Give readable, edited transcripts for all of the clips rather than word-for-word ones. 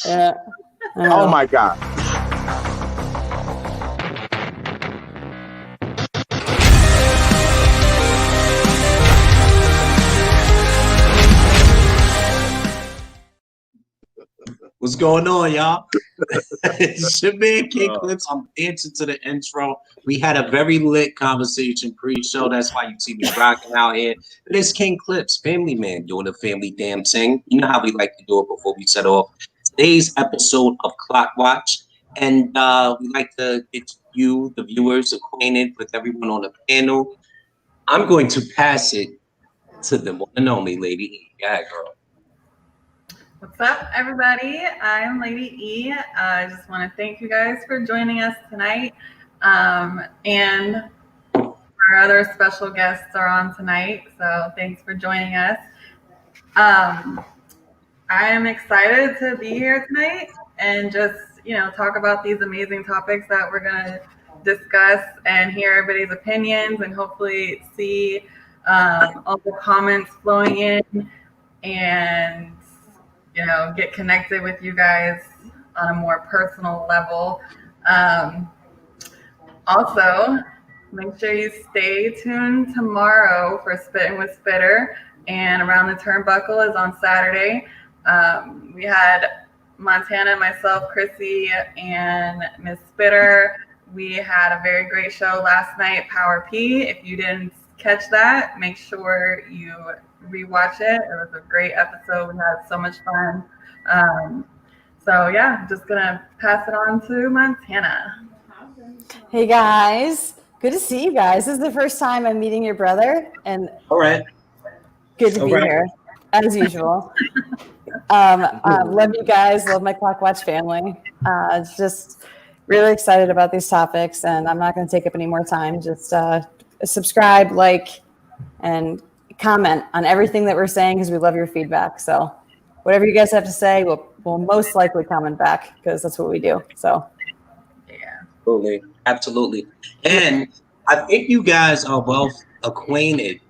Yeah. Oh my God. What's going on, y'all? It's your man King Clips. I'm answering to the intro. We had a very lit conversation pre-show. That's why you see me rocking out here. It is King Clips, family man, doing the family damn thing. You know how we like to do it before we set off today's episode of Clock Watch. And we like to get you, the viewers, acquainted with everyone on the panel. I'm going to pass it to the one and only Lady E. Yeah, girl. What's up, everybody? I'm Lady E. I just want to thank you guys for joining us tonight. And our other special guests are on tonight, so thanks for joining us. I am excited to be here tonight and just, talk about these amazing topics that we're going to discuss and hear everybody's opinions and hopefully see all the comments flowing in and get connected with you guys on a more personal level. Also, make sure you stay tuned tomorrow for Spittin' with Spitter, and Around the Turnbuckle is on Saturday. We had Montana, myself, Chrissy, and Miss Spitter. We had a very great show last night, Power P. If you didn't catch that, make sure you rewatch it. It was a great episode. We had so much fun. So yeah, I'm just gonna pass it on to Montana. Hey guys, good to see you guys. This is the first time I'm meeting your brother, and All right. good to be here as usual. Love you guys. Love my Clock Watch family. Just really excited about these topics, and I'm not going to take up any more time. Just subscribe, like, and comment on everything that we're saying because we love your feedback. So whatever you guys have to say, we'll most likely comment back because that's what we do. So yeah, absolutely. And I think you guys are well acquainted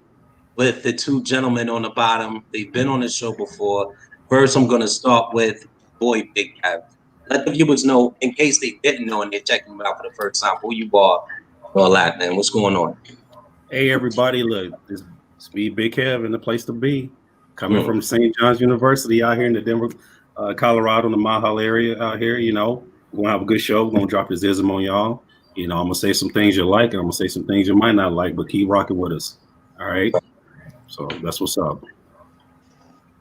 with the two gentlemen on the bottom. They've been on the show before. First, I'm going to start with boy Big Kev. Let the viewers know, in case they didn't know and they're checking him out for the first time, who you are, all that, man. What's going on? Hey, everybody, look, it's me, Big Kev, and the place to be. Coming from St. John's University out here in the Denver, Colorado, in the Mile High area out here, we're going to have a good show. We're going to drop his ism on y'all. I'm going to say some things you like, and I'm going to say some things you might not like, but keep rocking with us. All right? So that's what's up.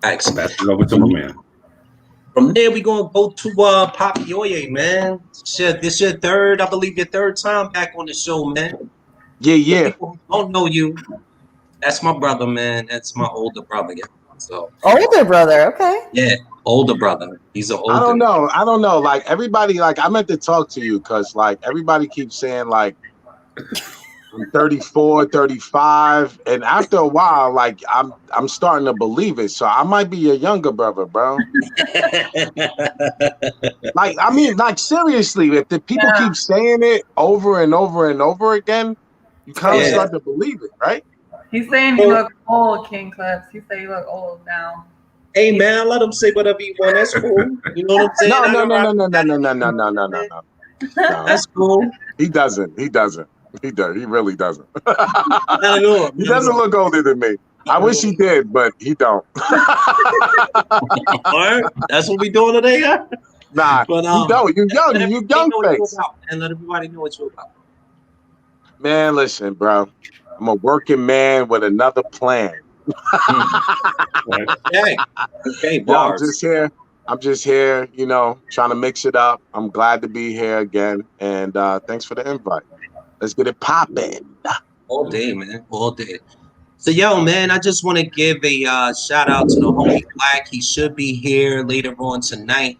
Excellent. Pass it over to my man. From there, we're going to go to Pop Yoye, man. This your third, I believe, your third time back on the show, man. Yeah. People who don't know you. That's my brother, man. That's my older brother. Yeah. So older brother, okay. Yeah, older brother. He's an older. I don't know. Like everybody, like I meant to talk to you because like everybody keeps saying like I'm 34, 35, and after a while, like I'm starting to believe it. So I might be your younger brother, bro. Like I mean, like seriously, if the people keep saying it over and over and over again, you kind of start to believe it, right? He's saying you look old, King Clips. He say you look old now. Hey man, let him say whatever he want. That's cool. You know what I'm saying? No. That's cool. He doesn't. He really doesn't. Not at all. He doesn't look older than me. I wish he did, but he don't. All right, that's what we doing today, huh? Nah, but, you don't. You young face. And let everybody know what you're about. Man, listen, bro. I'm a working man with another plan. Okay, bars. I'm just here, trying to mix it up. I'm glad to be here again, and thanks for the invite. Let's get it popping. All day, man. All day. So, yo, man, I just want to give a shout out to the homie Black. He should be here later on tonight.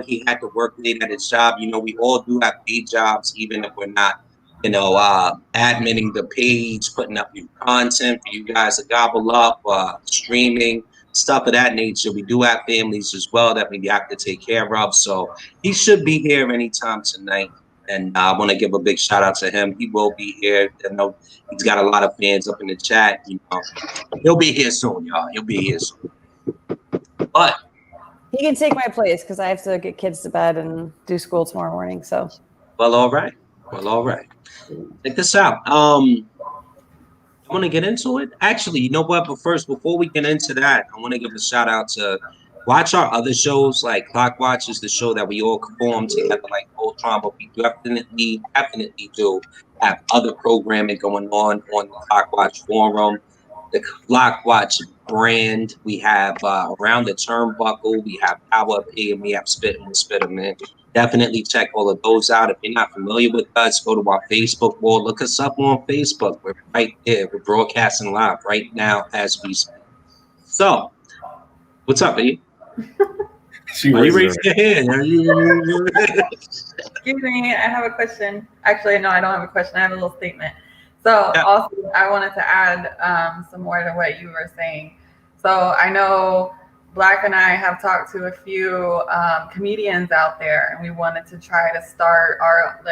He had to work late at his job. We all do have day jobs, even if we're not, adminning the page, putting up new content for you guys to gobble up, streaming, stuff of that nature. We do have families as well that we have to take care of. So he should be here anytime tonight. And I want to give a big shout out to him. He will be here. I know he's got a lot of fans up in the chat. He'll be here soon, y'all. He'll be here soon. But He can take my place because I have to get kids to bed and do school tomorrow morning. So, Well, all right. Check this out. I want to get into it. Actually, you know what? But first, before we get into that, I want to give a shout out to watch our other shows. Like Clock Watch is the show that we all form together, like Voltron. But we definitely do have other programming going on the Clock Watch forum, the Clock Watch brand. We have Around the Turnbuckle. We have Power P, and we have Spit and Spitterman. Definitely check all of those out. If you're not familiar with us, go to our Facebook wall. Look us up on Facebook. We're right there. We're broadcasting live right now as we speak. So, what's up, E? She Why you raised raising her. your hand? Excuse me, I have a question. Actually, no, I don't have a question. I have a little statement. So Yeah. also, I wanted to add some more to what you were saying. So I know Black and I have talked to a few comedians out there, and we wanted to try to start our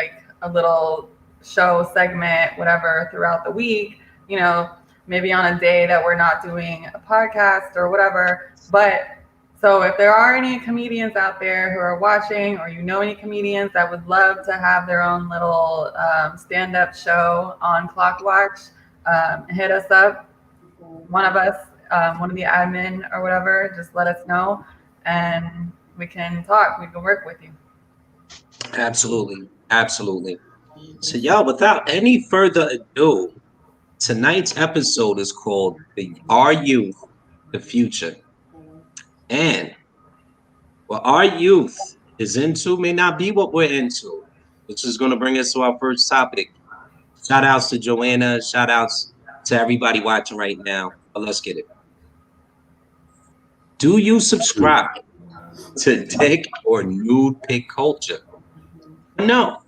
a little show segment, whatever, throughout the week. You know, maybe on a day that we're not doing a podcast or whatever. But so if there are any comedians out there who are watching, or you know any comedians that would love to have their own little stand-up show on Clock Watch, hit us up. One of us, one of the admin or whatever, just let us know, and we can talk. We can work with you. Absolutely. So, y'all, without any further ado, tonight's episode is called Our Youth, the Future. And what our youth is into may not be what we're into, which is going to bring us to our first topic. Shout outs to Joanna. Shout outs to everybody watching right now. But let's get it. Do you subscribe to dick or nude pic culture? No.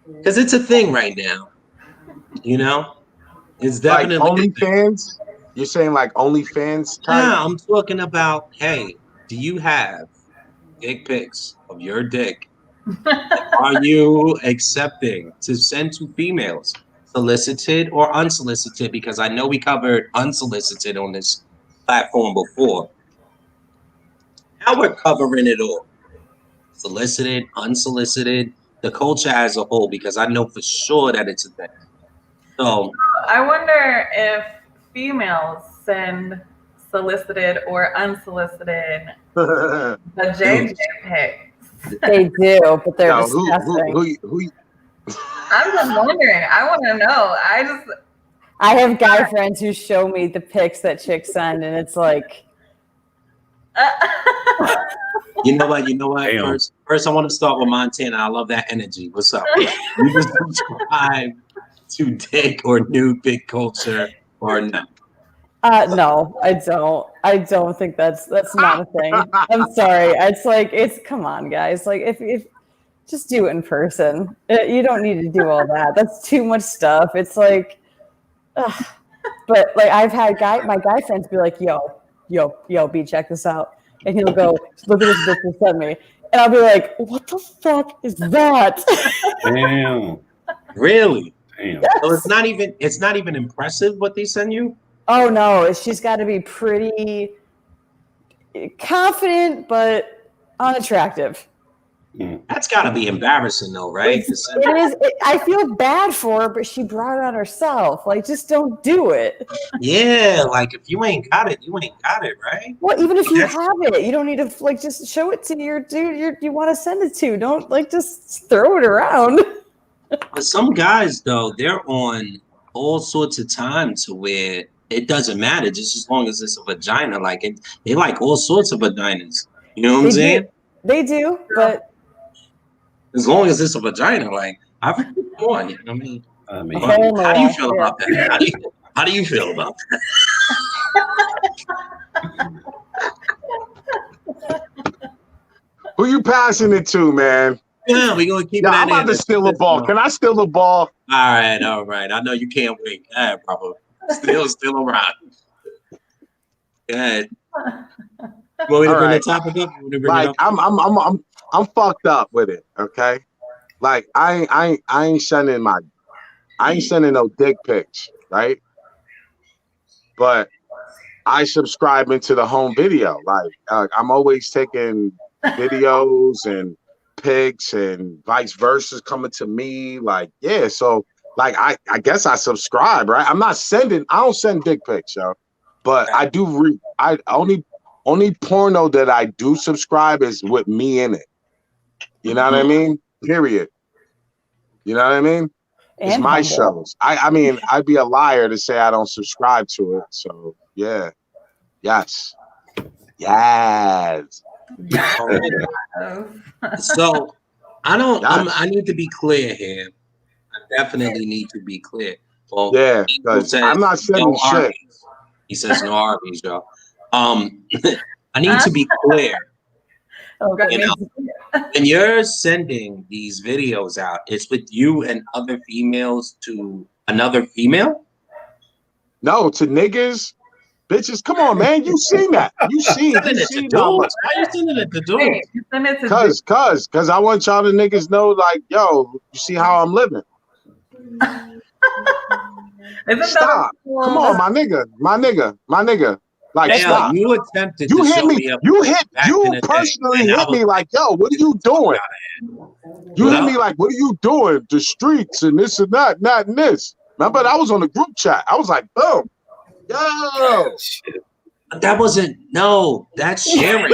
Because it's a thing right now. You know? It's Like definitely a thing. OnlyFans? You're saying like OnlyFans type? Yeah, I'm talking about, hey, do you have dick pics of your dick? Are you accepting to send to females, solicited or unsolicited? Because I know we covered unsolicited on this platform before. Now we're covering it all. Solicited, unsolicited, the culture as a whole, because I know for sure that it's a thing. So I wonder if females send solicited or unsolicited the JJ pics. they do, but they're Yo, disgusting. who I'm just wondering. I want to know. I have guy friends who show me the pics that chicks send, and it's like, you know what? Damn. First, I want to start with Montana. I love that energy. What's up? You just subscribe to dick or nude pic culture or not? no, I don't. I don't think that's not a thing. I'm sorry. It's come on, guys. Like if just do it in person. You don't need to do all that. That's too much stuff. It's like, ugh. But like I've had my guy friends be like, yo, B, check this out. And he'll go, look at this bitch you sent me. And I'll be like, what the fuck is that? Damn. Really? Damn. So it's not even impressive what they send you? Oh no, she's got to be pretty confident but unattractive. That's got to be embarrassing, though, right? It is. I feel bad for her, but she brought it on herself. Like, just don't do it. Yeah, like if you ain't got it, you ain't got it, right? Well, even if you have it, you don't need to like just show it to your dude you want to send it to. Don't like just throw it around. But some guys, though, they're on all sorts of time to where it doesn't matter, just as long as it's a vagina. Like they like all sorts of vaginas. You know what I'm saying? They do, but as long as it's a vagina, like I've come on. You know what I mean? How do you feel about that? How do you feel about that? Who you passing it to, man? Yeah, we're gonna keep it. I'm about to steal a ball. Can I steal the ball? All right. I know you can't wait. All right, brother. Still around. Go ahead. Want me to bring the topic up? Like I'm fucked up with it. Okay, like I ain't sending no dick pics, right? But I subscribe into the home video. Like I'm always taking videos and pics and vice versa coming to me. Like, yeah, so like I guess I subscribe, right? I don't send dick pics, yo. But I do only porno that I do subscribe is with me in it. You know what I mean? Period. You know what I mean? It's And my humble. shows. I mean, I'd be a liar to say I don't subscribe to it. So yeah. Yes. Yes. So I don't. Yes. I need to be clear here. I definitely need to be clear. Well, Yeah, Eagle because says I'm not sending no shit. Arby's. He says no Arby's, y'all. I need to be clear. Okay. You know, when you're sending these videos out, it's with you and other females to another female. No, to niggas, bitches. Come on, man. You seen that? You seen Sending it to how dudes? much? Why are you sending it to dudes? Hey, you send it to Cause I want y'all to niggas know, like, yo, you see how I'm living. Isn't Stop. that Come on, my nigga. Like, Damn, stop. you attempted You to hit show me. me up. You back in the day, personally and I hit me was- like, yo, what are you doing? You What hit up? me like, what are you doing? The streets and this and that and this. Remember, I was on the group chat. I was like, boom. Yo. Shit. That wasn't that's sharing.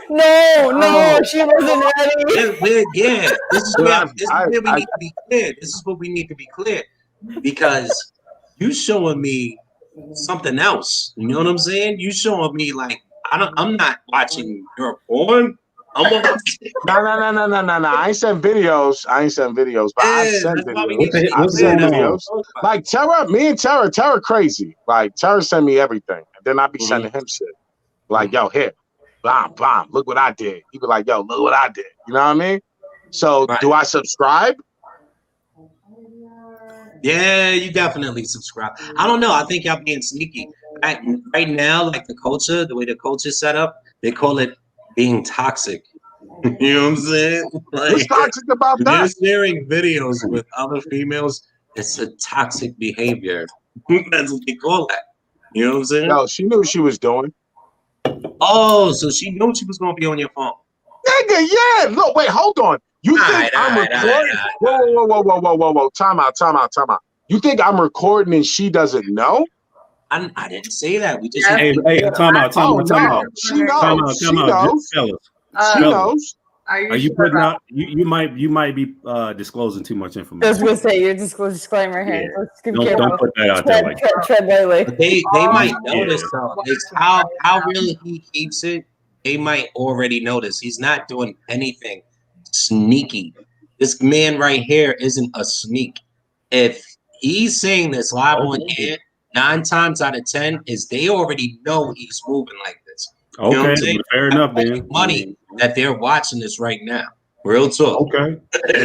No, she wasn't ready. Yeah, this is Yeah, where we need to be clear. This is what we need to be clear, because you showing me something else. You know what I'm saying? You showing me like I'm not watching your porn. I'm watching. No. I ain't send videos. But I Yeah, send that's why we videos. need to be I what's send going on? videos. Like Terra, me and Terra crazy. Like Terra send me everything. And then I be Mhm. sending him shit. Like, yo, here. Bam. Look what I did. He be like, yo, look what I did. You know what I mean? So Right. do I subscribe? Yeah, you definitely subscribe. I don't know. I think y'all being sneaky. Right now, like the way the culture's set up, they call it being toxic. You know what I'm saying? What's Like, toxic about when you're that? sharing videos with other females, it's a toxic behavior. That's what they call that. You know what I'm saying? Yo, she knew what she was doing. Oh, so she knew she was gonna be on your phone. Nigga, yeah. Look, wait, hold on. You think I'm recording? Whoa. Time out. You think I'm recording and she doesn't know? I didn't say that. We just Yeah. Hey, time out. Oh, no. She knows. She knows. Fellas, She knows. Are are you sure putting about- out? You might be disclosing too much I was information. gonna say your disclaimer here. Yeah. Let's give Don't Gabriel- put that out there like that. tread lightly. But they might Yeah. notice though. It's how really he keeps it. They might already notice. He's not doing anything sneaky. This man right here isn't a sneak. If he's saying this live on air, 9 times out of 10 is they already know he's moving like this. You know what I'm Okay, saying? fair enough then. Money that they're watching this right now. Real talk. Okay,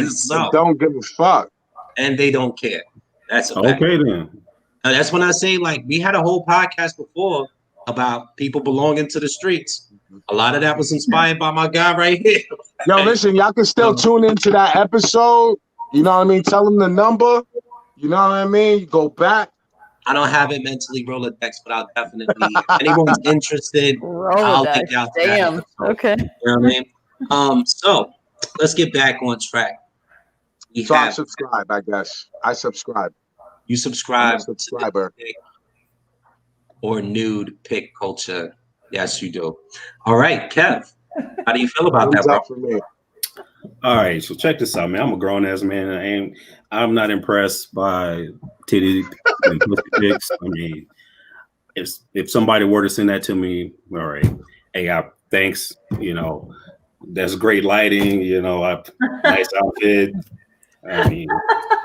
So, Don't give a fuck. and they don't care. That's a fact. okay then. Now, that's when I say, like, we had a whole podcast before about people belonging to the streets. A lot of that was inspired by my guy right here. Yo, listen, y'all can still tune into that episode. You know what I mean? Tell them the number. You know what I mean? You go back. I don't have it mentally Rolodex, but I'll definitely, if anyone's interested, I'll Rolodex. get out that Damn. episode. Okay. You know what I mean? So let's get back on track. We So I have, subscribe, I guess. I subscribe. you I'm subscribe a subscriber. to the or nude pic culture. Yes, you do. All right, Kev, how do you feel about that, Thumbs bro? up for me. All right, so check this out, man. I'm a grown ass man. I'm not impressed by titty and pussy pics. I mean, if somebody were to send that to me, all right, hey, thanks. You know, that's great lighting. You know, nice outfit. I mean,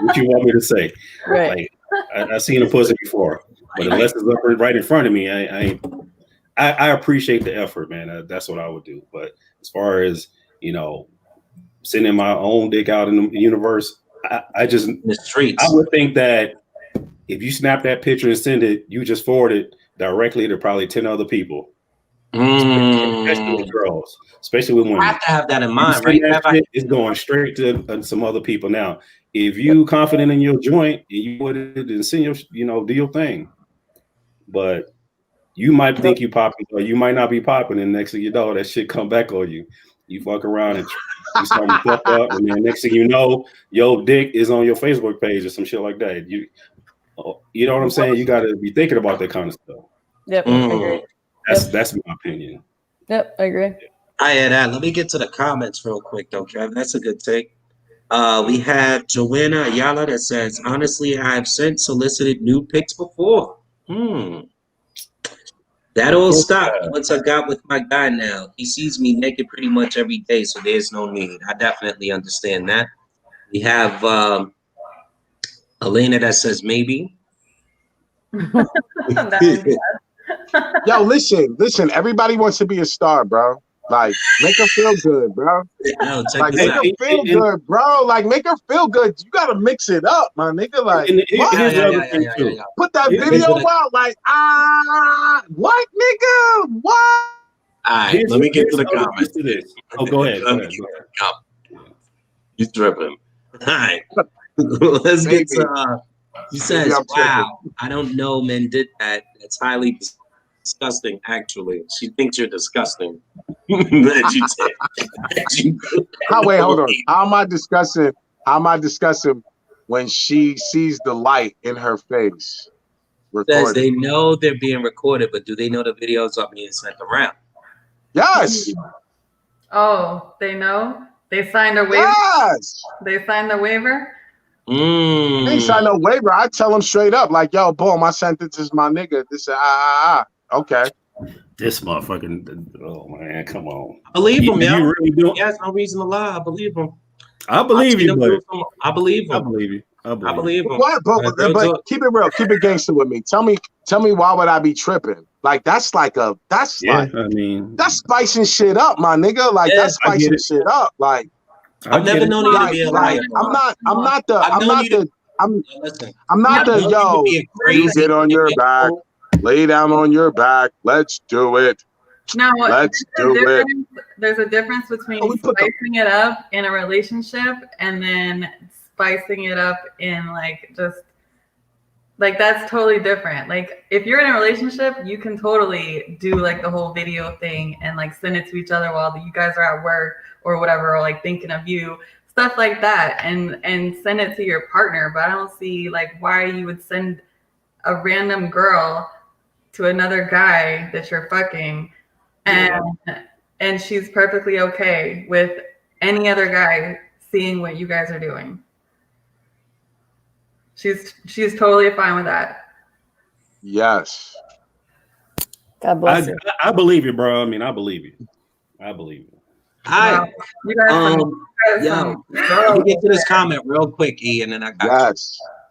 what you want me to say? Right. Like, I've seen a pussy before, but unless it's up right in front of me, I appreciate the effort, man. That's what I would do. But as far as, you know, sending my own dick out in the universe, I just In the streets. I would think that if you snap that picture and send it, you just forward it directly to probably 10 other people, especially with girls, especially with You women. have to have that in You mind, send right? that Kev? shit, it's going straight to some other people. Now, if you confident in your joint and you would it and send your, you know, do your thing. But You might think you popping, or you might not be popping, and next thing you know, that shit come back on you. You fuck around and you start to fuck up, and then next thing you know, your dick is on your Facebook page or some shit like that. You know what I'm saying? You got to be thinking about that kind of stuff. Yep, I agree. That's my opinion. Yep, I agree. I hear that. Let me get to the comments real quick, though, Kevin. That's a good take. We have Joanna Ayala that says, honestly, I've sent solicited nude pics before. That all stopped once I got with my guy now. He sees me naked pretty much every day, so there's no need. I definitely understand that. We have Elena that says maybe. Yo, listen. Everybody wants to be a star, bro. Like, make her feel good, bro. No, check Like, this make out. her feel good, bro. Like, make her feel good. You gotta mix it up, my nigga. Like, what? Here's the other thing too. Put that Here's video the- out. Like, what, nigga? What? All right, let me get to the comments. Oh, go ahead. Let me get to the comments. You tripping. All right. Let's get to, he says, Maybe I'm wow, I don't know men did that. That's highly disgusting, actually. She thinks you're disgusting. That you did. Wait, hold on. How am I discussing when she sees the light in her face? Says they know they're being recorded, but do they know the videos are being sent around? Yes. Oh, they know? They signed a waiver? Yes. They signed the waiver? They ain't sign no waiver. I tell them straight up, like, yo, boom, my sentence is my nigga. This is okay. This motherfucking, oh man, come on. I believe him, You yo. really do? He has no reason to lie. I believe him. I believe you, but I believe him. I believe you. I believe him. What? But keep it real. Keep it gangster with me. Tell me why would I be tripping? Like, that's I mean, that's spicing shit up, my nigga. Like, that's spicing shit up. Like, I've never known you to be a liar. I'm not the yo. You get on your back, lay down on your back. Let's do it. No, let's do it. There's a difference between spicing it up in a relationship and then spicing it up in that's totally different. Like, if you're in a relationship, you can totally do like the whole video thing and like send it to each other while you guys are at work or whatever, or like thinking of you, stuff like that, and send it to your partner. But I don't see like why you would send a random girl to another guy that you're fucking, and she's perfectly okay with any other guy seeing what you guys are doing. She's totally fine with that. Yes. God bless you. I believe you, bro. I mean, I believe you. Hi. You guys yo, let me get to this comment real quick, E, and then I got you.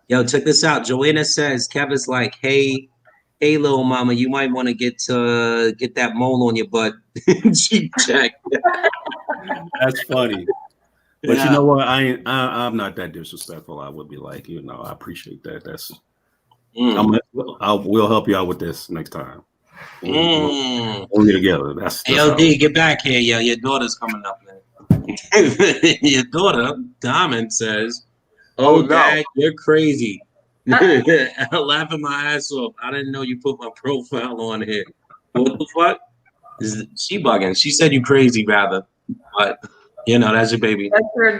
Yo, check this out. Joanna says, Kevin's like, hey, little mama, you might want to get that mole on your butt. Cheap check. That's funny. But you know what? I'm not that disrespectful. I would be like, I appreciate that. That's we'll help you out with this next time. We'll get together. That's D, get back here, yo. Your daughter's coming up, man. Your daughter, Diamond, says, "Oh, no. Dad, you're crazy." Laughing my ass off. I didn't know you put my profile on here. What the fuck? She bugging. She said you crazy, rather, but. That's your baby.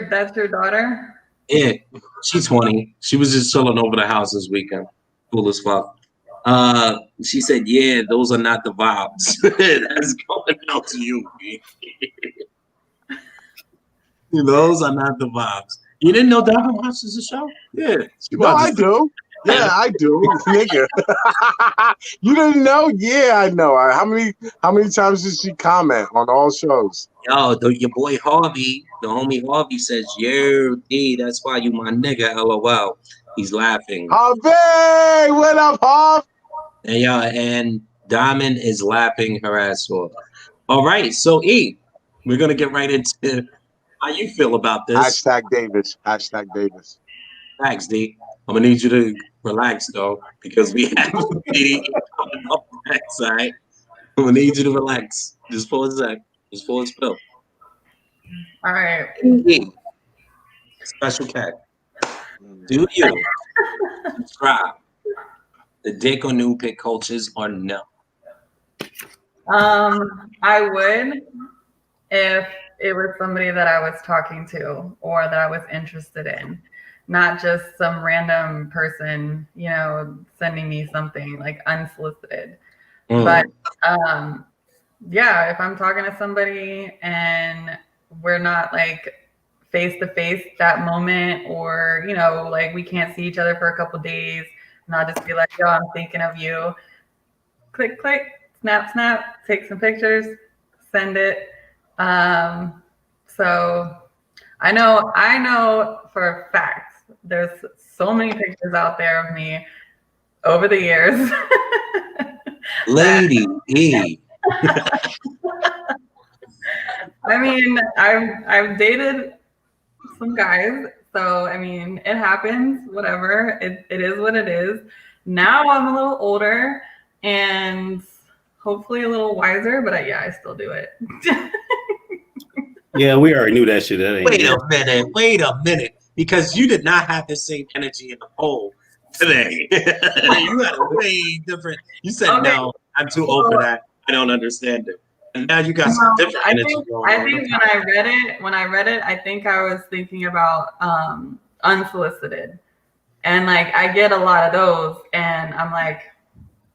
That's your daughter? Yeah, she's 20. She was just chilling over the house this weekend. Cool as fuck. She said, yeah, those are not the vibes. That's going out to you. Those are not the vibes. You didn't know Diamond watches the show? Yeah. No, I do. Yeah, I do, nigga. You didn't know? Yeah, I know. How many times did she comment on all shows? Yo, your boy Harvey, the homie Harvey says, "Yo, D, that's why you my nigga." LOL. He's laughing. Harvey, what up, Harv? And Diamond is laughing her ass off. All right, so E, we're gonna get right into how you feel about this. Hashtag Davis. Thanks, D. I'm gonna need you to relax though, because we have a meeting coming up next, all right? I'm gonna need you to relax. Just for a sec. Just for a spill. All right. Special cat. Do you subscribe the dick or nude pic cultures or no? I would if it was somebody that I was talking to or that I was interested in, not just some random person, sending me something like unsolicited. But yeah, if I'm talking to somebody and we're not like face to face that moment, or like we can't see each other for a couple days, and I'll just be like, yo, I'm thinking of you. Click, click, snap, snap, take some pictures, send it. So I know for a fact there's so many pictures out there of me over the years. Lady E. I mean, I've dated some guys, so I mean, it happens. Whatever, it is what it is. Now I'm a little older and hopefully a little wiser, but I still do it. Yeah, we already knew that shit. That ain't Wait a minute, because you did not have the same energy in the poll today. You had a way different. You said, Okay. no, I'm too old for that. I don't understand it. And now you got some different energy going I on. think when I read it, I think I was thinking about unsolicited. And like I get a lot of those, and I'm like,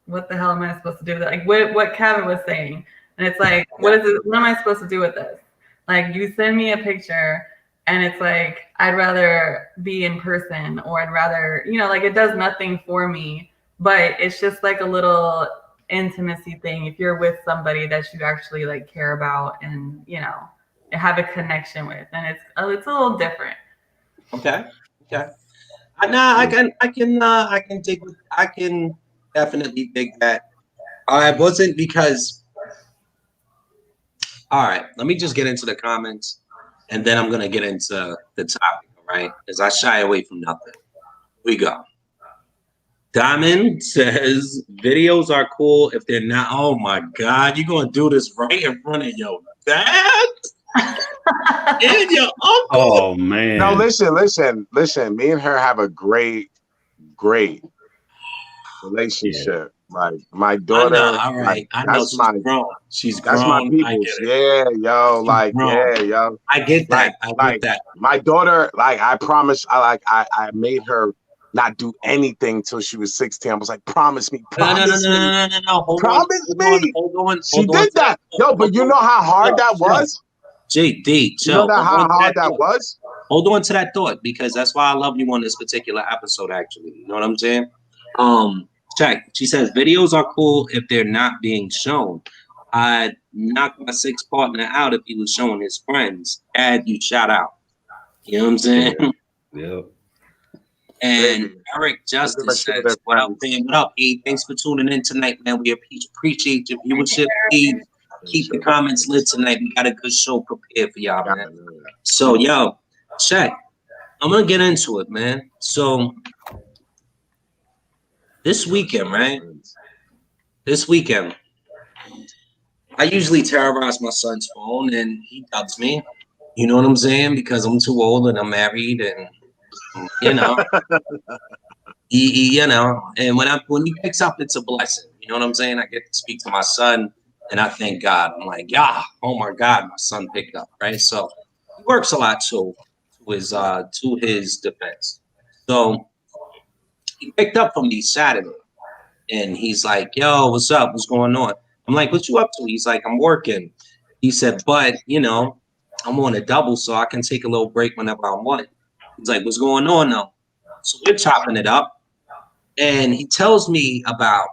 what the hell am I supposed to do with that? Like what Kevin was saying. And it's like, what am I supposed to do with this? Like, you send me a picture and it's like, I'd rather be in person, or I'd rather, like it does nothing for me, but it's just like a little intimacy thing if you're with somebody that you actually like care about and, have a connection with. And it's a little different. Okay. I can definitely dig that. I wasn't because. All right, let me just get into the comments, and then I'm gonna get into the topic. All right, because I shy away from nothing. We go. Diamond says videos are cool if they're not. Oh my God, you're gonna do this right in front of your dad and your uncle. Oh man. No, listen. Me and her have a great relationship. Like my daughter. All right, I know she's grown. She's grown. That's my people. Yeah, yo. Like, yeah, yo. I get that. I get that. My daughter, like, I promise. I made her not do anything till she was 16. I was like, promise me. No. Promise me. Hold on. She did that. Yo, but you know how hard that was? JD, chill. You know how hard that was? Hold on to that thought, because that's why I love you on this particular episode, actually. You know what I'm saying? Check. She says, videos are cool if they're not being shown. I'd knock my sex partner out if he was showing his friends. Dad, you shout out. You know what I'm saying? Yeah. And Eric Justice says, what up, E? Thanks for tuning in tonight, man. We appreciate your viewership. Please keep the comments lit tonight. We got a good show prepared for y'all, man. So, yo, check. I'm going to get into it, man. So, this weekend, right? I usually terrorize my son's phone, and he ducks me. You know what I'm saying? Because I'm too old and I'm married, and and when he picks up, it's a blessing. You know what I'm saying? I get to speak to my son, and I thank God. I'm like, yeah, oh my God, my son picked up, right? So he works a lot too, to his defense. So he picked up from me Saturday, and he's like, yo, what's up? What's going on? I'm like, what you up to? He's like, I'm working. He said, but I'm on a double, so I can take a little break whenever I want. He's like, what's going on though? So we're chopping it up, and he tells me about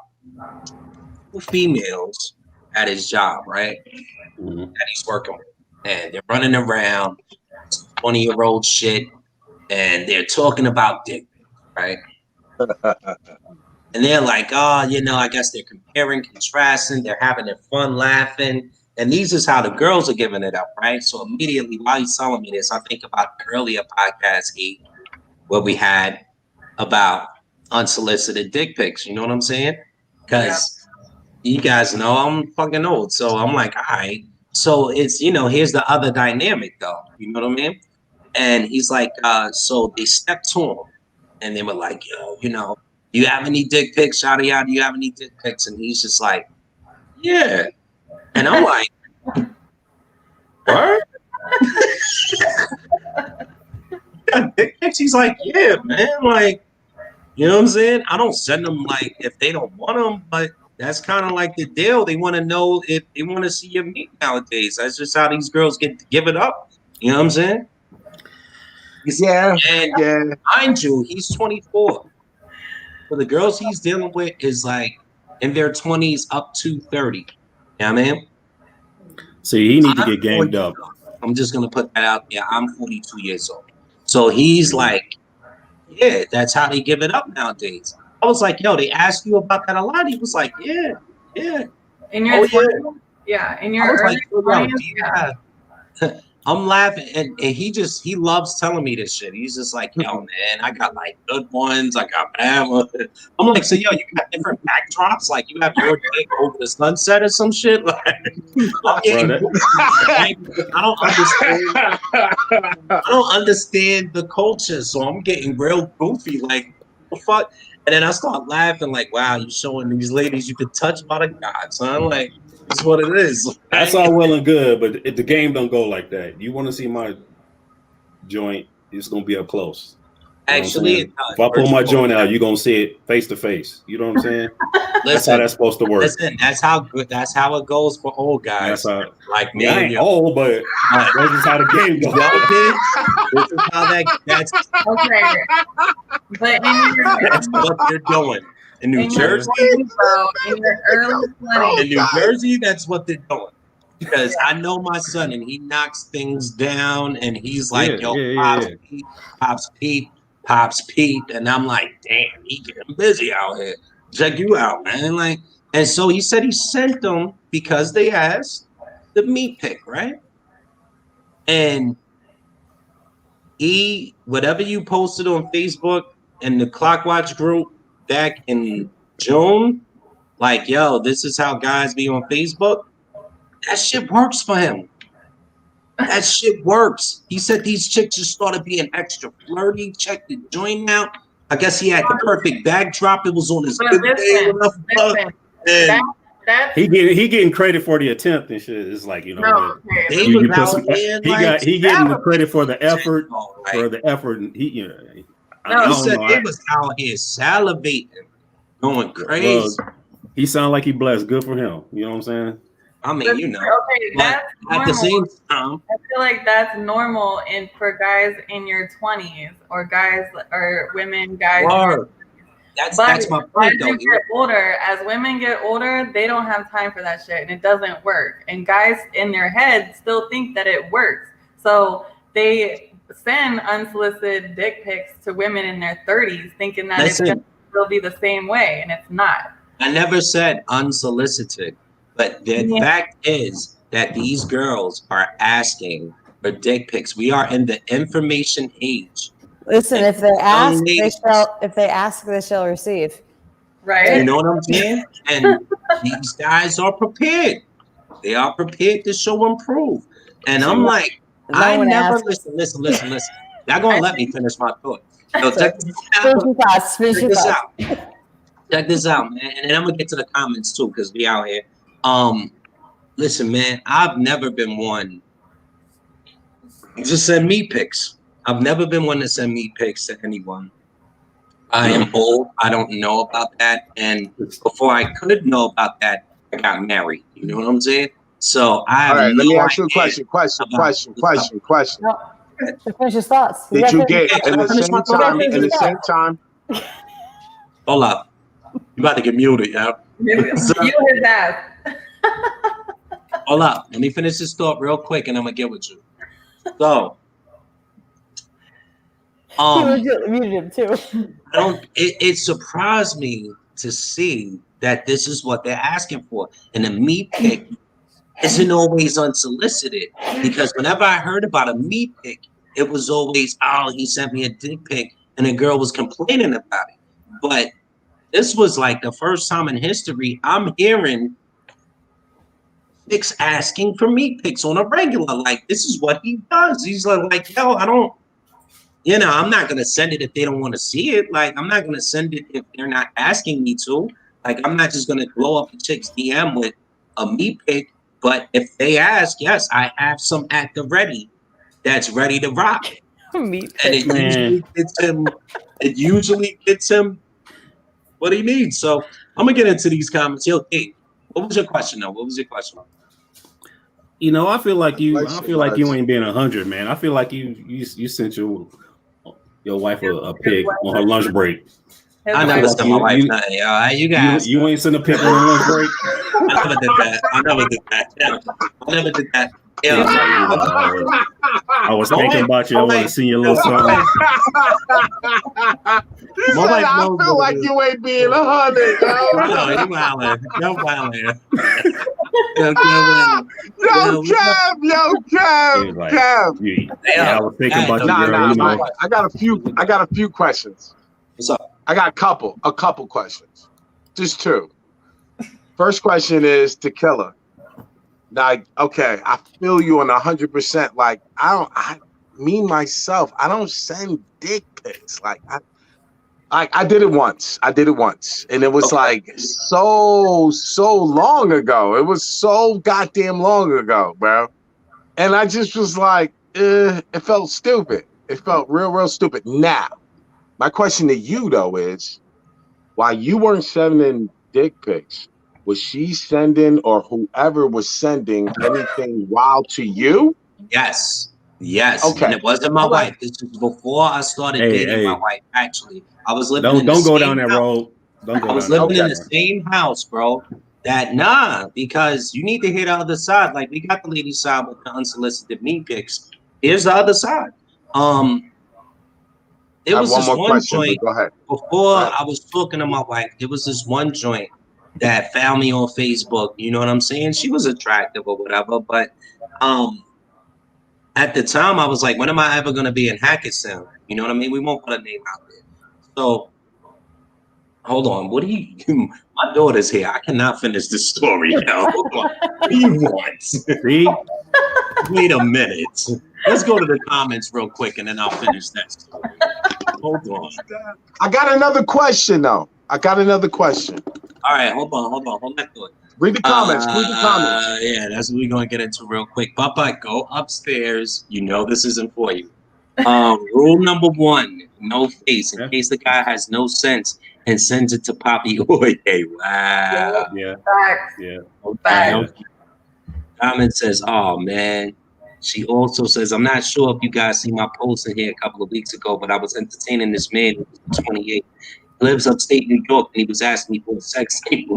2 females at his job, right? Mm-hmm. That he's working with, and they're running around, 20-year-old shit, and they're talking about dick, right? And they're like, oh, I guess they're comparing, contrasting, they're having their fun, laughing. And these is how the girls are giving it up, right? So immediately while he's telling me this, I think about the earlier podcast where we had about unsolicited dick pics. You know what I'm saying? Because you guys know I'm fucking old. So I'm like, all right. So it's, here's the other dynamic though. You know what I mean? And he's like, so they stepped to him and they were like, yo, you have any dick pics? Yada, yada, do you have any dick pics? And he's just like, yeah. And I'm like, what? Dick pics? He's like, yeah, man. Like, you know what I'm saying? I don't send them like if they don't want them, but that's kind of like the deal. They want to know if they want to see your meat nowadays. That's just how these girls get to give it up. You know what I'm saying? Yeah, And yeah. mind you, he's 24. So the girls he's dealing with is like in their 20s up to 30. You know what I mean? See, he need to get gamed up. I'm just gonna put that out there. I'm 42 years old. So he's like, yeah, that's how they give it up nowadays. I was like, yo, they ask you about that a lot. He was like, yeah. In your 20s, yeah. In your early 20s, yeah. I'm laughing, and he loves telling me this shit. He's just like, yo, man, I got like good ones, I got bad ones. I'm like, so yo, you got different backdrops, like you have your dick over the sunset or some shit. Like, I don't understand the culture, so I'm getting real goofy, like what the fuck. And then I start laughing, like, wow, you showing these ladies you could touch by the gods, son. Like, that's what it is. That's all well and good, but the game don't go like that. You want to see my joint, it's gonna be up close. Actually, if I pull my joint out, you're gonna see it face to face. You know what I'm saying? That's how that's supposed to work. Listen, that's how it goes for old guys. Like me. I ain't old, but this is how the game goes. This is how that's okay. But that's what they're doing. In New Jersey, in your early 20s. In New Jersey, that's what they're doing. Because I know my son, and he knocks things down, and he's like, Pops Pete, and I'm like, damn, he getting busy out here. Check you out, man. Like, and so he said he sent them because they asked the meat pic, right? And whatever you posted on Facebook and the Clockwatch group back in June, like, yo, this is how guys be on Facebook. That shit works for him. That shit works. He said these chicks just started being extra flirty. Check the joint out. I guess he had the perfect backdrop. It was on his good day. He getting credit for the attempt and shit. It's like, you know, he getting the credit for the effort, and he, you know. He said he was out here salivating, going crazy. Well, he sounded like he blessed. Good for him. You know what I'm saying? I mean, you know. Okay, that's at the same time, I feel like that's normal for guys in your 20s or women. That's my point, though. As women get older, they don't have time for that shit, and it doesn't work. And guys in their head still think that it works, so they send unsolicited dick pics to women in their 30s, thinking that it's going to still be the same way, and it's not. I never said unsolicited, but the fact is that these girls are asking for dick pics. We are in the information age. Listen, if they ask, they shall receive. Right. You know what I'm saying? And these guys are prepared. They are prepared to show and prove. And I'm like, I never listen. Y'all gonna let me finish my thought. So check this out. Check this out, man. And then I'm gonna get to the comments too, because we out here. Listen, man, I've never been one to send me pics. I've never been one to send me pics to anyone. I am old. I don't know about that. And before I could know about that, I got married. You know what I'm saying? So I have let me ask you a question. No, finish his thoughts. Did you get in the same time? Hold up. You about to get muted, yeah? Mute his ass. Hold up. Let me finish this thought real quick, and I'm gonna get with you. So, muted him too. It surprised me to see that this is what they're asking for, and a meat pic isn't always unsolicited, because whenever I heard about a meat pic, it was always, oh, he sent me a dick pic, and the girl was complaining about it. But this was like the first time in history I'm hearing chicks asking for meat pics on a regular. Like, this is what he does. He's like, yo, I don't, you know, I'm not gonna send it if they don't want to see it. Like, I'm not gonna send it if they're not asking me to. Like, I'm not just gonna blow up a chick's DM with a meat pic. But if they ask, yes, I have some at the ready that's ready to rock. Meat And pics. it usually gets him what he needs. So I'm gonna get into these comments. Yo, Kate, what was your question though? What was your question? You know, I feel like you ain't being 100, man. I feel like you sent your wife a pic on her lunch break. I never sent my wife nothing, yo. You guys, you ain't sent a pic on her lunch break. I never did that. I never did that. Yo, I was thinking about you. I want to see your little son. He said, I feel like you ain't being 100, yo. No, you wildin'. Yo, wildin'. Kev. I was thinking about you, girl. You know. I got a few questions. What's up? I got a couple questions. Just two. First question is to Killer. Like, okay, I feel you on 100%. Like, I don't send dick pics. Like, I did it once. And it was like so long ago. It was so goddamn long ago, bro. And I just was like, it felt stupid. It felt real stupid. Now, my question to you though is, while you weren't sending dick pics, was she sending or whoever was sending anything wild to you? Yes. Okay. And it wasn't my wife. This was before I started dating my wife. Actually, I was living. Don't go down that road. I was living in the same house, bro. Because you need to hear the other side. Like, we got the lady side with the unsolicited meat pics. Here's the other side. It was this one joint before I was talking to my wife. There was this one joint that found me on Facebook. You know what I'm saying? She was attractive or whatever, but at the time I was like, when am I ever gonna be in Hackettstown? You know what I mean? We won't put a name out there. So hold on. What do you? My daughter's here. I cannot finish this story now. What do you want? See? Wait a minute. Let's go to the comments real quick, and then I'll finish that story. Hold on. I got another question, though. All right, hold that thought. Read the comments. Yeah, that's what we're going to get into real quick. Papa, go upstairs. You know this isn't for you. Rule number 1, no face. In case the guy has no sense and sends it to Poppy Oye. Wow. Yeah. Okay. Comment says, oh, man. She also says, I'm not sure if you guys see my post in here a couple of weeks ago, but I was entertaining this man who was 28. He lives upstate New York, and he was asking me for a sex tape.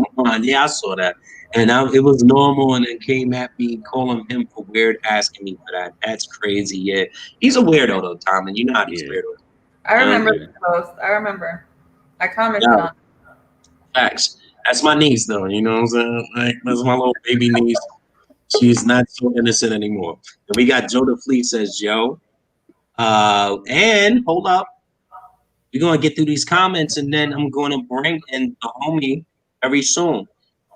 Yeah, I saw that. And it was normal, and then came at me calling him for weird, asking me for that. That's crazy, yeah. He's a weirdo, though, Tom, and you know how he's weirdo. I remember the post. I commented on it. Facts. That's my niece, though, you know what I'm saying? Like, that's my little baby niece. She's not so innocent anymore. And we got Joe the Fleet says, yo. And hold up. We're going to get through these comments, and then I'm going to bring in the homie very soon.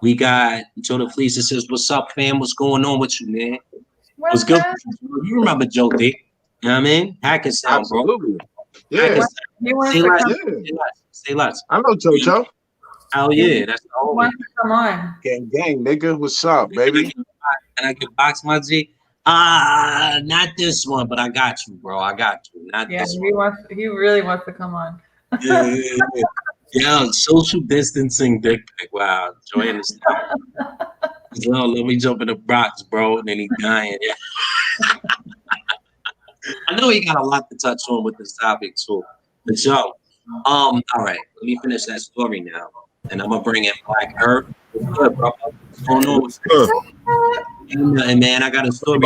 We got Joe the Fleet that says, what's up, fam? What's going on with you, man? What's good? You remember Joe D. You know what I mean? Hackettstown, bro. Absolutely. Yeah. Say less. I know JoJo. Hell yeah. That's the homie. Come on. Gang, nigga. What's up, baby? And I can box my G. Not this one, but I got you, bro. I got you. Not this one. He really wants to come on. Yeah, social distancing dick pic. Wow, enjoying the stuff. So let me jump in the box, bro, and then he's dying. Yeah. I know he got a lot to touch on with this topic too. But yo, all right, let me finish that story now, and I'm gonna bring in Black Earth. What's good, bro? What's going on? What's good? And man, I got a story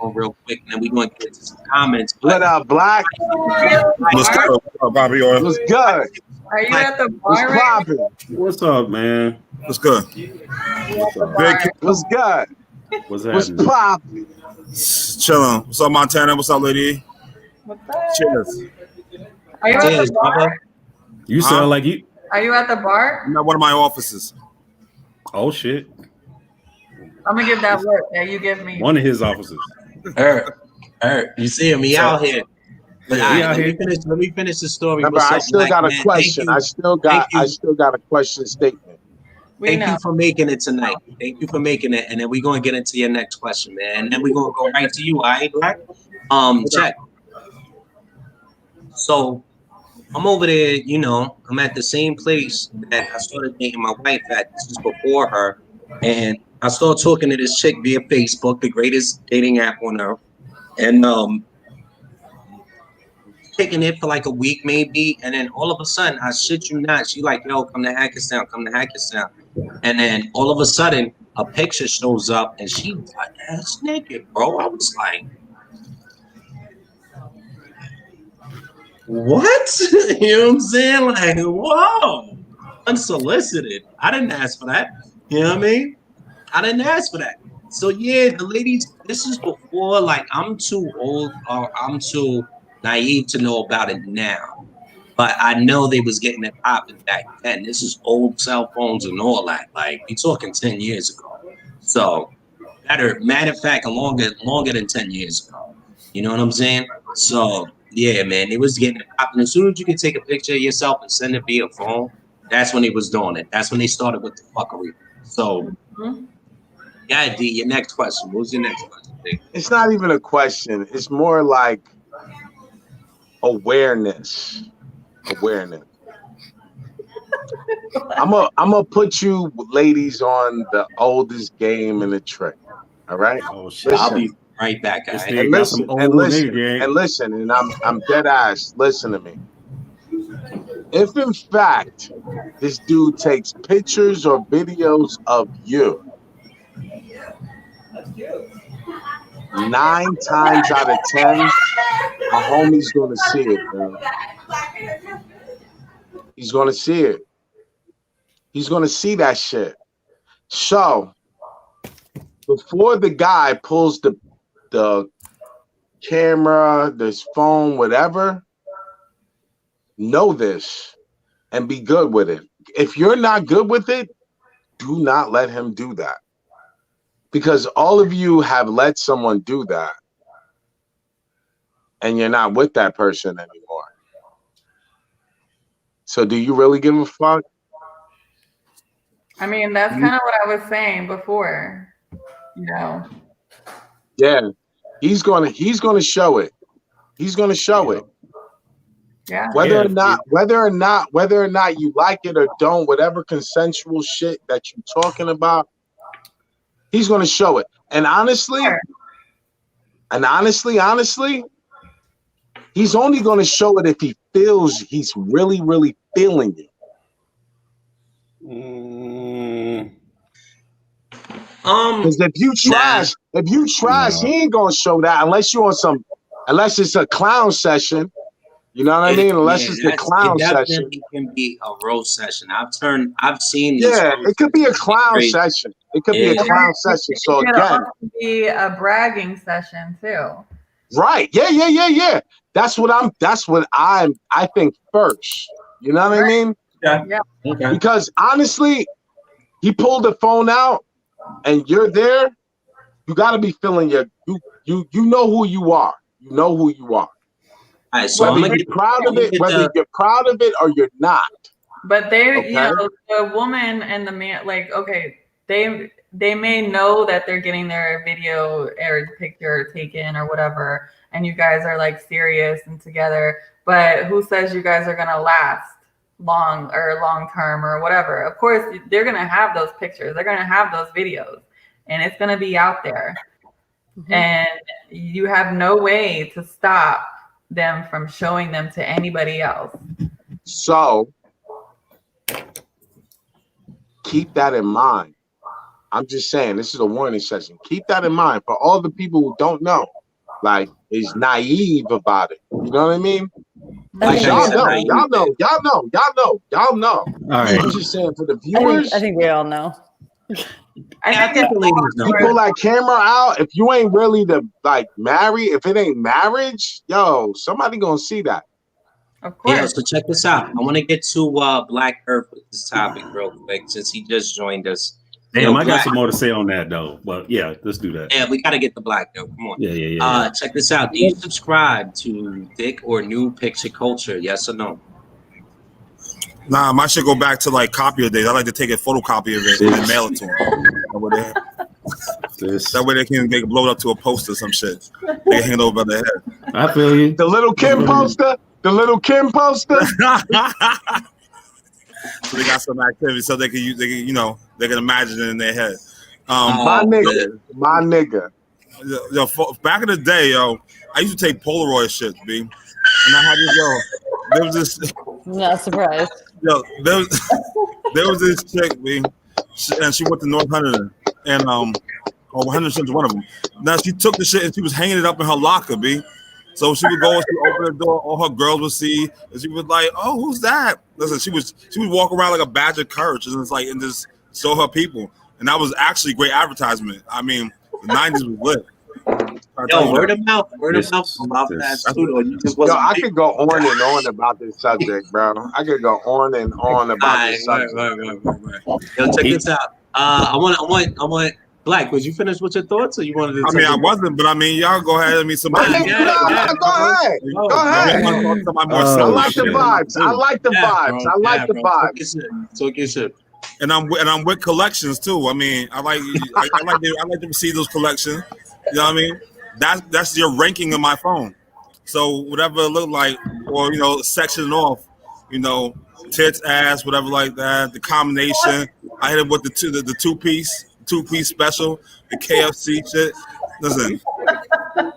on real quick, and then we're gonna get into some comments. Let out Black. What's good, Bobby? What's good? Are you at the bar? What's poppin'? What's up, man? What's good? What's good? What's poppin'? Chillin'. What's up, Montana? What's up, lady? What's up? Cheers. Are you at the bar? You sound like you. Are you at the bar? I'm at one of my offices. Oh shit! I'm gonna give that look that you give me. One of his offices. You see me out here. But let me finish the story. Remember, I still got a question. I still got a question statement. Thank you for making it tonight. Thank you for making it. And then we're going to get into your next question, man. And then we're going to go right to you, all right, Black? Check. So I'm over there, you know, I'm at the same place that I started dating my wife at. This is before her. And I started talking to this chick via Facebook, the greatest dating app on earth. And taking it for like a week maybe. And then all of a sudden, I shit you not, she like, yo, come to Hackettstown, come to Hackettstown. And then all of a sudden, a picture shows up and she got ass naked, bro. I was like, what? You know what I'm saying? Like, whoa, unsolicited. I didn't ask for that. You know what I mean? I didn't ask for that. So yeah, the ladies, this is before, like, I'm too old or I'm too naive to know about it now. But I know they was getting it popping back then. This is old cell phones and all that. Like, you're talking 10 years ago. So, matter of fact, longer than 10 years ago. You know what I'm saying? So, yeah, man, they was getting it popping. As soon as you can take a picture of yourself and send it via phone, that's when they was doing it. That's when they started with the fuckery. So, yeah, D, your next question. What was your next question, Dick? It's not even a question. It's more like awareness. I'm gonna put you ladies on the oldest game in the trick. All right. Oh shit! I'll be right back, guys. And listen, and I'm dead ass. Listen to me. If in fact this dude takes pictures or videos of you, 9 times out of 10, a homie's gonna see it, bro. He's gonna see it. He's gonna see that shit. So before the guy pulls the camera, this phone, whatever, know this and be good with it. If you're not good with it, do not let him do that. Because all of you have let someone do that and you're not with that person anymore. So do you really give a fuck? I mean, that's kind of what I was saying before, you know. Yeah. He's gonna show it. He's gonna show it. Yeah. Whether or not you like it or don't, whatever consensual shit that you're talking about, he's gonna show it. And honestly, he's only gonna show it if he feels he's really, really feeling it. Because if you trash, he ain't gonna show that unless it's a clown session. You know what I mean? Unless it's a clown session. It can be a roast session. I've seen these. Yeah, it could be a clown session. It could be a clown session. So It again, could be a bragging session too. right. Yeah. That's what I think first. You know what I mean? Yeah. Okay. Because honestly, he pulled the phone out and you're there, you gotta be feeling you know who you are. You know who you are. All right, so whether you're proud of it or you're not. But they, Okay. you know, the woman and the man, like, okay, they may know that they're getting their video or picture taken or whatever, and you guys are like serious and together, but who says you guys are gonna last long term or whatever? Of course, they're gonna have those pictures, they're gonna have those videos, and it's gonna be out there. And you have no way to stop them from showing them to anybody else. So keep that in mind. I'm just saying, this is a warning session. Keep that in mind for all the people who don't know, like, is naive about it. You know what I mean? Like, y'all know. All right. I'm just saying for the viewers. I think we all know. I think the ladies know. You pull that camera out, if you ain't really married, if it ain't marriage, yo, somebody gonna see that. of course. Yeah, so check this out. I want to get to Black Earth with this topic real quick since he just joined us. Damn, I got Black. some more to say on that though. But yeah, let's do that. Yeah, we got to get the Black though. Come on. Yeah. Check this out. Do you subscribe to Thick or New Picture Culture? Yes or no? Nah, my shit go back to like copier days. I like to take a photocopy of it and then mail it to them. That way they can blow it up to a poster or some shit. They can hang it over their head. I feel you. The little Kim poster. The little Kim poster. So they got some activity, so they can use. They can, they can imagine it in their head. My nigga. Yo, back in the day, yo, I used to take Polaroid shit, B. And I had this, there was this. Not surprised. Yo, there was this chick, B, and she went to North Huntington, and Huntington's one of them. Now she took the shit and she was hanging it up in her locker, B. So she would go and she would open the door, all her girls would see, and she was like, "Oh, who's that?" Listen, she would walk around like a badge of courage, and it's like, and just show her people, and that was actually great advertisement. I mean, the '90s was lit. Yo, word of mouth about that studio. Yo, I could go on and on about this subject, bro. I could go on and on about this subject. Yo, check this out. I want Black. Was you finished with your thoughts, or you wanted to? I mean, I wasn't, but I mean, y'all go ahead. I mean, somebody. Go ahead. Go ahead. I like the vibes. I like the vibes. I like the vibes. Talk your shit. And I'm with collections too. I mean, I like to receive those collections. You know what I mean? That's your ranking on my phone. So whatever it look like, or sectioning off, tits, ass, whatever like that. The combination. I hit it with the two piece special, the KFC shit. Listen, your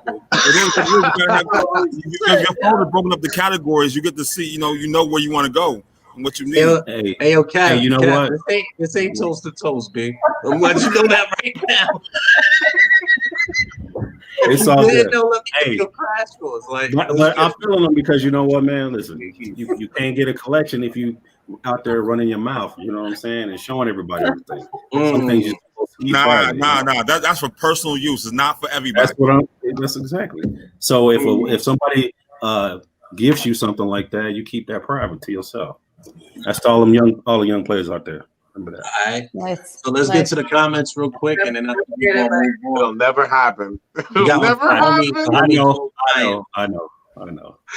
phone is broken up the categories. You get to see, you know where you want to go and what you need. Hey, okay. You know what? This ain't toast to toast, big. I'm letting you know that right now. It's all good. Hey, but I'm feeling them because you know what, man. Listen, you can't get a collection if you out there running your mouth. You know what I'm saying, and showing everybody everything. Some things you're supposed to keep private, That's for personal use. It's not for everybody. That's exactly. So if somebody gives you something like that, you keep that private to yourself. That's to all the young players out there. Remember that. All right. Nice. So let's get to the comments real quick, and then It'll never happen. It'll got never my happen. I know.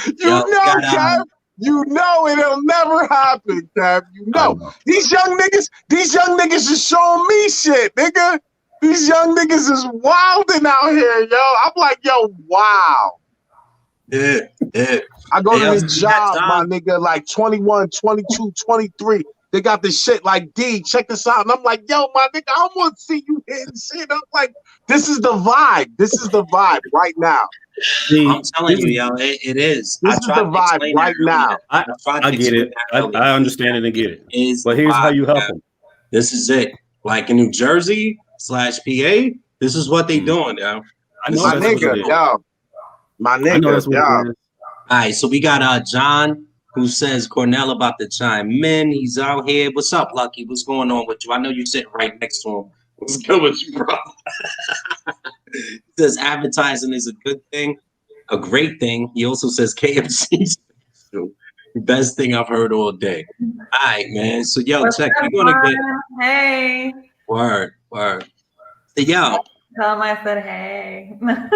Kev. You know it'll never happen, Kev. You know. These young niggas is showing me shit, nigga. These young niggas is wilding out here, yo. I'm like, yo, wow. Yeah. I go to this job, my nigga, like 21, 22, 23. They got this shit like, D, check this out. And I'm like, yo, my nigga, I want to see you hitting shit. I'm like, this is the vibe. This is the vibe right now. I'm telling you, yo, it is. This is the vibe right now. I get it. I understand it and get it. But here's how you help them. This is it. Like in New Jersey / PA, this is what they doing, yo. My nigga, yo. All right, so we got John, who says Cornell about to chime in. He's out here. What's up, Lucky? What's going on with you? I know you're sitting right next to him. What's good with you, bro? He says advertising is a good thing, a great thing. He also says KFC the best thing I've heard all day. All right, man. So yo, check. We're gonna get Hey. word. So yo. Tell him I said hey. I'm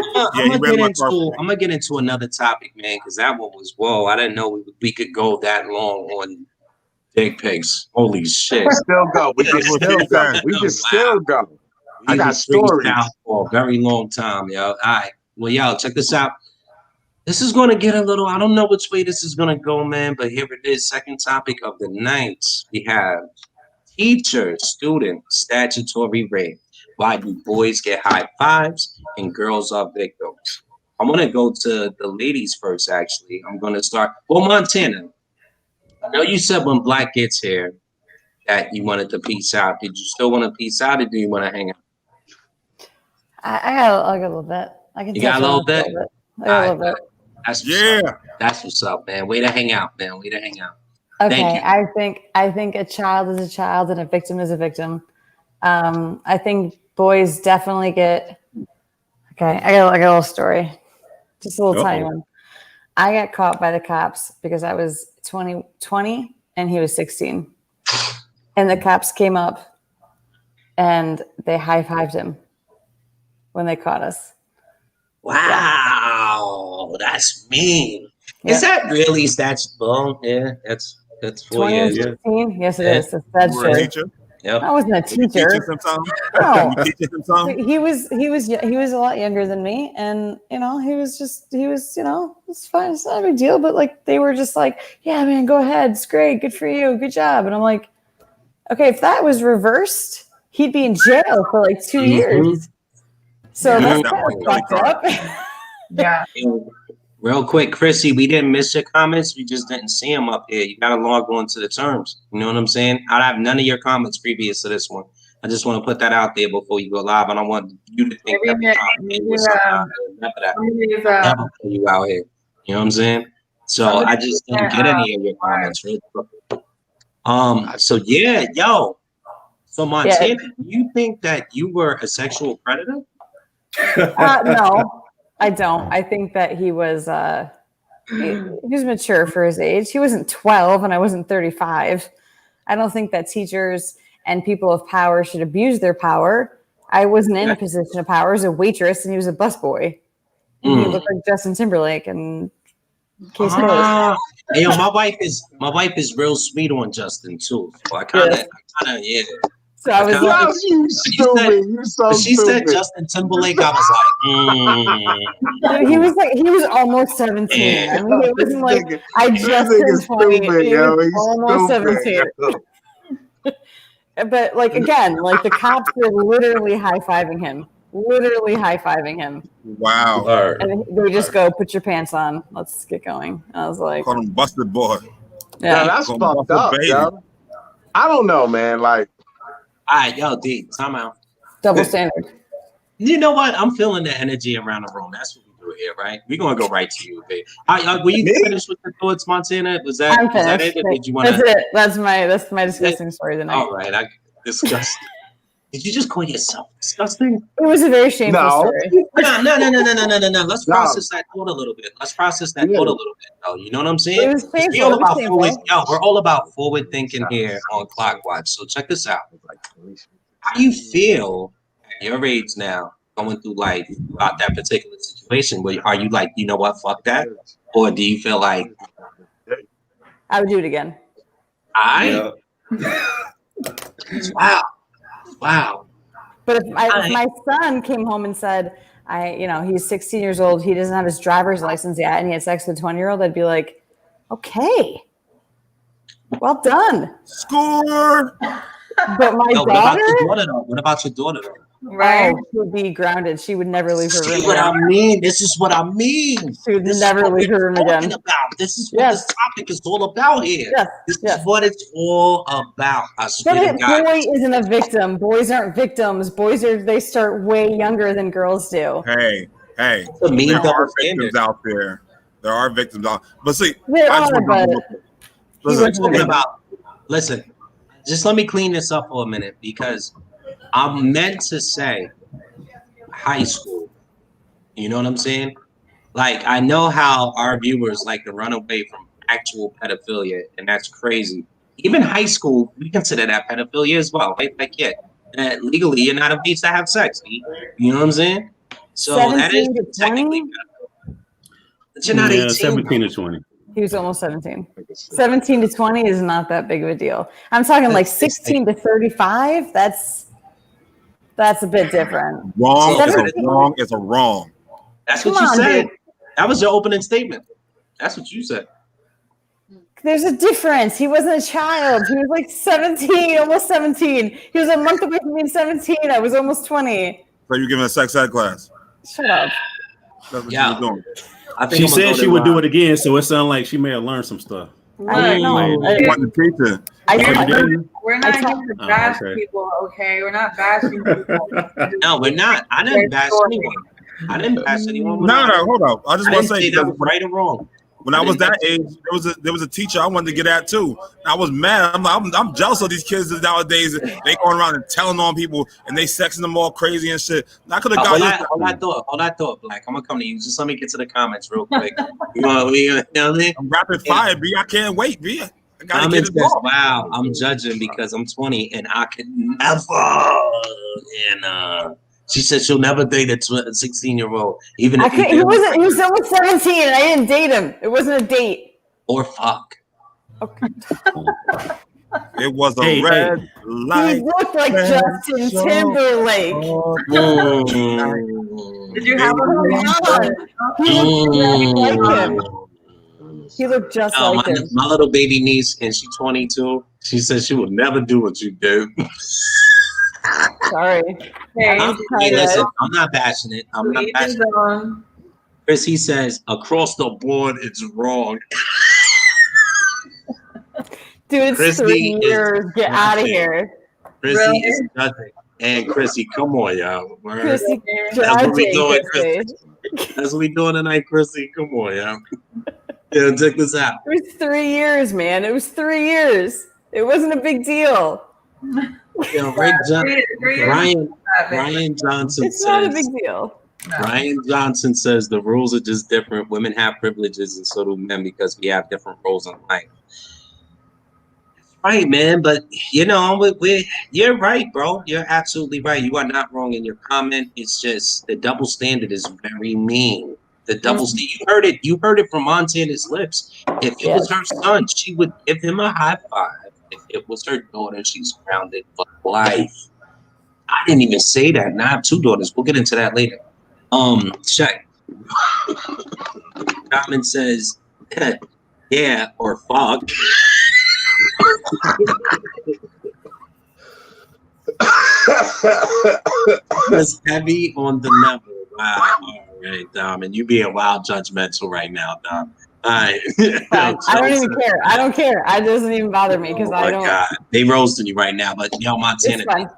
gonna get into another topic, man, because that one was whoa. I didn't know we could go that long on dick pics. Holy shit! We can still go. I got stories for a very long time, yo. All right, well, yo, check this out. This is gonna get a little. I don't know which way this is gonna go, man, but here it is. Second topic of the night. We have teacher-student statutory rape. Why do boys get high fives and girls are victims? I want to go to the ladies first, actually. I'm going to start. Well, Montana, I know you said when Black gets here that you wanted to peace out. Did you still want to peace out, or do you want to hang out? I got a little bit. I can. You got a little bit? I got a little bit. That's what's up, man. Way to hang out, man. Way to hang out. Okay, I think a child is a child and a victim is a victim. I think boys definitely get. Okay, I got a little story, just a little tiny one. I got caught by the cops because I was 20 and he was 16, and the cops came up and they high-fived him when they caught us. Wow, that's mean. Yeah. Is that really statute? Well, yeah, that's That's 4 20 years. and 16? Yes, it Yeah. is. That's You were a true. teacher? Yep. I wasn't a You teaching teacher. sometime? No. You teaching sometime? He was a lot younger than me, and he was it's fine, it's not a big deal, but like they were just like, yeah man, go ahead, it's great, good for you, good job. And I'm like, okay, if that was reversed, he'd be in jail for like 2 years. So Yeah, that's that kind was of really fucked up. Yeah. Real quick, Chrissy, we didn't miss your comments. We just didn't see them up here. You got to log on to the terms. You know what I'm saying? I have none of your comments previous to this one. I just want to put that out there before you go live. I don't want you to think Maybe never put you out here. You know what I'm saying? So I just didn't get any of your comments. Real quick. So yeah, yo. So Montana, do you think that you were a sexual predator? No, I don't. I think that he was he was mature for his age. He wasn't 12 and I wasn't 35. I don't think that teachers and people of power should abuse their power. I wasn't in a position of power. I was a waitress and he was a busboy. He looked like Justin Timberlake and case closed. Hey, yo, my wife is real sweet on Justin too. So I kind of yeah. So I was like, you stupid. You so When she stupid. said Justin Timberlake, I was like, dude, he was almost 17. I mean, it wasn't like I just turned 20. He was almost 17. But like again, like the cops were literally high-fiving him. Wow. And they just go, put your pants on. Let's get going. I was like, Call him busted boy. Yeah, yeah. that's Call him fucked busted up, baby. yo. I don't know, man. Like, all right, yo, D, time out. Double standard. You know what? I'm feeling the energy around the room. That's what we do here, right? We're gonna go right to you, babe. Were you finished with the thoughts, Montana? Was that I'm was that finished. it? Or did you want That's to? it. That's my disgusting story tonight. All right, I disgusting. Did you just call yourself disgusting? It was a very shameful No. story. No. Let's No. process that thought a little bit. Though. You know what I'm It saying? was We're painful. all It was about painful. forward. Yo, we're all about forward thinking here on Clock Watch. So check this out. How do you feel at your age now, going through life about that particular situation? Are you like, you know what, fuck that? Or do you feel like, I would do it again. Wow. But if my son came home and said, he's 16 years old, he doesn't have his driver's license yet, and he had sex with a 20-year-old, I'd be like, okay, well done. Score. But my Yo, daughter, what about your daughter though? Right. she would be grounded. She would never leave her room See what again. I mean? This is what I mean. She would This is never what leave we're her room talking again. about. This is what Yes. this topic is all about here. Yes, This yes. is what it's all about. I swear to God. Boy isn't a victim. Boys aren't victims. They start way younger than girls do. Hey. a mean There double are standard. victims out there. There are victims out. But see, There I just are, want but to he listen. wasn't a Talking victim. about, listen, just let me clean this up for a minute because I'm meant to say high school. You know what I'm saying? Like, I know how our viewers like to run away from actual pedophilia, and that's crazy. Even high school, we consider that pedophilia as well, right? Like, yeah, legally, you're not of age to have sex. You know what I'm saying? So that is 17 to 20? technically pedophilia. But you're not 18. 17 to 20. He was almost 17. 17 to 20 is not that big of a deal. I'm talking like 16 to 35. That's a bit different. Wrong is a 17. wrong is a wrong. That's what Come you on, said. dude. That was your opening statement. That's what you said. There's a difference. He wasn't a child. He was like 17, almost 17. He was a month away from being 17. I was almost 20. So you're giving a sex ed class. Shut up. That's what Yeah. you're doing. I think She I'm gonna said go she to would do live. it again, so it sounded like she may have learned some stuff. I don't know. You want the teacher. I Oh, you don't- didn't? We're not I here thought- to Oh, bash okay. people, okay? We're not bashing people. No, we're not. I didn't bash anyone. I didn't bash anyone. No, hold up. I just I want didn't to say say that that was right or wrong. when I was that age, there was a teacher I wanted to get at too. And I was mad. I'm jealous of these kids nowadays. They going around and telling on people and they sexing them all crazy and shit. And I could have got Hold that thought, Black. I'm gonna come to you. Just let me get to the comments real quick. You know what I mean? I'm rapid fire, B. I can't wait, B. I gotta Comments get it says, off. wow, I'm judging because I'm 20 and I could never. And she said she'll never date a 16-year-old, even if He was almost 17 and I didn't date him. It wasn't a date. or fuck. Okay. It was a Hey, red He light. looked like Red Justin show. Timberlake. Did you have a Come on. He looked just like him. He looked just like him. My little baby niece, and she's 22. She says she would never do what you did. Sorry. Hey, Hey, listen, I'm not bashing it. I'm not each his bashing it. own. Chris, he says, across the board, it's wrong. Dude, it's Chrissy 3 is years. Get out of nothing. here. Chrissy Really? is nothing. And Chrissy, come on, y'all. Word. Chrissy, That's what we judging doing, Chrissy. Chrissy. That's what we doing tonight, Chrissy. Come on, y'all. Yeah, check this out. It was 3 years, man. It was 3 years. It wasn't a big deal. Yeah, Rick Three- Ryan Johnson It's not a says. big deal. No. Ryan Johnson says the rules are just different. Women have privileges, and so do men because we have different roles in life. That's right, man. But you know, you're right, bro. You're absolutely right. You are not wrong in your comment. It's just the double standard is very mean. The double standard. You heard it from Montana's lips. If it was her son, she would give him a high five. If it was her daughter, she's grounded for life. I didn't even say that. Now I have 2 daughters. We'll get into that later. Check. Diamond says, yeah, or fuck. It's heavy on the level. Wow. All right, Diamond. You being wild judgmental right now, Dom. All right. Fine. I don't even care. I don't care. It doesn't even bother me because I don't. God. They roasting you right now, but yo, Montana, It's fine.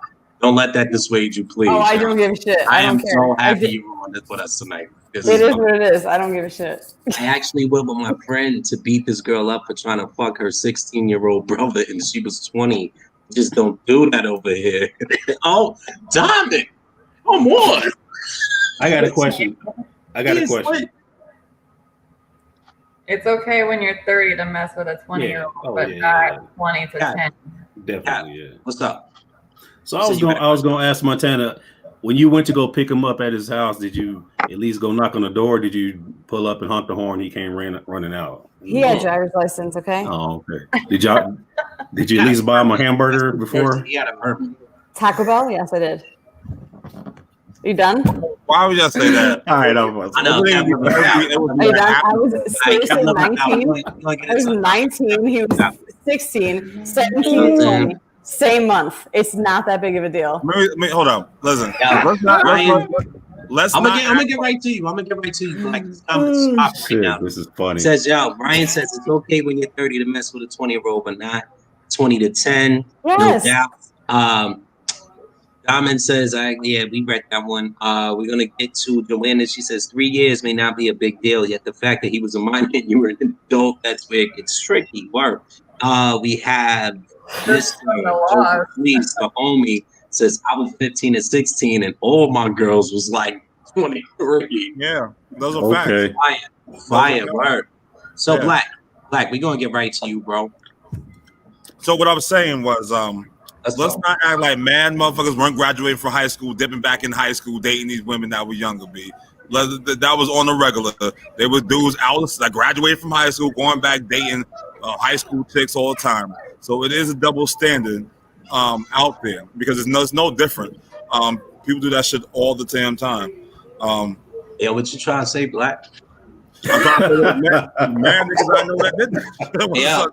don't let that dissuade you, please. Oh, I don't give a shit. I don't am care. so I happy did- you were on this with us tonight. This It is fun. what it is. I don't give a shit. I actually went with my friend to beat this girl up for trying to fuck her 16-year-old brother, and she was 20. Just don't do that over here. Oh, Dominic, come on. I got a question. It's okay when you're 30 to mess with a 20-year-old, Yeah. Oh, but yeah, not yeah. 20 to Yeah. 10. Definitely, yeah. What's up? So I was gonna ask Montana, when you went to go pick him up at his house, did you at least go knock on the door? Did you pull up and honk the horn? He came running out. He had driver's license, okay? Oh, okay. Did you at least buy him a hamburger before? He had a permit. Taco Bell? Yes, I did. You done? Why would y'all say that? All right, I know. It was Are you done? I was Hey, seriously 19. I was 19. He was 16, 17, 20. Same month. It's not that big of a deal. Hold on. Listen. Yeah. Let's I'm not. gonna get right to you. Like this comment stop right Shit, now. this is funny. Says Ryan says it's okay when you're 30 to mess with a 20-year-old, but not 20 to 10. Yes. No doubt. Diamond says, we read that one. We're gonna get to Joanna. She says 3 years may not be a big deal, yet the fact that he was a minor and you were an adult, that's where it gets tricky. Work. We have Mr. Please, the homie says I was 15 and 16, and all my girls was like 23. Yeah, those are facts. Okay. Fire, word. So Yeah. Black, we're gonna get right to you, bro. So what I was saying was, Let's let's go. not act like mad motherfuckers weren't graduating from high school, dipping back in high school, dating these women that were younger. That was on the regular. There was dudes out that graduated from high school, going back dating high school chicks all the time. So it is a double standard out there because it's no different. People do that shit all the damn time. Yeah, what you trying to say, Black? I'm trying to say that man niggas I know that did that. Yeah.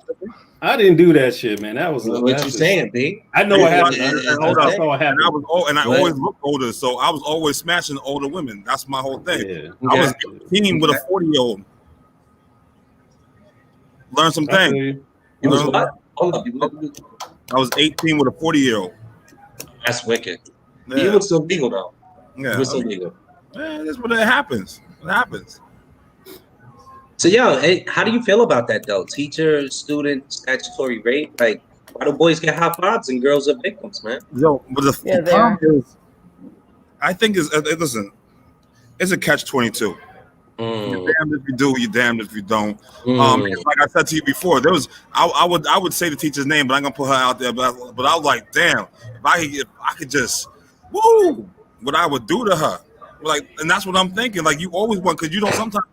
I didn't do that shit, man. That was What you saying, B? I know what happened. Hold on. I saw what happened. I always looked older, so I was always smashing older women. That's my whole thing. Yeah. I was 18 with a 40-year-old. Learn some things. You was what? Hold up. I was 18 with a 40-year-old. That's wicked. Yeah. You were still legal though. Yeah. You were still legal. Man, that's what it happens. It happens. So hey, how do you feel about that though? Teacher, student, statutory rape? Like, why do boys get high fives and girls are victims, man? Yo, but the Yeah, they problem is, I think listen, it's a catch-22. You're damned if you do, you're damned if you don't. Like I said to you before, I would say the teacher's name, but I'm gonna put her out there. But I was like, damn, if I could just, what I would do to her, like, and that's what I'm thinking. Like, you always want, because you know sometimes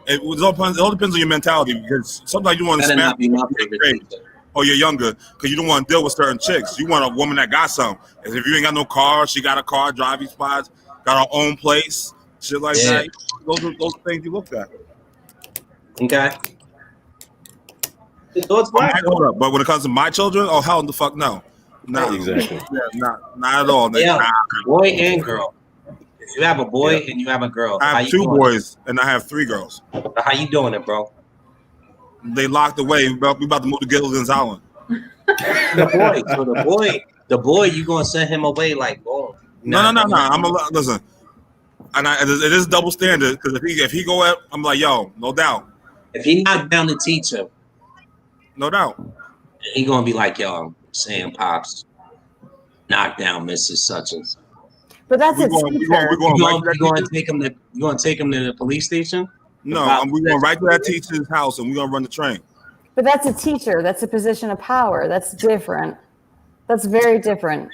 It all depends on your mentality, because sometimes you want to Better smash not be my people favorite great, teacher. or you're younger, because you don't want to deal with certain chicks. You want a woman that got some. If you ain't got no car, she got a car, driving spots, got her own place, shit like Yeah. that. Those things you look at. Okay. So it's black. Hold up. But when it comes to my children, oh hell the fuck no. Nah. Exactly. Yeah, not at all. Yeah, Nah. boy and girl. If you have a boy and you have a girl, I how have you 2 doing boys and I have 3 girls. it? How you doing it, bro? They locked away. We about to move to Gilligan's Island. The boy, you gonna send him away like, boom. No. Listen. And it is double standard, because if he go out, I'm like, yo, no doubt. If he knocked down the teacher, No doubt. he gonna be like, yo, I'm saying pops, knock down Mrs. Such and such. But that's a We're going teacher. right to that You gonna teacher. take him to the police station? No, we're going right to that teacher's house and we're gonna run the train. But that's a teacher. That's a position of power. That's different. That's very different.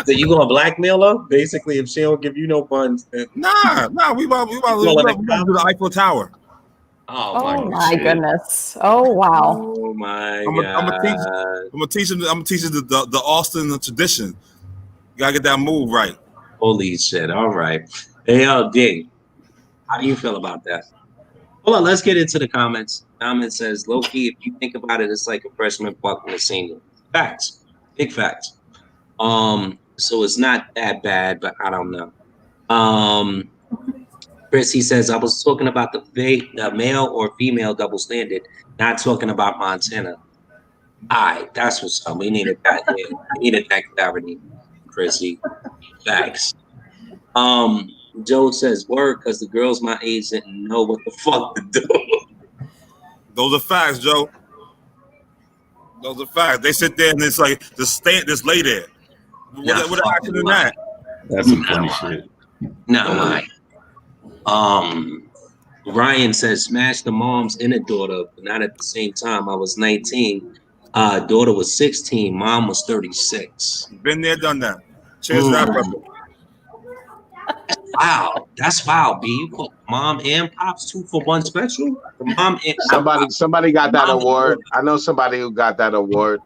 So you gonna blackmail her? Basically, if she don't give you no funds, then Nah, we about to do the Eiffel Tower. Oh my goodness. Oh wow. Oh my I'm gonna teach him the Austin tradition. You gotta get that move right. Holy shit! All right, ALD, how do you feel about that? Hold on, let's get into the comments. Comment says, "Low key, if you think about it, it's like a freshman fucking a senior." Facts, big facts. So it's not that bad, but I don't know. Chris, he says, I was talking about the male or female double standard, not talking about Montana. All right, that's what's up. We needed that. Yeah. We needed that clarity, Chrissy. Facts. Joe says, word, because the girls my age didn't know what the fuck to do. Those are facts, Joe. Those are facts. They sit there and it's like, just lay there. What happened in that? That's some funny shit. No, Ryan says, smash the moms and the daughter, but not at the same time. I was 19. Daughter was 16. Mom was 36. Been there, done that. Cheers to that, brother. Wow, that's foul, B. You put mom and pops 2-for-1 special? Mom and somebody got that award. I know somebody who got that award.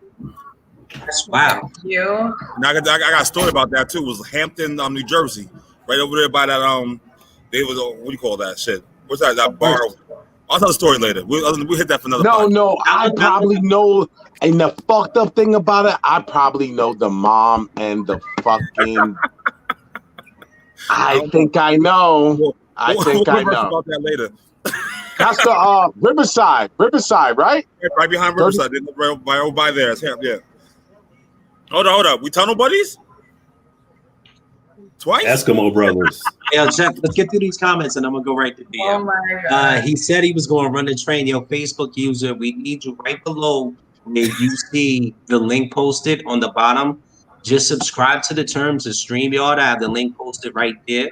That's wow. You. And I got a story about that too. It was Hampton, New Jersey, right over there by that they was what do you call that shit? What's that bar? I'll tell the story later. We'll hit that for another. No, I probably know. And the fucked up thing about it, I probably know the mom and the fucking. I think I know. I think I know. About that later. That's the Riverside, right? Right behind Riverside, right over by there. Yeah. Hold up. We tunnel buddies? Twice? Eskimo brothers. Yo, Jeff, let's get through these comments and I'm gonna go right to DM. Oh my god. He said he was going to run the train. Yo, Facebook user, we need you right below where you see the link posted on the bottom. Just subscribe to the terms of StreamYard. I have the link posted right there.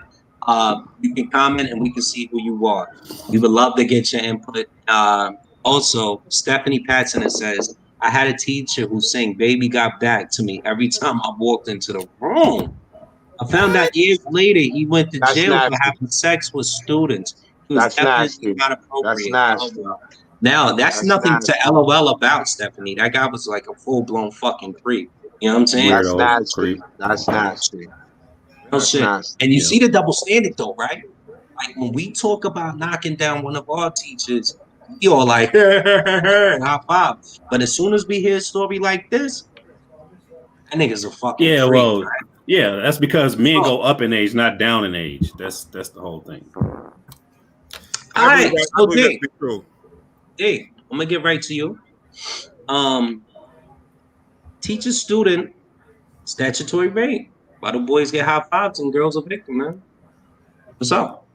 You can comment and we can see who you are. We would love to get your input. Also, Stephanie Patson says, I had a teacher who sang Baby Got Back to me every time I walked into the room. I found out years later he went to jail for having sex with students. He was definitely not appropriate. That's nasty. Now, that's nothing nasty to LOL about, Stephanie. That guy was like a full-blown fucking creep. You know what I'm saying? That's nasty. That's nasty. No shit. And you see the double standard, though, right? Like, when we talk about knocking down one of our teachers, we all like, high five. But as soon as we hear a story like this, that nigga's a fucking creep, well, right? Yeah, that's because men go up in age, not down in age. That's the whole thing. All right, so D, I'm gonna get right to you. Teacher student statutory rape. Why do boys get high fives and girls are victim, man? What's up?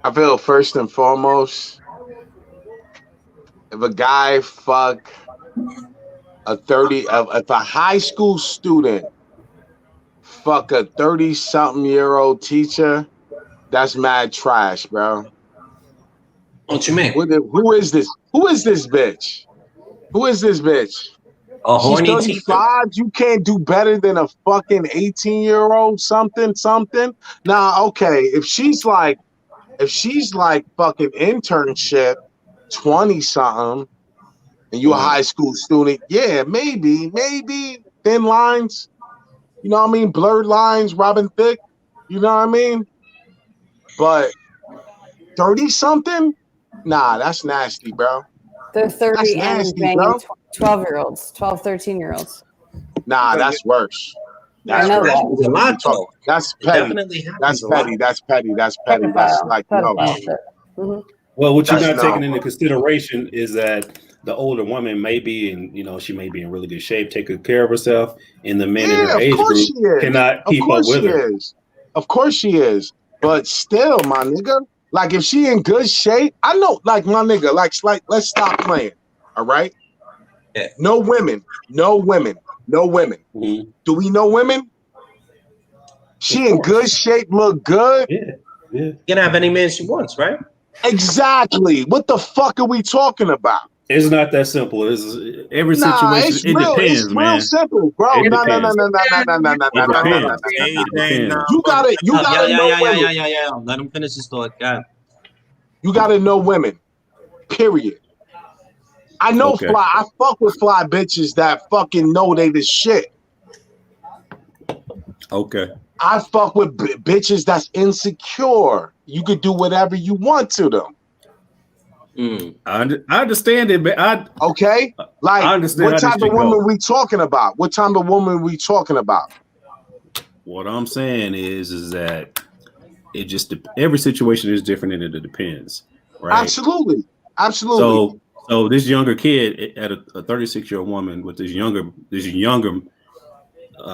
I feel first and foremost, if a guy fuck if a high school student fuck a 30-something-year-old teacher, that's mad trash, bro. What you mean? Who is this? Who is this bitch? Who is this bitch? A horny She's 35. You can't do better than a fucking 18-year-old something. Nah, okay. If she's like If she's like fucking internship, 20 something, and you a high school student, yeah, maybe thin lines, you know what I mean? Blurred lines, Robin Thicke, you know what I mean? But 30 something, nah, that's nasty, bro. They're 30 That's and nasty, banging bro. 12-year-olds, 12, 13-year-olds. Nah, that's worse. I know worse. that. Happens a lot, though. That's It petty. definitely happens That's a lot. petty. That's petty. That's petty. That's like no. Pedophile shit. Mhm. Well, what you're That's not taking no. into consideration is that the older woman may be in, you know, she may be in really good shape, taking care of herself, and the men in Yeah, her of age course group she is. cannot Of keep up course with she her. is. Of course she is. But still, my nigga, like if she in good shape, I know, like my nigga, like let's stop playing. All right. Yeah. No women. Mhm. Do we know women? She Of in course. good shape, look good. Yeah. You can have any man she wants, right? Exactly. What the fuck are we talking about? It's not that simple. It's every Nah, situation. it's It real. depends, It's man. real simple, bro. It No. depends. It depends. Age It ain't depends. You gotta know women. Yeah. Let him finish his thought. God. You gotta know women. Period. I know Okay. fly. I fuck with fly bitches that fucking know they the shit. Okay. I fuck with bitches that's insecure. You could do whatever you want to them. I understand it, but Okay? Like, I understand what how type this of shit woman go. we talking about? What type of woman we talking about? What I'm saying is that it just every situation is different and it depends, right? Absolutely. Absolutely. So this younger kid at a 36-year-old woman with this younger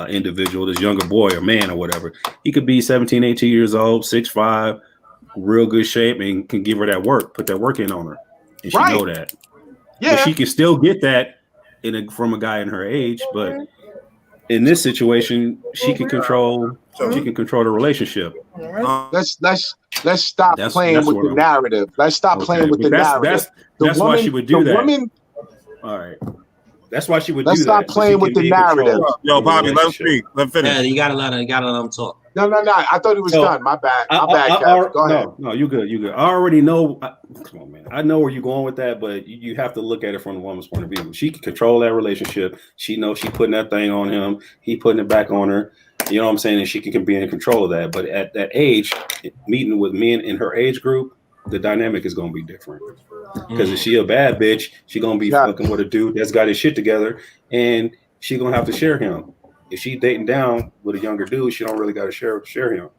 individual, this younger boy or man or whatever, he could be 17, 18 years old, 6'5", real good shape, and can give her that work, put that work in on her, and she Right. know that. Yeah. But she can still get that from a guy in her age, but in this situation, she can control the relationship. Let's stop playing that's with what the I'm- narrative. Let's stop playing with but the narrative. That's why she would do that. Woman, All right. That's why she would let's do stop that. so playing she with can the be in control narrative. Yo, of the Bobby, let him relationship. speak. Let him finish. Yeah, you gotta let him talk. No. I thought he was So, done. My bad. My bad, I- Kev. Go ahead. No, you good. I already know. Come on, man. I know where you're going with that, but you have to look at it from the woman's point of view. She can control that relationship. She knows she's putting that thing on him. He putting it back on her. You know what I'm saying? And she can be in control of that. But at that age, meeting with men in her age group, the dynamic is going to be different. Because if she a bad bitch, she going to be fucking with a dude that's got his shit together, and she going to have to share him. If she dating down with a younger dude, she don't really got to share him.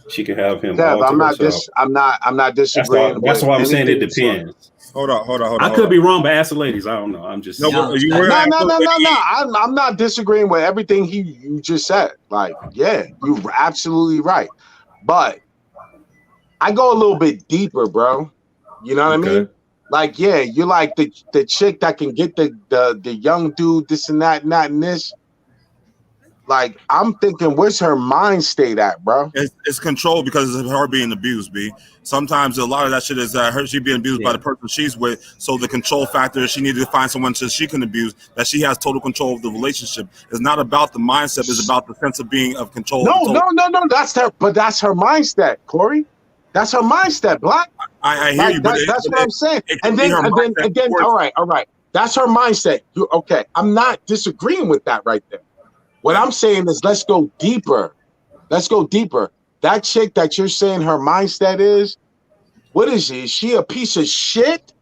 She can have him all Kev, to I'm not herself. I'm not disagreeing. That's with why I'm saying it anything you said. depends. Hold on. I could be wrong, but ask the ladies. I don't know. I'm just No, but you were No. asking- I'm not disagreeing with everything you just said. Like, yeah, you're absolutely right. But I go a little bit deeper, bro. You know what I mean? Like, yeah, you're like the chick that can get the young dude, this and that, and this. Like, I'm thinking, where's her mind state at, bro? It's controlled because of her being abused, B. Sometimes a lot of that shit is she being abused by the person she's with. So the control factor, she needed to find someone so she can abuse, that she has total control of the relationship. It's not about the mindset, it's about the sense of being of control. No. That's her mindset, Corey. That's her mindset, Black. I hear you, but that's what I'm saying. it And could be then, her mindset, of course. all right. That's her mindset. Okay. I'm not disagreeing with that right there. What I'm saying is, let's go deeper. That chick that you're saying her mindset is, what is she? Is she a piece of shit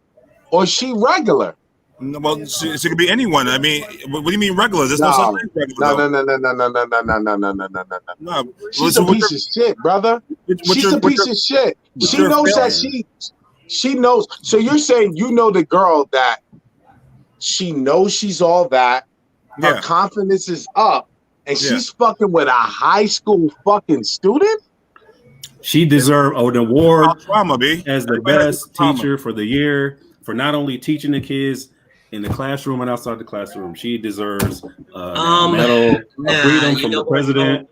or is she regular? No, well, she could be anyone. I mean, what do you mean regular? There's no such thing as regular. No. She's a piece of shit, brother. She's a piece of shit. She knows that she knows. So you're saying you know the girl that she knows she's all that. Her confidence is up, and she's fucking with a high school fucking student. She deserved an award as the best trauma. teacher for the year for not only teaching the kids in the classroom and outside the classroom. She deserves a medal of freedom from the president.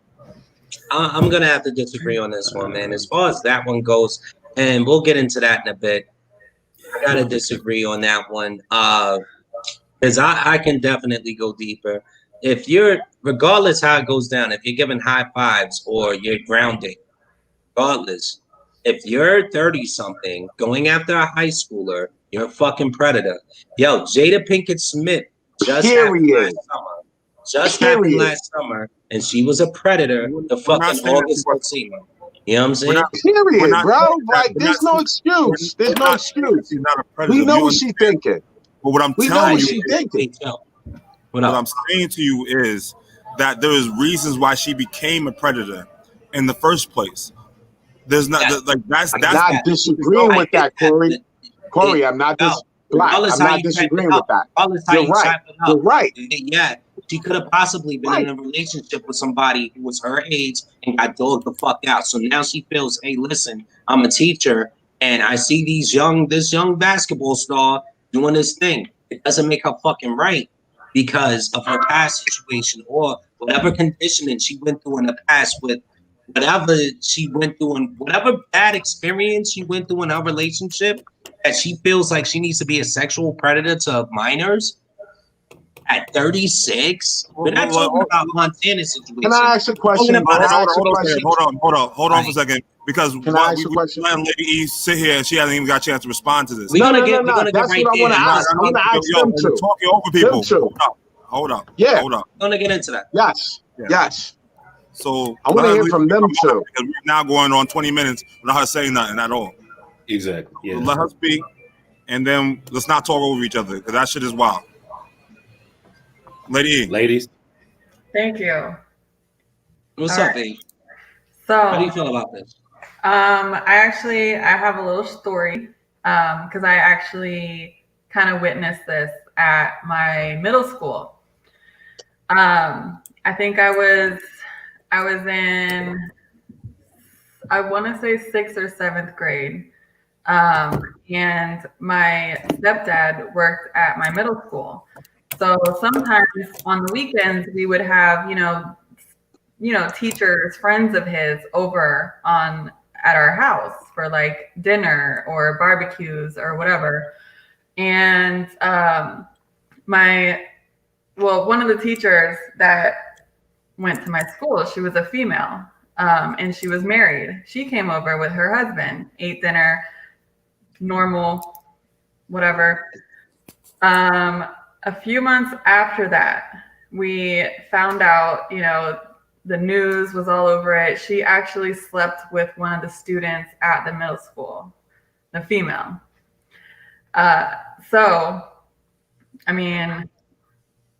I'm gonna have to disagree on this one, man. As far as that one goes, and we'll get into that in a bit. I gotta disagree on that one. Because I can definitely go deeper. If you're, regardless how it goes down, if you're giving high fives or you're grounding, regardless, if you're 30 something going after a high schooler, you're a fucking predator. Yo, Jada Pinkett Smith just happened Period. last summer. Just happened Period. last summer, and she was a predator. The We're not fucking saying that August she was. Alsina. You know what I'm We're saying? not, Period, not bro. saying that- Like, we're there's not no saying- excuse. There's we're no not saying that excuse. she's not a predator. We know You what she understand? thinking. But what I'm We know telling what you, she thinking. What what up? I'm saying to you is that there is reasons why she became a predator in the first place. There's not Yeah. like that's I'm that's not disagreeing with that, Corey. Corey, I'm not No. black. Regardless I'm how not you type it disagreeing up. with that. Regardless how You're you right. type it You're up. right. Yeah, she could have possibly been in a relationship with somebody who was her age and got dogged the fuck out. So now she feels, hey, listen, I'm a teacher and I see this young basketball star doing this thing. It doesn't make her fucking right because of her past situation or whatever conditioning she went through in the past with whatever she went through and whatever bad experience she went through in her relationship, that she feels like she needs to be a sexual predator to minors at 36. We're not talking about Montana's situation. Can I ask a question? Talking about hold on Right. for a second. Because Can I ask a question? letting Lady E sit here and she hasn't even got a chance to respond to this. We're gonna No. get That's right what I want to there. ask. I'm going to ask them You're too. talking over people. Them two. Hold up. Yeah. Hold up. We're gonna get into that. Yes. Yeah. Yes. So I want to hear from them too. because we're now going on 20 minutes without her saying nothing at all. Exactly. So Yeah. let her speak, and then let's not talk over each other because that shit is wild. Lady E. Ladies. Thank you. What's All up, right. babe? So, How do you feel about this? I have a little story because I actually kind of witnessed this at my middle school. I think I was in, I want to say 6th or 7th grade. And my stepdad worked at my middle school. So sometimes on the weekends we would have, teachers, friends of his over at our house for like dinner or barbecues or whatever. And one of the teachers that went to my school, she was a female, and she was married. She came over with her husband, ate dinner, normal, whatever. A few months after that, we found out, the news was all over it. She actually slept with one of the students at the middle school, the female.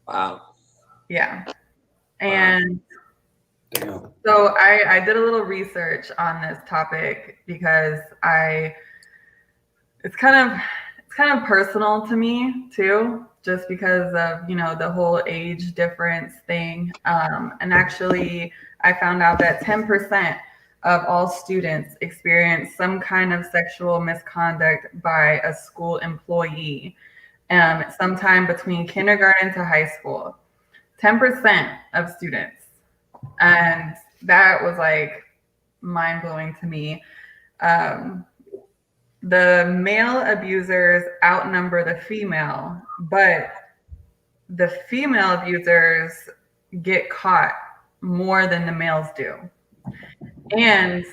Wow. Yeah. And Damn. so I did a little research on this topic because it's kind of personal to me too, just because of, the whole age difference thing. And actually I found out that 10% of all students experience some kind of sexual misconduct by a school employee, sometime between kindergarten to high school. 10% of students. And that was like mind-blowing to me. The male abusers outnumber the female, but the female abusers get caught more than the males do. And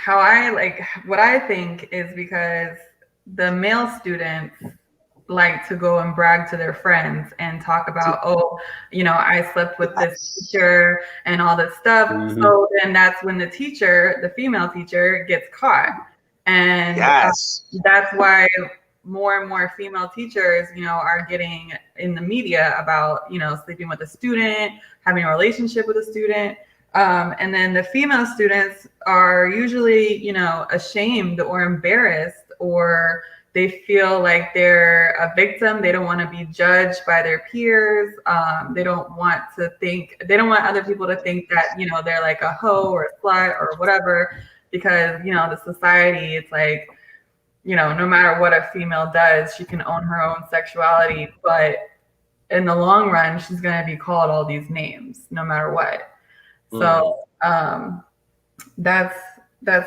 what I think is because the male students like to go and brag to their friends and talk about, I slept with this teacher and all this stuff. Mhm. So then that's when the female teacher gets caught. And Yes. that's why more and more female teachers, are getting in the media about, sleeping with a student, having a relationship with a student. And then the female students are usually, ashamed or embarrassed, or they feel like they're a victim. They don't want to be judged by their peers. They don't want other people to think that, they're like a hoe or a slut or whatever, because, the society, it's like, no matter what a female does, she can own her own sexuality, but in the long run, she's going to be called all these names, no matter what. So that's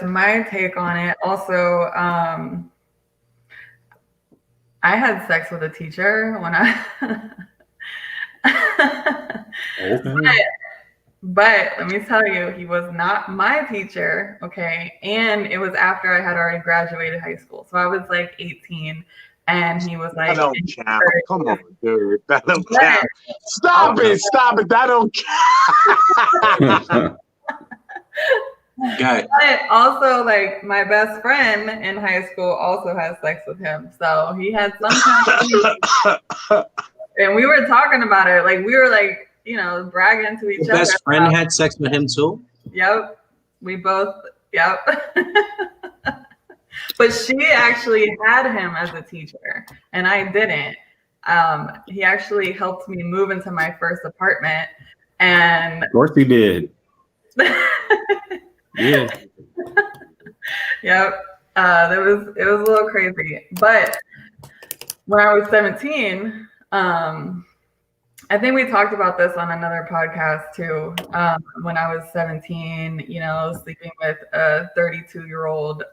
my take on it. Also, I had sex with a teacher when Okay. But let me tell you, he was not my teacher, okay? And it was after I had already graduated high school. So I was like 18 and he was That like don't in count. third Come grade. on, dude. That don't But count. Stop it. Stop it. That don't count. God. But also, like, my best friend in high school also had sex with him. So he had some kind of, and we were talking about it. Like, we were like, you know, bragging to each Your other. best friend had sex with him too? Yep. We both, yep. But she actually had him as a teacher, and I didn't. He actually helped me move into my first apartment. And Of course he did. Yeah. Yep. It was a little crazy. But when I was 17, I think we talked about this on another podcast too. When I was 17, you know, sleeping with a 32-year-old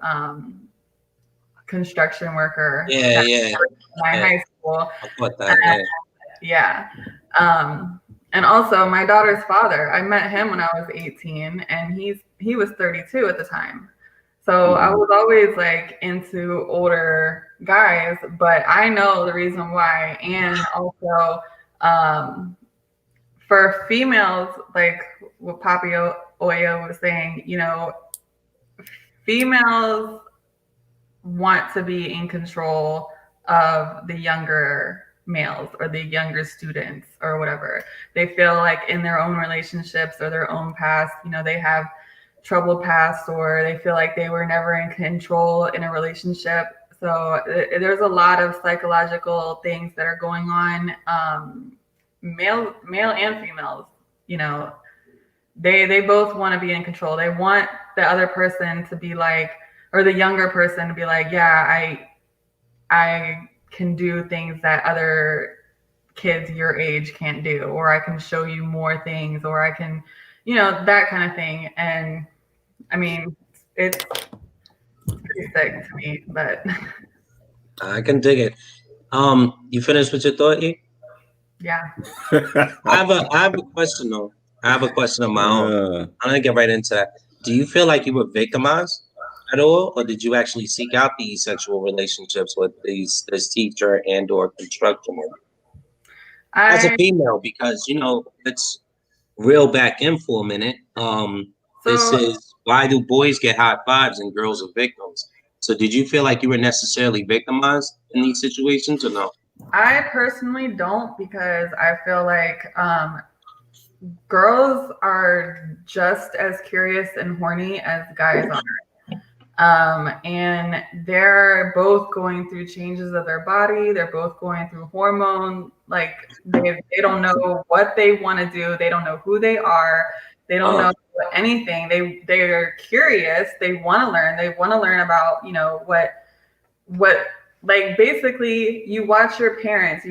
construction worker Yeah, at yeah. my Yeah. high school. I thought that. Yeah. Yeah. And also my daughter's father, I met him when I was 18 and he was 32 at the time. So I was always like into older guys, but I know the reason why. And also for females, like what Papi Oya was saying, you know, females want to be in control of the younger males or the younger students or whatever. They feel like in their own relationships or their own past, you know, they have troubled past or they feel like they were never in control in a relationship. So there's a lot of psychological things that are going on, male and females, you know, they both want to be in control. They want the other person to be like, or the younger person to be like, yeah, I can do things that other kids your age can't do, or I can show you more things, or I can, you know, that kind of thing. And I mean, it's pretty sick to me, but I can dig it. You finished with your thought, E? yeah. I have a question though. I have a question of my own. I'm gonna get right into that. Do you feel like you were victimized at all, or did you actually seek out these sexual relationships with this teacher and or construction worker? As a female, because you know, let's reel back in for a minute. This is why do boys get high fives and girls are victims? So did you feel like you were necessarily victimized in these situations or no? I personally don't, because I feel like girls are just as curious and horny as guys are. And they're both going through changes of their body. They're both going through hormone. Like they don't know what they want to do. They don't know who they are. They don't know anything. They're curious. They want to learn. They want to learn about, you know, what like basically you watch your parents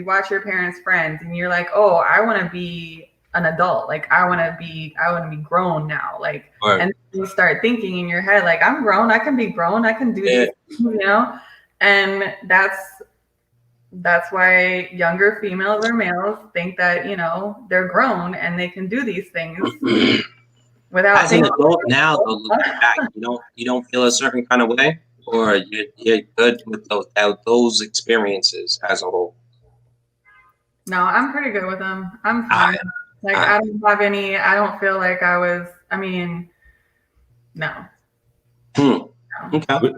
friends and you're like, oh, I want to be an adult. Like I want to be grown now. Like, and you start thinking in your head, like, I'm grown, I can be grown, I can do this, you know? And that's why younger females or males think that, you know, they're grown and they can do these things without as an adult now, though, looking back, you don't feel a certain kind of way, or you're good with those experiences as a whole. No, I'm pretty good with them. I'm fine. I don't have any. I don't feel like I was. I mean, no. Okay.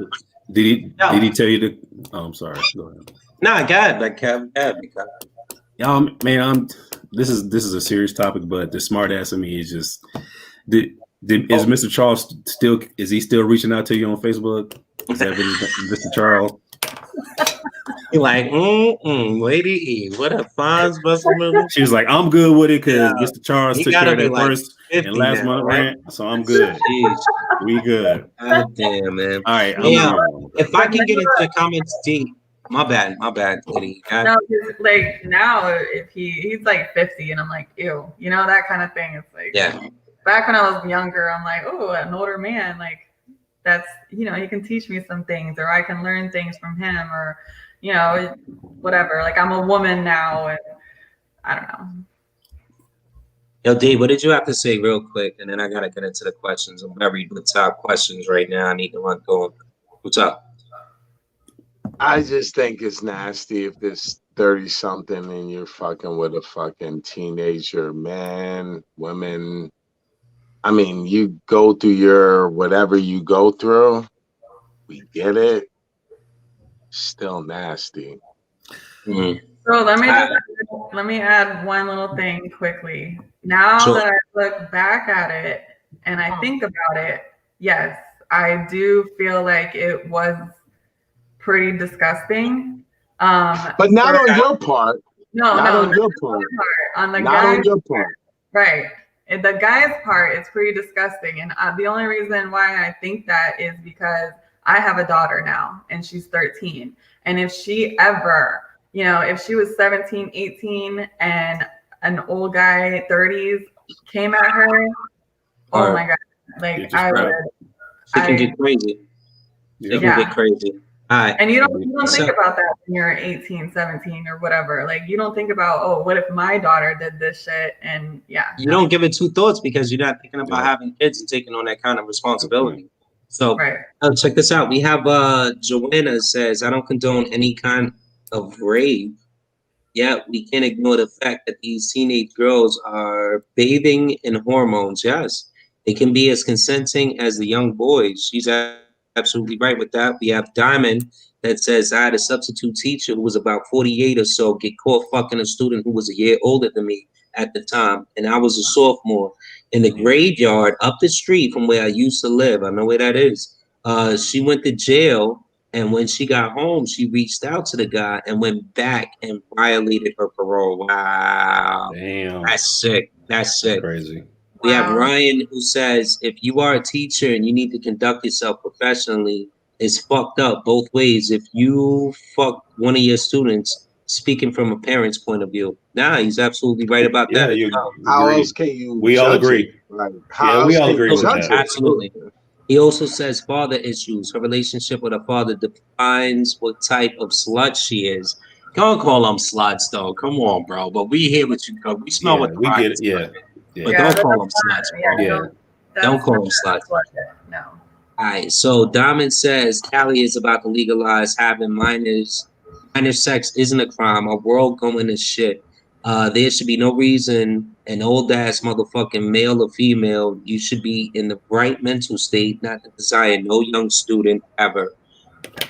Did he tell you to? Oh, I'm sorry. Go ahead. Nah, God, like God. Man, this is a serious topic, but the smart ass of me is just. Is Mr. Charles still? Is he still reaching out to you on Facebook? Is that Mr. Charles? You're like, Lady E, what a fine specimen. She was like, I'm good with it because Mr. Charles took care of that like first and last month rant, so I'm good. Jeez. We good. God damn, man. All right. If I can get into the comments, D. My bad, Lady. No, like now, if he's like 50, and I'm like, ew, you know, that kind of thing. It's like, yeah. Back when I was younger, I'm like, oh, an older man, like that's, you know, he can teach me some things, or I can learn things from him, or, you know, whatever. Like I'm a woman now, and I don't know. Yo, Dave, what did you have to say real quick? And then I gotta get into the questions. I'm buried with top questions right now. I need to run through them. What's up? I just think it's nasty if this 30-something and you're fucking with a fucking teenager, man, women. I mean, you go through your whatever you go through. We get it. Still nasty. Mm. So let me add one little thing quickly. Now Sure. that I look back at it and I think about it, yes, I do feel like it was pretty disgusting. But not on your part. No, Not no, on your part. on the Not guy's on your part. right. And the guy's part is pretty disgusting. And the only reason why I think that is because I have a daughter now and she's 13. And if she ever, if she was 17, 18 and an old guy, 30s, came at her, oh my God. Like I would. She can get crazy. She can get crazy. All right. And you don't think about that when you're 18, 17 or whatever. Like you don't think about, oh, what if my daughter did this shit? And you don't give it two thoughts because you're not thinking about having kids and taking on that kind of responsibility. So check this out. We have Joanna says, I don't condone any kind of rape. Yeah, we can't ignore the fact that these teenage girls are bathing in hormones. Yes, they can be as consenting as the young boys. She's absolutely right with that. We have Diamond that says, I had a substitute teacher who was about 48 or so get caught fucking a student who was a year older than me at the time. And I was a sophomore in the graveyard up the street from where I used to live. I know where that is. She went to jail. And when she got home, she reached out to the guy and went back and violated her parole. Wow. Damn. That's sick. That's sick. Crazy. We have Ryan who says, if you are a teacher and you need to conduct yourself professionally, it's fucked up both ways. If you fuck one of your students, speaking from a parent's point of view. Nah, he's absolutely right about that. How else can you We all agree. Like, we all agree with that. Absolutely. He also says father issues. Her relationship with her father defines what type of slut she is. Don't call them sluts, though. Come on, bro. But we hear what you go. We smell what the we get it. Yeah. But don't call them sluts, bro. Don't call them sluts. No. All right. So Diamond says Cali is about to legalize having minors. Minor sex isn't a crime. Our world going to shit. There should be no reason an old ass motherfucking male or female, you should be in the right mental state not to desire no young student ever.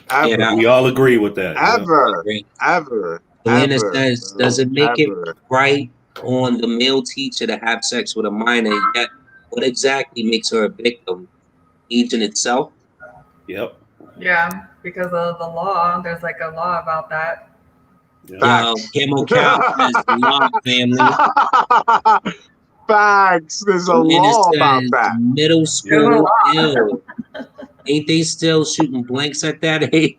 We all agree with that. Ever. Joanna says, does it make it right on the male teacher to have sex with a minor? Yet, what exactly makes her a victim? Age in itself? Yep. Yeah, because of the law. There's like a law about that. Camo Cow says love family. Facts. There's a law about that. Middle school ill. Ain't they still shooting blanks at that age?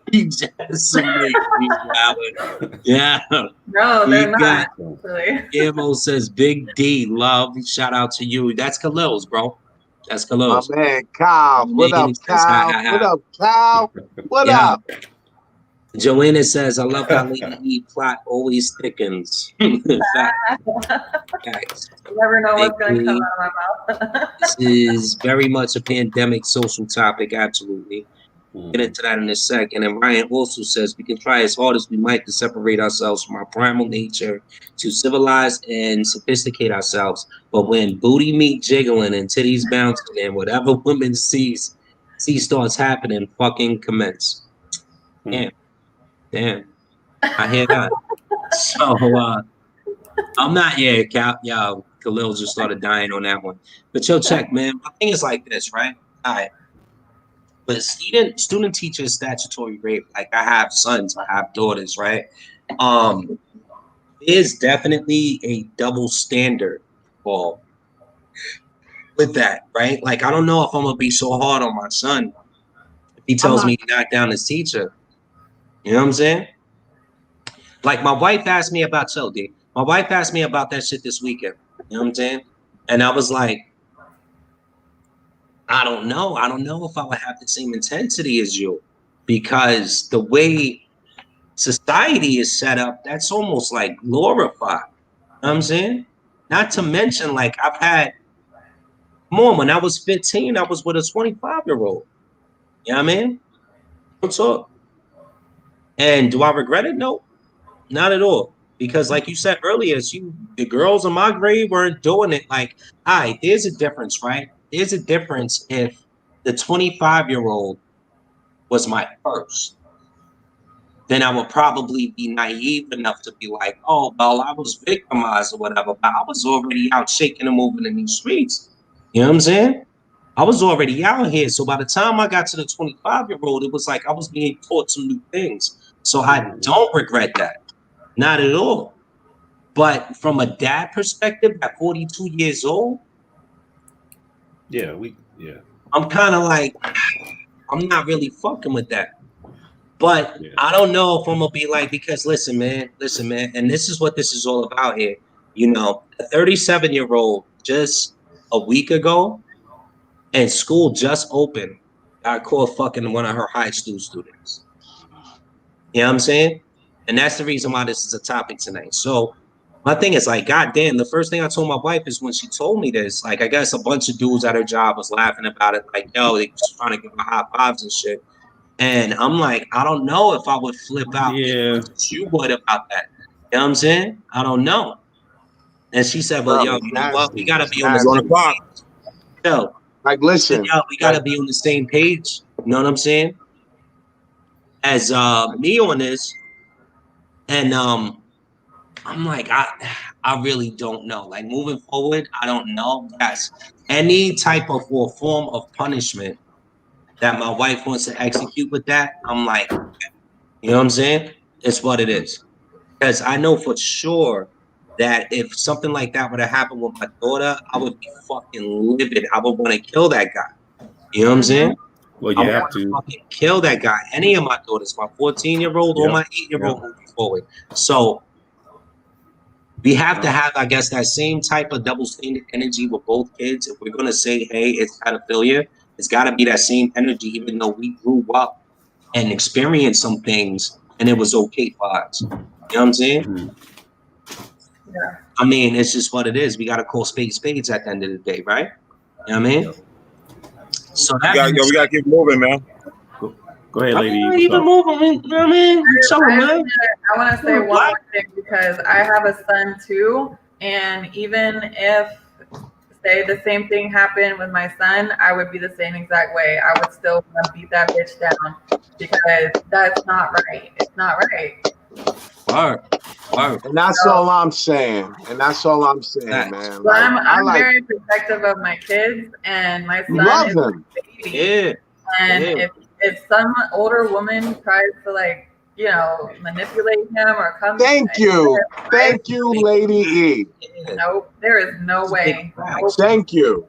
Yeah. No, they're not. Camo says Big D, love. Shout out to you. That's Khalil's, bro. That's Khalil's. My man, Kyle. What up, Kyle? What up, Kyle? What up? Joanna says, I love how Lady E plot always thickens. You never know what's going to come out of my mouth. This is very much a pandemic social topic, absolutely. We'll get into that in a second. And Ryan also says, we can try as hard as we might to separate ourselves from our primal nature, to civilize and sophisticate ourselves. But when booty meat jiggling and titties bouncing and whatever women see starts happening, fucking commence. Damn. I hear that. So, I'm not here, Khalil just started dying on that one. But yo, check, man. My thing is like this, right? All right. But student teacher statutory rape, like I have sons, I have daughters, right? There's definitely a double standard with that, right? Like, I don't know if I'm gonna be so hard on my son if he tells me to knock down his teacher. You know what I'm saying? Like my wife asked me about My wife asked me about that shit this weekend. You know what I'm saying? And I was like, I don't know. I don't know if I would have the same intensity as you, because the way society is set up, that's almost like glorified. You know what I'm saying? Not to mention, like, I've had more. When I was 15, I was with a 25-year-old. You know what I mean? What's up? And do I regret it? No, not at all. Because like you said earlier, the girls in my grade weren't doing it. Like, all right, there's a difference, right? There's a difference if the 25-year-old was my first. Then I would probably be naive enough to be like, oh, well, I was victimized or whatever, but I was already out shaking and moving in these streets. You know what I'm saying? I was already out here. So by the time I got to the 25-year-old, it was like I was being taught some new things. So I don't regret that. Not at all. But from a dad perspective, at 42 years old, I'm kind of like, I'm not really fucking with that. But I don't know if I'm gonna be like, because listen, man, and this is what this is all about here. You know, a 37-year-old just a week ago, and school just opened, I called fucking one of her high school students. You know what I'm saying? And that's the reason why this is a topic tonight. So my thing is like, goddamn, the first thing I told my wife is when she told me this, like, I guess a bunch of dudes at her job was laughing about it, like, yo, they was trying to give her high fives and shit. And I'm like, I don't know if I would flip out as you would about that. You know what I'm saying? I don't know. And she said, well, yo, you know what? We got to be on the same page. So, like, listen. Yo, we got to be on the same page. You know what I'm saying? As me on this. And I'm like, I really don't know. Like, moving forward, I don't know. Yes. Any type of or form of punishment that my wife wants to execute with that, I'm like, you know what I'm saying? It's what it is. Because I know for sure that if something like that would have happened with my daughter, I would be fucking livid. I would want to kill that guy. You know what I'm saying? Well, you have to fucking kill that guy. Any of my daughters, my 14-year-old or my 8-year-old moving forward. So we have to have, I guess, that same type of double standard energy with both kids. If we're going to say, hey, it's pedophilia, it's got to be that same energy, even though we grew up and experienced some things and it was okay for us. You know what I'm saying? Yeah. I mean, it's just what it is. We got to call spades spades at the end of the day, right? You know what I mean? So that we got to keep moving, man. Go ahead, lady. I'm not even moving. You know what I mean? I want to say one more thing because I have a son too. And even if, say, the same thing happened with my son, I would be the same exact way. I would still want to beat that bitch down because that's not right. It's not right. Word. And that's all I'm saying. Man. Well, Like, I'm very protective of my kids, and my son love is them. a baby. Yeah. And if some older woman tries to, like, you know, manipulate him or come. Thank you, Lady E. Nope, there is no way. Thank you,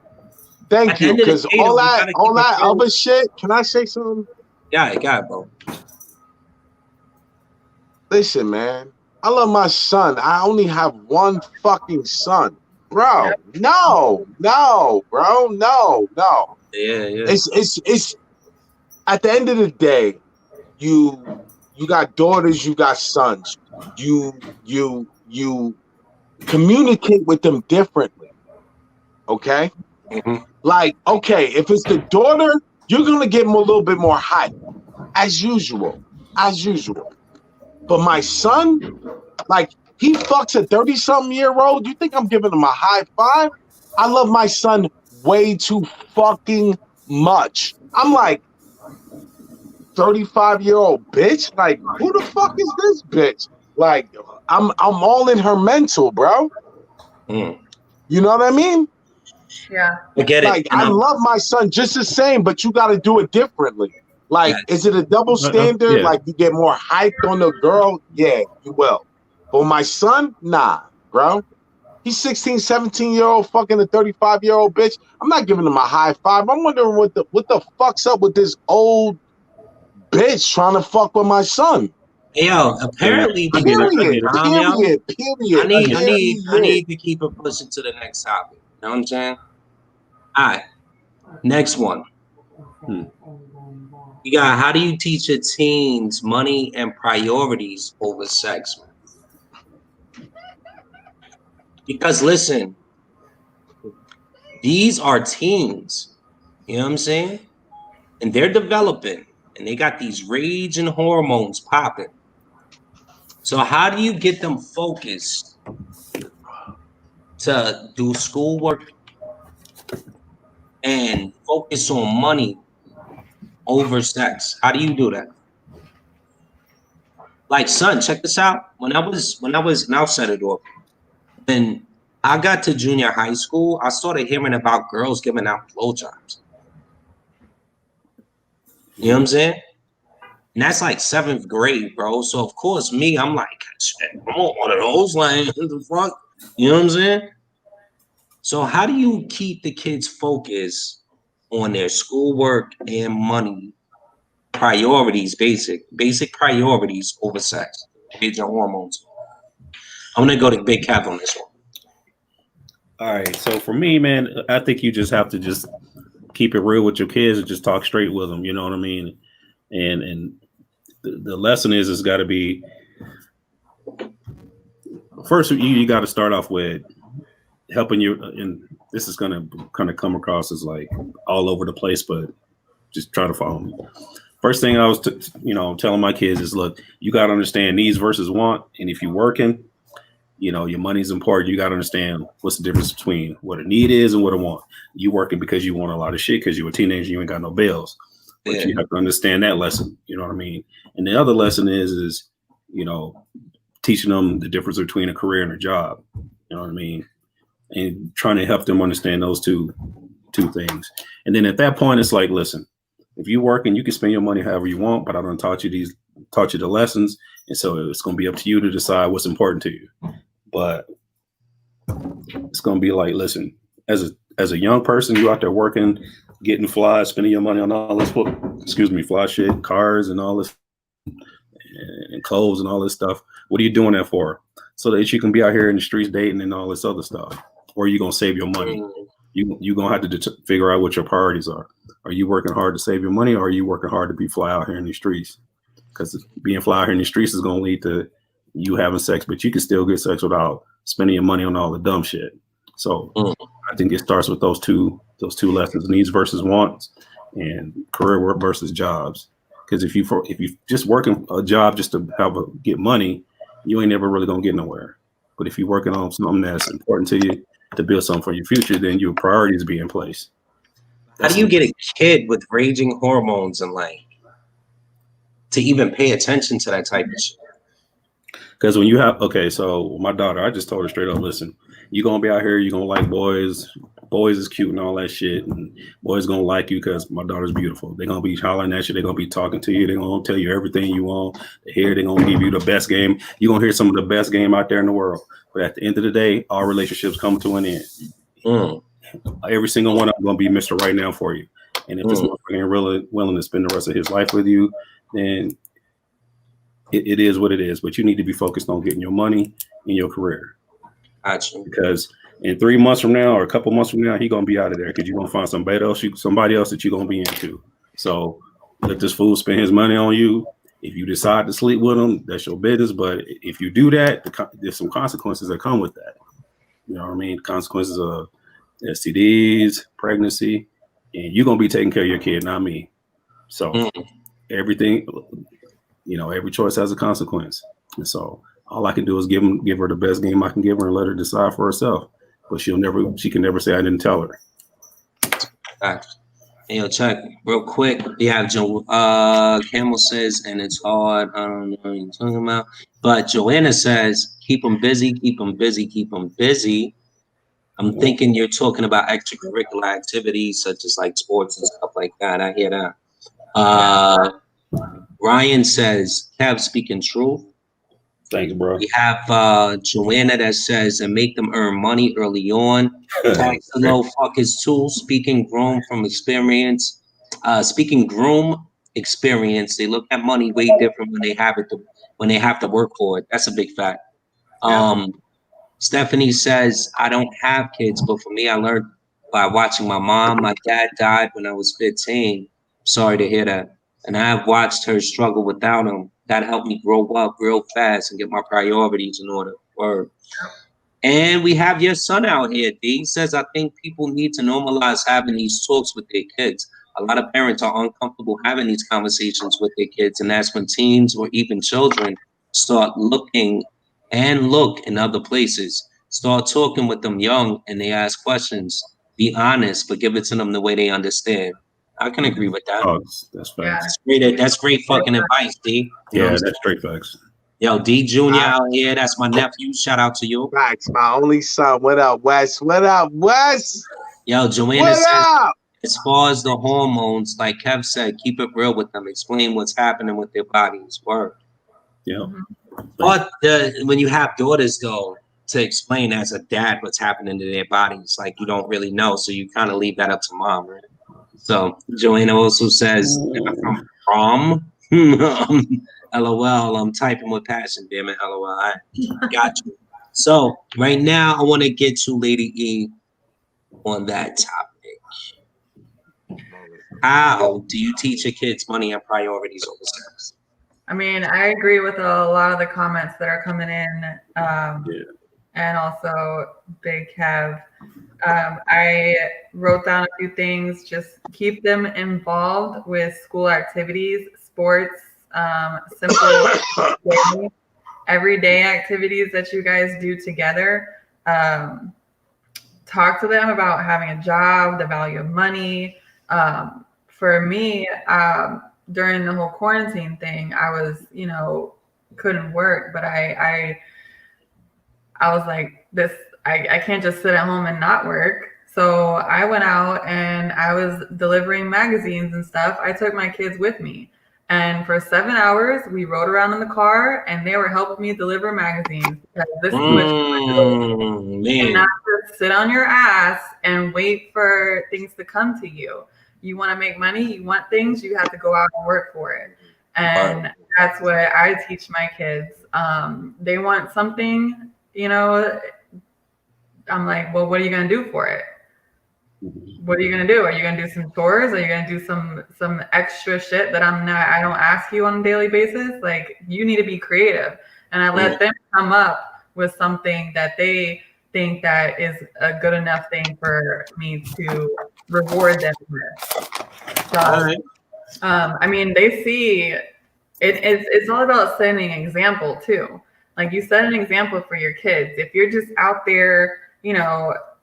because all that other shit. Can I say something? Yeah, you got it, bro. Listen, man, I love my son. I only have one fucking son, bro. No, bro, no. Yeah. It's at the end of the day, you got daughters, you got sons. You communicate with them differently. Okay? Mm-hmm. Like, okay, if it's the daughter, you're gonna give him a little bit more hype, as usual. But my son, like, he fucks a 30-something-year-old. You think I'm giving him a high five? I love my son way too fucking much. I'm like, 35-year-old bitch? Like, who the fuck is this bitch? Like, I'm all in her mental, bro. Mm. You know what I mean? Yeah. I get it. Like, I love my son just the same, but you got to do it differently. Like, is it a double standard? Like, you get more hyped on the girl? Yeah, you will. But my son, nah, bro. He's 16, 17-year-old fucking a 35-year-old bitch. I'm not giving him a high five. I'm wondering what the fuck's up with this old bitch trying to fuck with my son. Yo, apparently, Period. I need to keep it pushing to the next topic. You know what I'm saying? All right. Next one. You got, how do you teach your teens money and priorities over sex, man? Because listen, these are teens. You know what I'm saying? And they're developing, and they got these rage and hormones popping. So how do you get them focused to do schoolwork and focus on money over sex? How do you do that? Like, son, check this out. When I was, and I'll set it off. When I got to junior high school, I started hearing about girls giving out blowjobs. You know what I'm saying? And that's like 7th grade, bro. So of course, I'm like, shit, I want one of those, like, in the front. You know what I'm saying? So how do you keep the kids focused on their schoolwork and money priorities, basic priorities over sex, age and hormones? I'm gonna go to Big Kev on this one. All right. So for me, man, I think you just have to just keep it real with your kids and just talk straight with them. You know what I mean? And the lesson is, it's got to be, first, you got to start off with helping you. And this is going to kind of come across as like all over the place, but just try to follow me. First thing I was, telling my kids is, look, you got to understand needs versus want. And if you're working, your money's important. You got to understand what's the difference between what a need is and what a want. You working because you want a lot of shit because you're a teenager, you ain't got no bills. But you have to understand that lesson. You know what I mean? And the other lesson is teaching them the difference between a career and a job. You know what I mean? And trying to help them understand those two things. And then at that point, it's like, listen, if you work and you can spend your money however you want, but I done taught you the lessons. And so it's going to be up to you to decide what's important to you. But it's going to be like, listen, as a young person, you out there working, getting fly, spending your money on all this, fly shit, cars and all this, and clothes and all this stuff. What are you doing that for? So that you can be out here in the streets dating and all this other stuff. Or are you going to save your money? You're going to have to figure out what your priorities are. Are you working hard to save your money, or are you working hard to be fly out here in the streets? Because being fly out here in the streets is going to lead to you having sex, but you can still get sex without spending your money on all the dumb shit. So I think it starts with those two lessons: needs versus wants, and career work versus jobs. Because if you just working a job just to get money, you ain't never really gonna get nowhere. But if you're working on something that's important to you to build something for your future, then your priorities be in place. How do you get a kid with raging hormones and like to even pay attention to that type of shit? Because when you have, so my daughter, I just told her straight up, listen, you're going to be out here, you're going to like boys is cute and all that shit, and boys going to like you because my daughter's beautiful. They're going to be hollering at you, they're going to be talking to you, they're going to tell you everything you want to hear, they're going to give you the best game. You're going to hear some of the best game out there in the world. But at the end of the day, all relationships come to an end. Every single one of them going to be Mr. Right Now for you. And if this motherfucker ain't really willing to spend the rest of his life with you, then it is what it is. But you need to be focused on getting your money and your career. Gotcha. Because in 3 months from now or a couple months from now, he's gonna be out of there because you're gonna find somebody else that you're gonna be into. So let this fool spend his money on you. If you decide to sleep with him, that's your business. But if you do that, there's some consequences that come with that. You know what I mean? Consequences of STDs, pregnancy, and you're gonna be taking care of your kid, not me. So everything, every choice has a consequence. And so all I can do is give her the best game I can give her and let her decide for herself. But she can never say I didn't tell her. Gotcha. Hey, yo, check real quick. Yeah, Camel says, and it's hard. I don't know what you're talking about. But Joanna says, keep them busy, keep them busy, keep them busy. I'm thinking you're talking about extracurricular activities such as like sports and stuff like that. I hear that. Ryan says, Kev, speaking truth. Thanks, bro. We have Joanna that says, and make them earn money early on. Tax the low fuckers too. Speaking groom experience, they look at money way different when they have to work for it. That's a big fact. Stephanie says, I don't have kids, but for me, I learned by watching my mom. My dad died when I was 15. Sorry to hear that. And I've watched her struggle without him. That helped me grow up real fast and get my priorities in order. And we have your son out here, D. He says, I think people need to normalize having these talks with their kids. A lot of parents are uncomfortable having these conversations with their kids, and that's when teens or even children start looking and look in other places. Start talking with them young, and they ask questions. Be honest, but give it to them the way they understand. I can agree with that. Oh, that's facts. That's great fucking advice, D. You know what Yeah, I'm that's straight facts. Yo, D Jr. out here. That's my nephew. Shout out to you. Facts, my only son. What up, Wes? What up, Wes? Yo, Joanna What says, up? as far as the hormones, like Kev said, keep it real with them. Explain what's happening with their bodies. Word. Yeah. But when you have daughters, though, to explain as a dad what's happening to their bodies, like you don't really know, so you kind of leave that up to mom, right? So Joanna also says, from prom. LOL, I'm typing with passion, damn it, LOL. I got you. So right now, I want to get to Lady E on that topic. How do you teach your kids money and priorities over sex? I mean, I agree with a lot of the comments that are coming in, and also Big Kev. I wrote down a few things. Just keep them involved with school activities, sports, simple everyday activities that you guys do together. Talk to them about having a job, the value of money. For me, during the whole quarantine thing, I was, couldn't work, but I was like, I can't just sit at home and not work. So I went out and I was delivering magazines and stuff. I took my kids with me. And for 7 hours, we rode around in the car and they were helping me deliver magazines. Because this is what you do. Not just sit on your ass and wait for things to come to you. You want to make money, you want things, you have to go out and work for it. And that's what I teach my kids. They want something, I'm like, well, what are you going to do for it? What are you going to do? Are you going to do some chores? Are you going to do some extra shit that I don't ask you on a daily basis? Like, you need to be creative. And I let them come up with something that they think that is a good enough thing for me to reward them with. So, I mean, they see it's all about setting an example too. Like, you set an example for your kids. If you're just out there,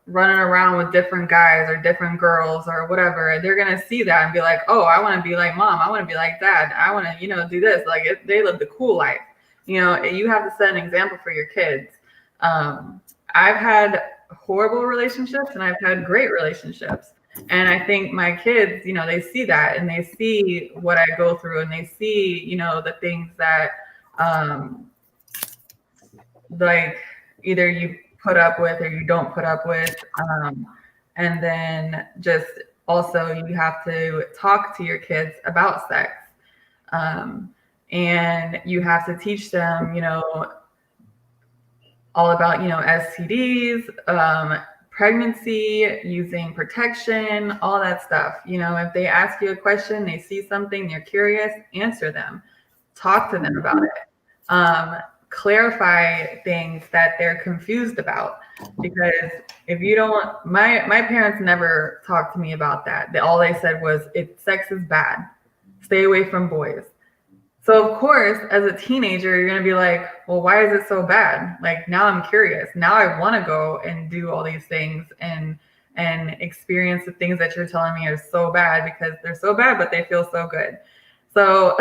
running around with different guys or different girls or whatever, they're going to see that and be like, oh, I want to be like mom. I want to be like dad. I want to, do this. Like, they live the cool life. You have to set an example for your kids. I've had horrible relationships and I've had great relationships. And I think my kids, they see that and they see what I go through and they see, the things that, like, either you put up with or you don't put up with. And then just also you have to talk to your kids about sex. And you have to teach them, all about, STDs, pregnancy, using protection, all that stuff. If they ask you a question, they see something, they're curious, answer them, talk to them about it. Clarify things that they're confused about, because if you don't, my parents never talked to me about that. All they said was, sex is bad, stay away from boys. So of course, as a teenager, you're going to be like, well, why is it so bad? Like, now I'm curious. Now I want to go and do all these things and experience the things that you're telling me are so bad, because they're so bad, but they feel so good. So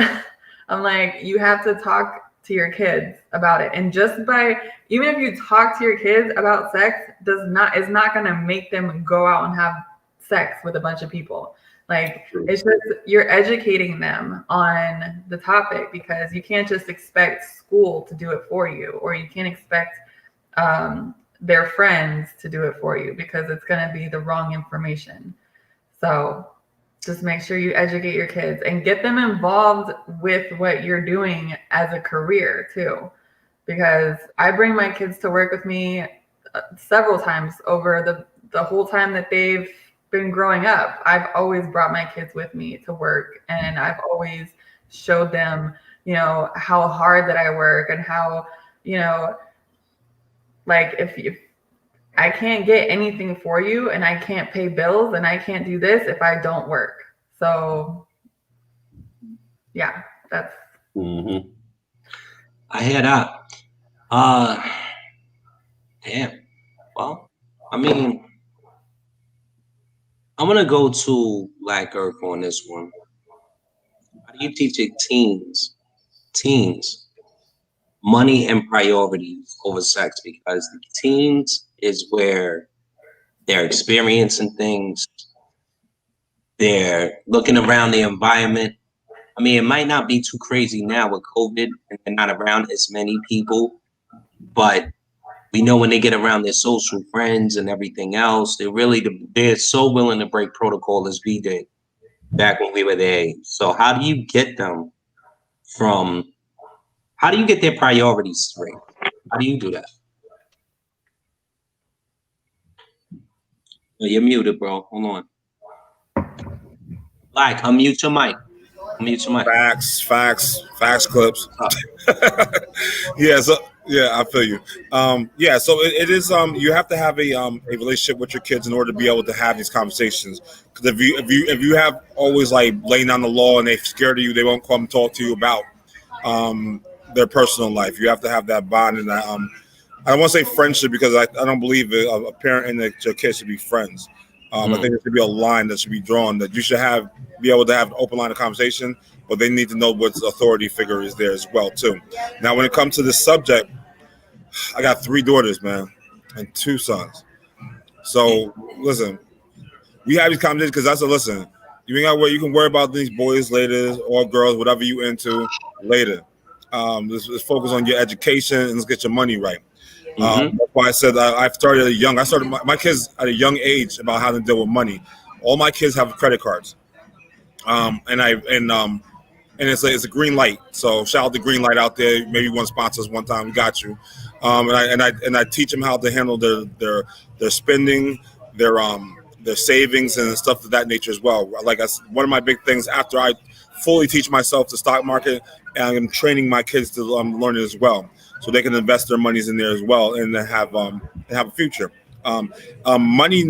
I'm like, you have to talk to your kids about it. And even if you talk to your kids about sex, is not going to make them go out and have sex with a bunch of people. Like, it's just, you're educating them on the topic, because you can't just expect school to do it for you, or you can't expect their friends to do it for you, because it's going to be the wrong information. So just make sure you educate your kids and get them involved with what you're doing as a career too. Because I bring my kids to work with me several times over the whole time that they've been growing up. I've always brought my kids with me to work, and I've always showed them, how hard that I work, and how, like, if I can't get anything for you, and I can't pay bills, and I can't do this if I don't work. So yeah, that's Mm-hmm. I hear that. Damn. Well, I mean, I'm gonna go to Black Earth on this one. How do you teach your teens money and priorities over sex? Because the teens is where they're experiencing things, they're looking around the environment. I mean, it might not be too crazy now with COVID and they're not around as many people, but we know when they get around their social friends and everything else, they're so willing to break protocol as we did back when we were their age. So how do you get them how do you get their priorities straight? How do you do that? Oh, you're muted, bro. Hold on. Like, unmute your mic. Unmute your mic. Facts clips. Yeah, so yeah, I feel you. Yeah, so it is you have to have a relationship with your kids in order to be able to have these conversations. Because if you have always like laying down the law and they're scared of you, they won't come talk to you about their personal life. You have to have that bond and that I don't want to say friendship because I don't believe a parent and their kids should be friends. I think there should be a line that should be drawn that you should be able to have an open line of conversation, but they need to know what authority figure is there as well too. Now, when it comes to this subject, I got 3 daughters, man, and 2 sons. So listen, we have these conversations because I said, listen, you ain't got where you can worry about these boys later or girls, whatever you into later. Let's focus on your education and let's get your money right. That's why I said I started my kids at a young age about how to deal with money. All my kids have credit cards, and it's a green light. So shout out to Green Light out there. Maybe you want to sponsor us one time. We got you. And I teach them how to handle their spending, their savings and stuff of that nature as well. Like one of my big things after I fully teach myself the stock market, and I'm training my kids to learn it as well, so they can invest their monies in there as well and have a future. Money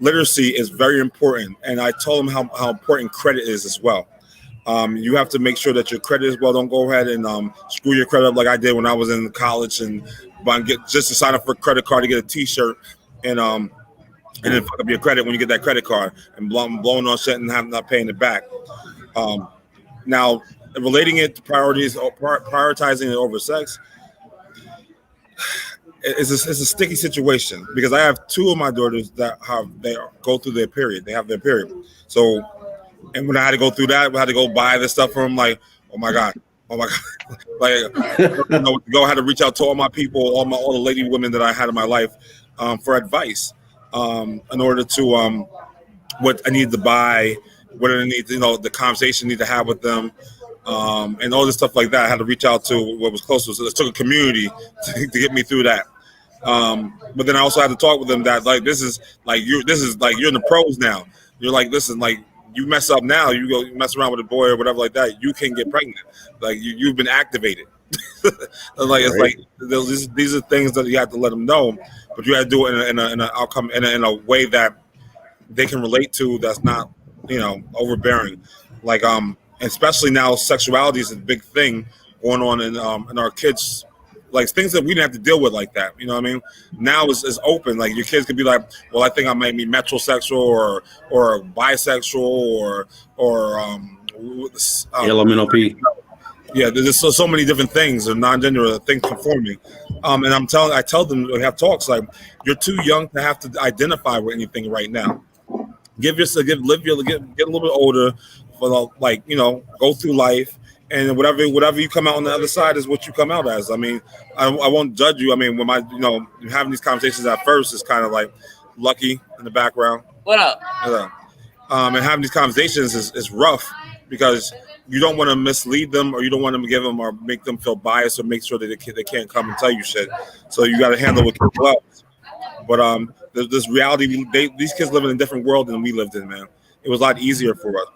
literacy is very important, and I told them how important credit is as well. You have to make sure that your credit is well. Don't go ahead and screw your credit up like I did when I was in college and just to sign up for a credit card to get a T-shirt and then fuck up your credit when you get that credit card and blowing on shit and not paying it back. Now, relating it to priorities or prioritizing it over sex, it's a sticky situation because I have 2 of my daughters that go through their period. They have their period. So, and when I had to go through that, I had to go buy this stuff for them. Like, oh my god, like I didn't know what to go. I had to reach out to all my people, all the lady women that I had in my life for advice in order to what I needed to buy, what I need, the conversation I need to have with them. And all this stuff like that, I had to reach out to what was close to us. So it took a community to get me through that. But then I also had to talk with them that you're in the pros now. You're like, listen, like you mess up now, you mess around with a boy or whatever like that, you can get pregnant. Like you've been activated. It's like these are things that you have to let them know, but you have to do it in an outcome in a way that they can relate to. That's not overbearing. Like especially now, sexuality is a big thing going on in our kids, like things that we didn't have to deal with like that. You know what I mean? Now it's open. Like your kids could be like, well, I think I might be metrosexual or bisexual or elemental P. Yeah, there's so many different things, or non-gender things conforming. And I tell them, we have talks like, you're too young to have to identify with anything right now. Get a little bit older, for go through life, and whatever you come out on the other side is what you come out as. I mean, I won't judge you. I mean, when having these conversations at first is kind of like Lucky in the background. What up? And having these conversations is rough because you don't want to mislead them, or you don't want to give them or make them feel biased, or make sure that they can't come and tell you shit. So you got to handle with gloves. But this reality, these kids live in a different world than we lived in, man. It was a lot easier for us.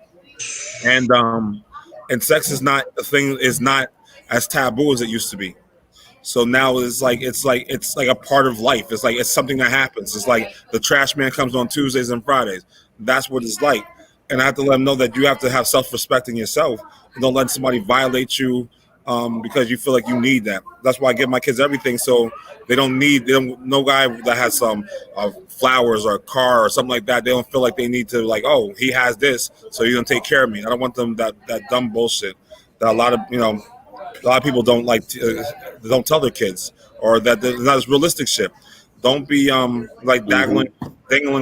And sex is not a thing, is not as taboo as it used to be. So now it's like a part of life. It's like it's something that happens. It's like the trash man comes on Tuesdays and Fridays. That's what it's like. And I have to let them know that you have to have self-respect in yourself. And don't let somebody violate you because you feel like you need that. That's why I give my kids everything, so no guy that has some flowers or a car or something like that. They don't feel like they need to like, oh, he has this, so he's gonna take care of me. I don't want them that dumb bullshit that a lot of people don't like don't tell their kids, or that there's not as realistic shit. Don't be like dangling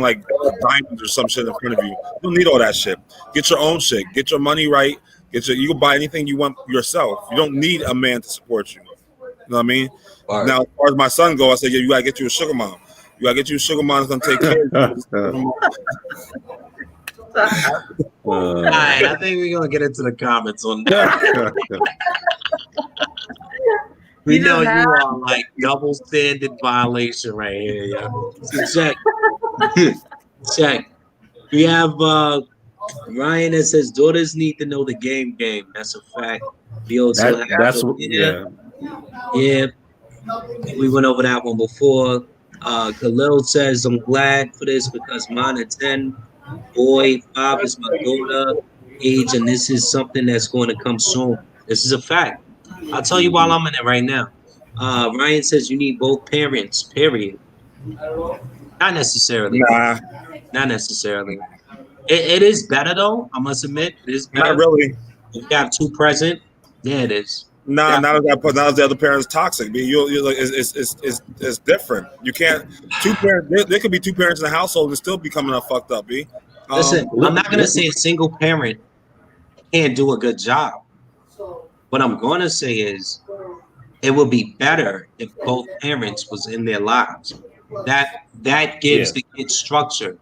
like diamonds or some shit in front of you. You don't need all that shit. Get your own shit. Get your money right. You can buy anything you want yourself. You don't need a man to support you. You know what I mean? Right. Now, as far as my son go, I said, yeah, you gotta get you a sugar mom. You gotta get you a sugar mom that's gonna take care of you. All right, I think we're gonna get into the comments on that. We know you are like double standard violation right here, yo. So check. We have Ryan that says daughters need to know the game. That's a fact. Yeah. We went over that one before. Khalil says, I'm glad for this because mine are 10. Boy, 5 is my daughter age, and this is something that's going to come soon. This is a fact. I'll tell you while I'm in it right now. Ryan says you need both parents, period. Not necessarily. Nah. Not necessarily. It is better, though. I must admit. It is better. Not really. If you have 2 present, yeah, it is. Nah, now that the other parent's toxic. You're like, it's different. You can't 2 parents. There could be 2 parents in the household and still be coming up fucked up. B. Listen, I'm not gonna say a single parent can't do a good job. What I'm gonna say is, it would be better if both parents was in their lives. That gives the kid structure.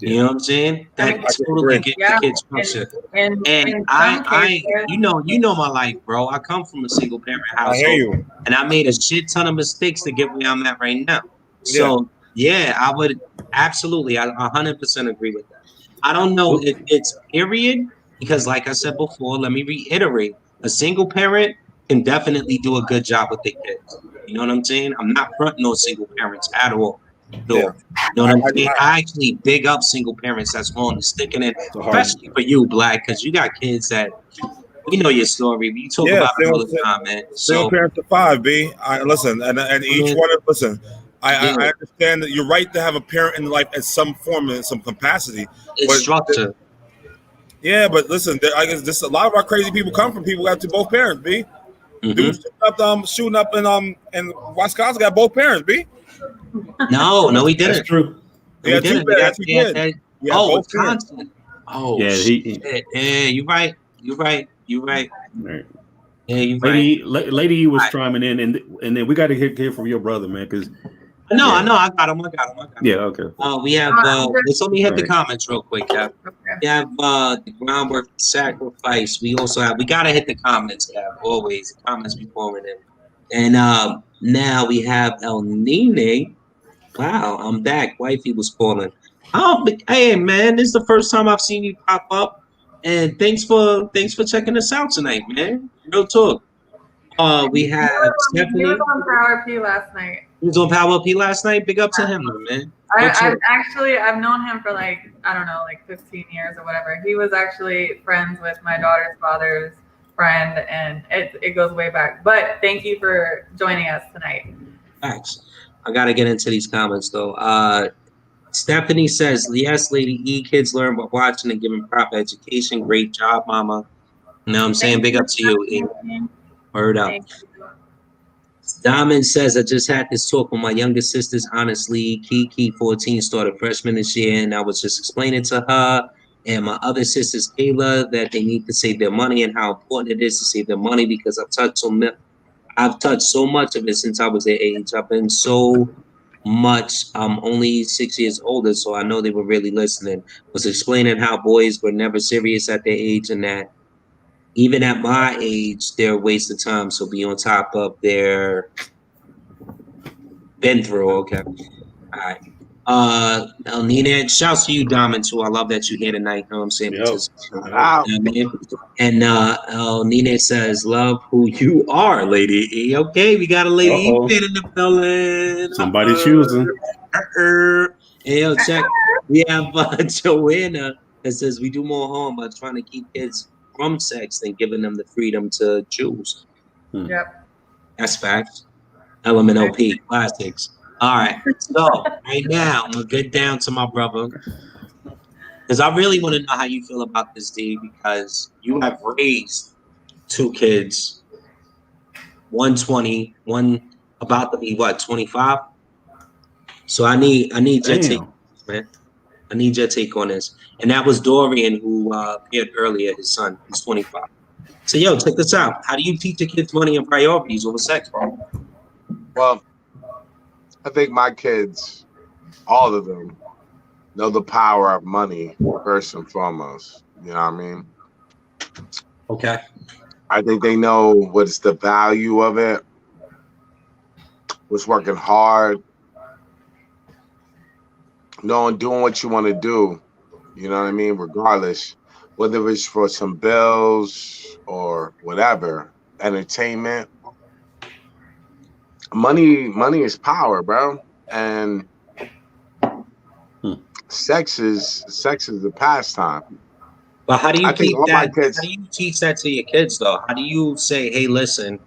You know what I'm saying? That totally gives the kid structure. And I you know my life, bro. I come from a single parent household. I hear you. And I made a shit ton of mistakes to get where I'm at right now. So yeah, I would absolutely, I 100% agree with that. I don't know if it's period, because like I said before, let me reiterate, a single parent can definitely do a good job with their kids. You know what I'm saying? I'm not fronting no single parents at all. No. You know what I'm saying? I actually big up single parents that's going to sticking in, especially for you, Black, because you got kids that, you know your story. We talk about it all the time, man. Single parents of 5, B. Listen, and each one of listen. I understand that you're right to have a parent in life at some form and some capacity. It's structure. Yeah, but listen, I guess a lot of our crazy people come from people who got to both parents, B. Dudes shooting up in Wisconsin got both parents, B. No, he didn't. That's true. Yeah, he did. Wisconsin. Oh, yeah, yeah, you're right. Right. Yeah, you're right. Lady was chiming in, and then we got to hear from your brother, man, because. No, I got him. Yeah, okay. We have. Let's only hit the comments real quick, Cap. We have the groundwork sacrifice. We also have. We gotta hit the comments, Cap. Always the comments before it in. And now we have El Nene. Wow, I'm back. Wifey was calling. Hey man, this is the first time I've seen you pop up, and thanks for checking us out tonight, man. Real talk. We have Stephanie. He was on Power P last night. He was on Power P last night. Big up to him, man. I've known him for like 15 years or whatever. He was actually friends with my daughter's father's friend, and it goes way back. But thank you for joining us tonight. Thanks. I gotta get into these comments though. Stephanie says, "Yes, Lady E, kids learn by watching and giving proper education. Great job, Mama." You know what I'm saying? Big up to you, E. Word up. Diamond says, I just had this talk with my younger sisters. Honestly, Kiki, 14, started freshman this year, and I was just explaining to her and my other sisters, Kayla, that they need to save their money and how important it is to save their money, because I've touched so much of it since I was their age. I've been so much. I'm only 6 years older, so I know they were really listening. Was explaining how boys were never serious at their age, and that even at my age, they're a waste of time. So be on top of their been through. Okay. All Nina, shouts to you, Diamond, too. I love that you're here tonight. You know what I'm saying? Yep. Because, Wow. you know what I mean? And Nina says, love who you are, Lady E. Okay, we got a Lady Uh-oh. E fan in the building. Somebody choosing. Hey, yo, check. We have Joanna that says we do more harm by trying to keep kids from sex than giving them the freedom to choose. Yep. That's facts. LMNOP classics. All right. So right now, I'm gonna get down to my brother because I really want to know how you feel about this, D. Because you have raised two kids, 120, one about to be what, 25. So I need your take, Damn. man. I need your take on this. And that was Dorian who appeared earlier. His son, he's 25. So yo, check this out. How do you teach your kids money and priorities over sex, bro? Well, I think my kids, all of them, know the power of money first and foremost. You know what I mean? Okay. I think they know what's the value of it, what's working hard, knowing doing what you want to do. You know what I mean? Regardless, whether it's for some bills or whatever, entertainment. Money is power, bro. And sex is the pastime. But how do you I think keep all my that? kids- How do you teach that to your kids, though? How do you say, "Hey, listen,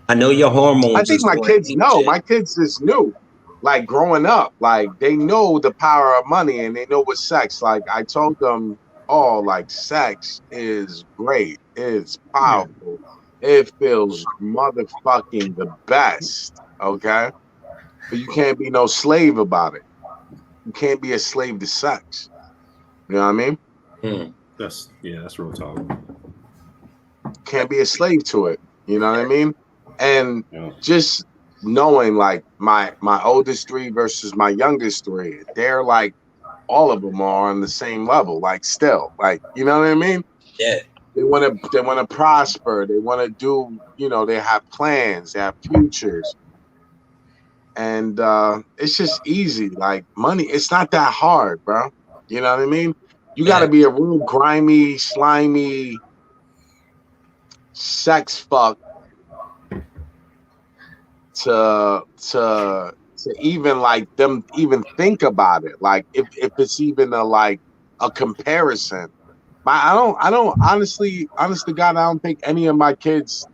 I know your hormones." I think is my going kids ape know. shit." My kids just knew. Like growing up, like they know the power of money and they know what sex. Like I told them all, like sex is great. It's powerful. It feels motherfucking the best. Okay? But you can't be no slave about it. You can't be a slave to sex. You know what I mean? That's real talk. Can't be a slave to it. You know what I mean? And Yeah. just knowing like my oldest three versus my youngest three, they're like all of them are on the same level, like still, like you know what I mean? Yeah. They want to prosper. They want to do, you know, they have plans, they have futures, and it's just easy. Like money, it's not that hard, bro. You know what I mean? You got to be a real grimy, slimy sex fuck to even like them even think about it. Like if it's even a comparison. I don't honestly, honest to God, I don't think any of my kids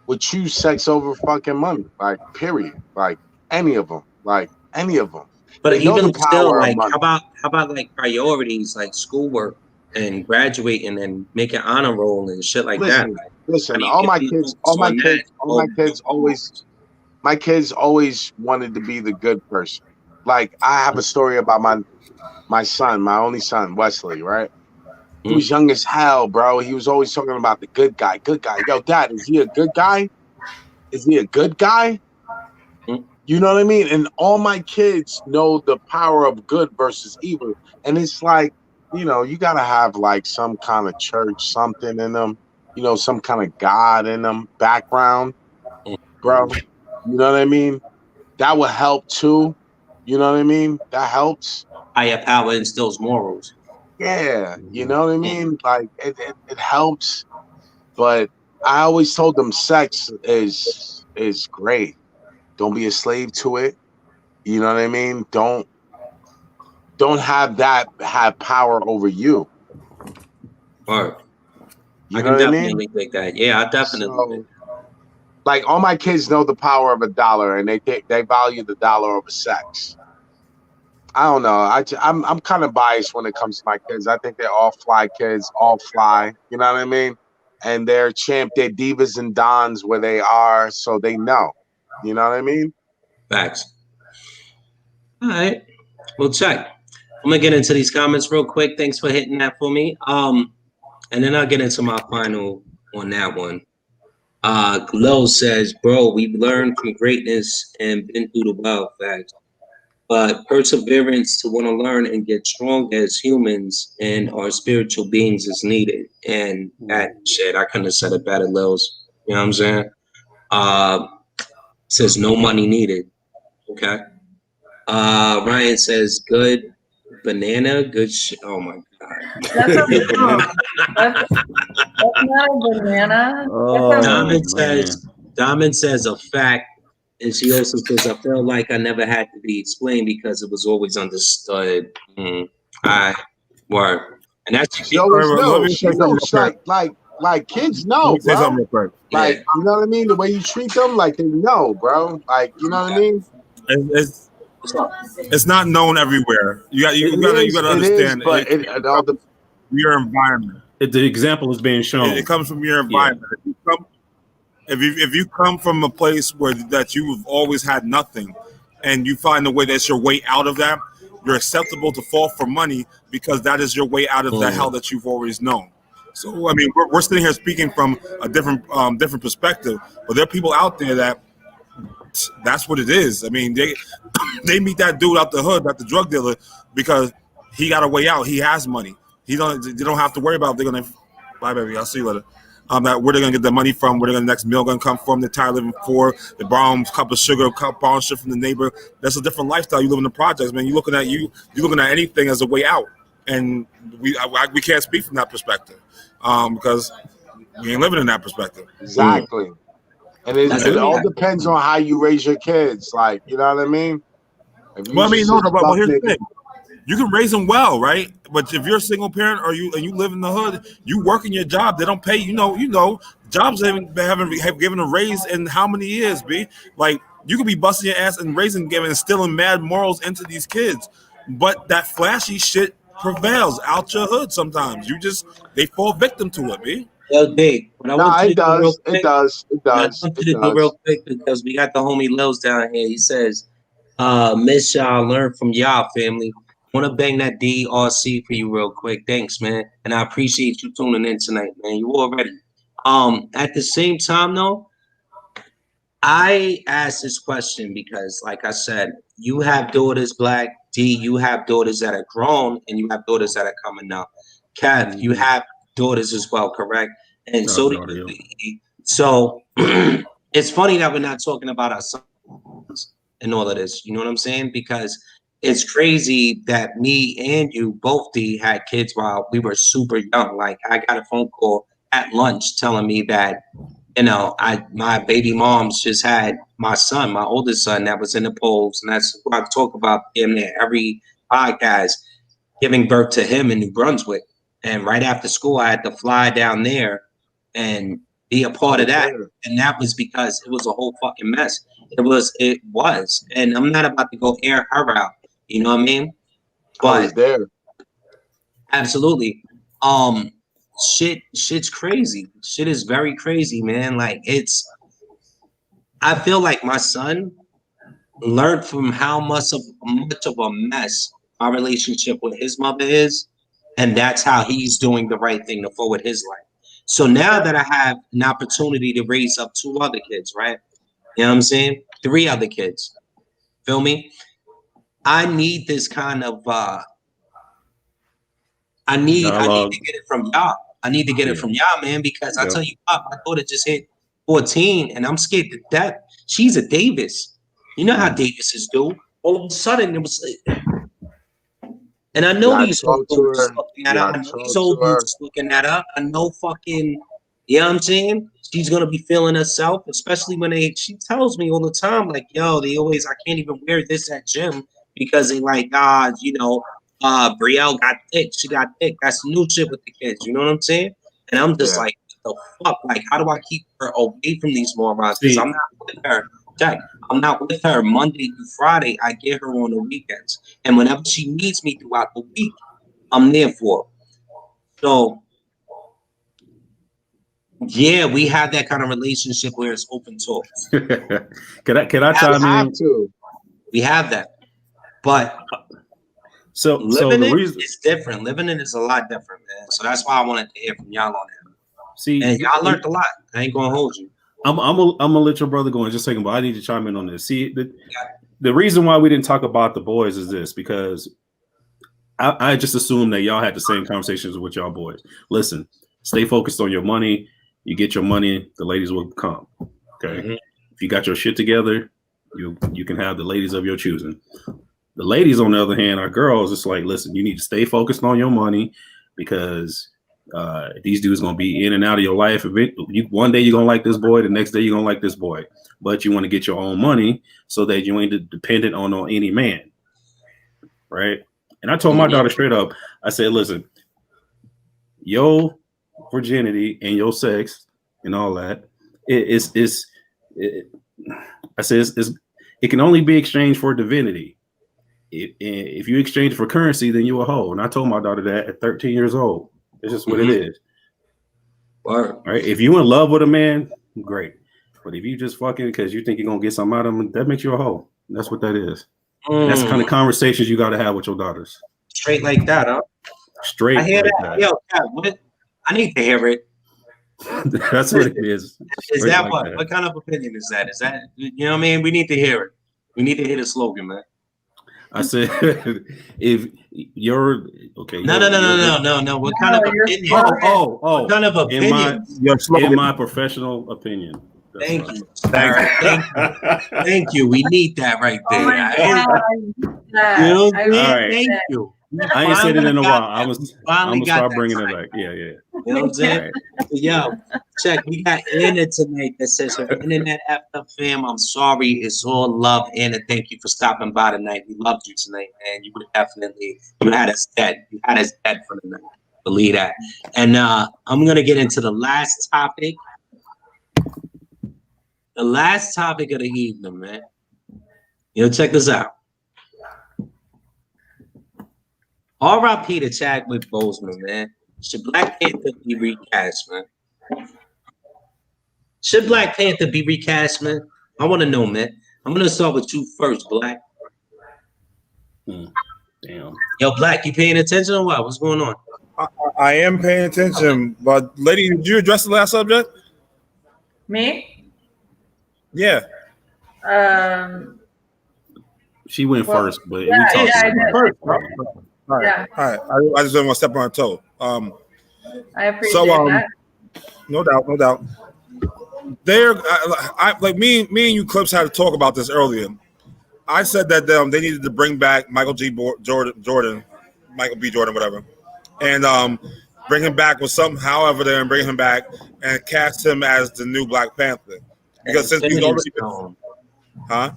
would choose sex over fucking money. Like period. Like any of them. Like any of them. But They know even the still, power of like, money. how about like priorities, like schoolwork and graduating and making honor roll and shit like that? Listen, Like, how listen. do you All get my them to kids, focus on that over- my kids always wanted to be the good person. Like I have a story about my son, my only son, Wesley, right? He was young as hell, bro. He was always talking about the good guy, good guy. Yo, Dad, is he a good guy? Is he a good guy? You know what I mean? And all my kids know the power of good versus evil. And it's like, you know, you got to have like some kind of church, something in them, you know, some kind of God in them background, bro. You know what I mean? That would help too. You know what I mean? That helps. Higher power instills morals. Yeah, you know what I mean? Like it helps, but I always told them sex is great. Don't be a slave to it. You know what I mean? Don't have that have power over you. Or You I know can what I mean? definitely think that. Yeah, I definitely. So, like all my kids know the power of a dollar, and they value the dollar over sex. I don't know. I'm kind of biased when it comes to my kids. I think they're all fly kids, all fly. You know what I mean? And they're divas and dons where they are, so they know. You know what I mean? Facts. All right. Well, check. I'm gonna get into these comments real quick. Thanks for hitting that for me. And then I'll get into my final on that one. Glow says, bro, we've learned from greatness and been through the wild facts. But perseverance to want to learn and get strong as humans and our spiritual beings is needed. And that shit, I couldn't have said it better, Lils. You know what I'm saying? Says no money needed. Okay. Ryan says, good banana, good shit. Oh my God. That's a that's not a banana. Oh, Diamond says a fact. And she also says, I felt like I never had to be explained because it was always understood. I word. And that's She always Let knows. me She say something knows. real quick. Like kids Let know, me say something bro. real quick. Like, you know what I mean? The way you treat them, like they know, bro. Like, you know what I mean? It's not known everywhere. You gotta understand. But it all the Your environment. The example is being shown. It comes from your environment. If you come from a place where that you've always had nothing, and you find a way that's your way out of that, you're acceptable to fall for money because that is your way out of the hell that you've always known. So I mean, we're sitting here speaking from a different perspective, but there are people out there that's what it is. I mean, they meet that dude out the hood, the drug dealer, because he got a way out. He has money. They don't have to worry about if they're gonna. Bye, baby. I'll see you later. That where they're gonna get the money from, where the next meal gonna come from, they're tired of living poor, the borrowing a cup of sugar, borrowing shit from the neighbor. That's a different lifestyle. You live in the projects, man. You're looking at anything as a way out, and we can't speak from that perspective because we ain't living in that perspective. Exactly. And it all depends on how you raise your kids. Like, you know what I mean? Well, I mean, but here's the thing. You can raise them well, right? But if you're a single parent or you live in the hood, you work in your job, they don't pay. You know, jobs haven't given a raise in how many years, B? Like, you could be busting your ass and instilling mad morals into these kids. But that flashy shit prevails out your hood sometimes. They fall victim to it, B. Yo, Dave, it does. It does. Real quick because we got the homie Lils down here. He says, miss y'all, learn from y'all, family. Want to bang that DRC for you real quick. Thanks, man. And I appreciate you tuning in tonight, man. You already. At the same time, though, I asked this question because, like I said, you have daughters, Black D. You have daughters that are grown, and you have daughters that are coming up. Kev, you have daughters as well, correct? And so do you. So it's funny that we're not talking about our sons and all of this. You know what I'm saying? Because it's crazy that me and you both had kids while we were super young. Like, I got a phone call at lunch telling me that, my baby mom's just had my son, my oldest son, that was in the polls, and that's what I talk about in there every podcast, giving birth to him in New Brunswick. And right after school, I had to fly down there and be a part of that. And that was because it was a whole fucking mess. It was. And I'm not about to go air her out. You know what I mean? But there. Absolutely. Shit's crazy. Shit is very crazy, man. Like, I feel like my son learned from how much of a mess our relationship with his mother is. And that's how he's doing the right thing to forward his life. So now that I have an opportunity to raise up 2 other kids, right? You know what I'm saying? 3 other kids. Feel me? I need this kind of I need to get it from y'all. I need to get it from y'all, man, because I tell you what, my daughter just hit 14 and I'm scared to death. She's a Davis. You know how Davises do. All of a sudden it was and I know these old dudes looking at her. I know these old dudes looking at her. I know fucking, you know what I'm saying? She's going to be feeling herself, especially when she tells me all the time, like, yo, I can't even wear this at gym because they like, Brielle got thick. She got thick. That's new shit with the kids. You know what I'm saying? And I'm just like, what the fuck? Like, how do I keep her away from these morons? Because I'm not with her. I'm not with her Monday through Friday. I get her on the weekends. And whenever she needs me throughout the week, I'm there for her. So, yeah, we have that kind of relationship where it's open talks. Can I chime in? We have that. But so living the it is different. Living it is a lot different, man. So that's why I wanted to hear from y'all on that. See, and y'all learned a lot. I ain't gonna hold you. I'm gonna let your brother go in just a second, but I need to chime in on this. See, the reason why we didn't talk about the boys is this, because I just assumed that y'all had the same conversations with y'all boys. Listen, stay focused on your money. You get your money, the ladies will come. Okay. Mm-hmm. If you got your shit together, you can have the ladies of your choosing. The ladies, on the other hand, are girls. It's like, listen, you need to stay focused on your money because these dudes gonna be in and out of your life. One day you're gonna like this boy, the next day you're gonna like this boy. But you want to get your own money so that you ain't dependent on any man, right? And I told my daughter straight up, I said, listen, your virginity and your sex and all that, it can only be exchanged for divinity. If you exchange for currency, then you a hoe. And I told my daughter that at 13 years old. It's just what it is. All right. If you in love with a man, great. But if you just fucking because you think you're gonna get something out of him, that makes you a hoe. That's what that is. That's the kind of conversations you got to have with your daughters. Straight like that, huh? Straight. I hear like that. Yo, Kat, what? I need to hear it. That's what it is. Is that like what? That. What kind of opinion is that? Is that, you know what I mean? We need to hear it. We need to hear the slogan, man. I said, if you're okay. No. What kind of opinion? What kind of opinion? In my professional opinion. Thank you. Thank you. We need that right there. All right. Thank you. I ain't said it in a while. I'm gonna start bringing it back. Yeah. You know what I'm saying? Right. Yo, check. We got Anna tonight that says, "For internet effed up fam, I'm sorry. It's all love, Anna. Thank you for stopping by tonight. We loved you tonight, man. You had us dead. You had us dead for the night. Believe that." And I'm gonna get into the last topic. The last topic of the evening, man. You know, check this out. R.I.P. to Chadwick Boseman, man. Should Black Panther be recast, man? Should Black Panther be recast, man? I want to know, man. I'm going to start with you first, Black. Damn. Yo, Black, you paying attention or what? What's going on? I am paying attention, but lady, did you address the last subject? Me? Yeah. She went first, but yeah, we talked I did. First. All right. Yeah. All right. I just didn't want to step on her toe. I appreciate that. No doubt. I like me and you Clips had to talk about this earlier. I said that they needed to bring back Michael B. Jordan, whatever, and bring him back with some, however, and bring him back and cast him as the new Black Panther. Because since he's already Stone. Huh?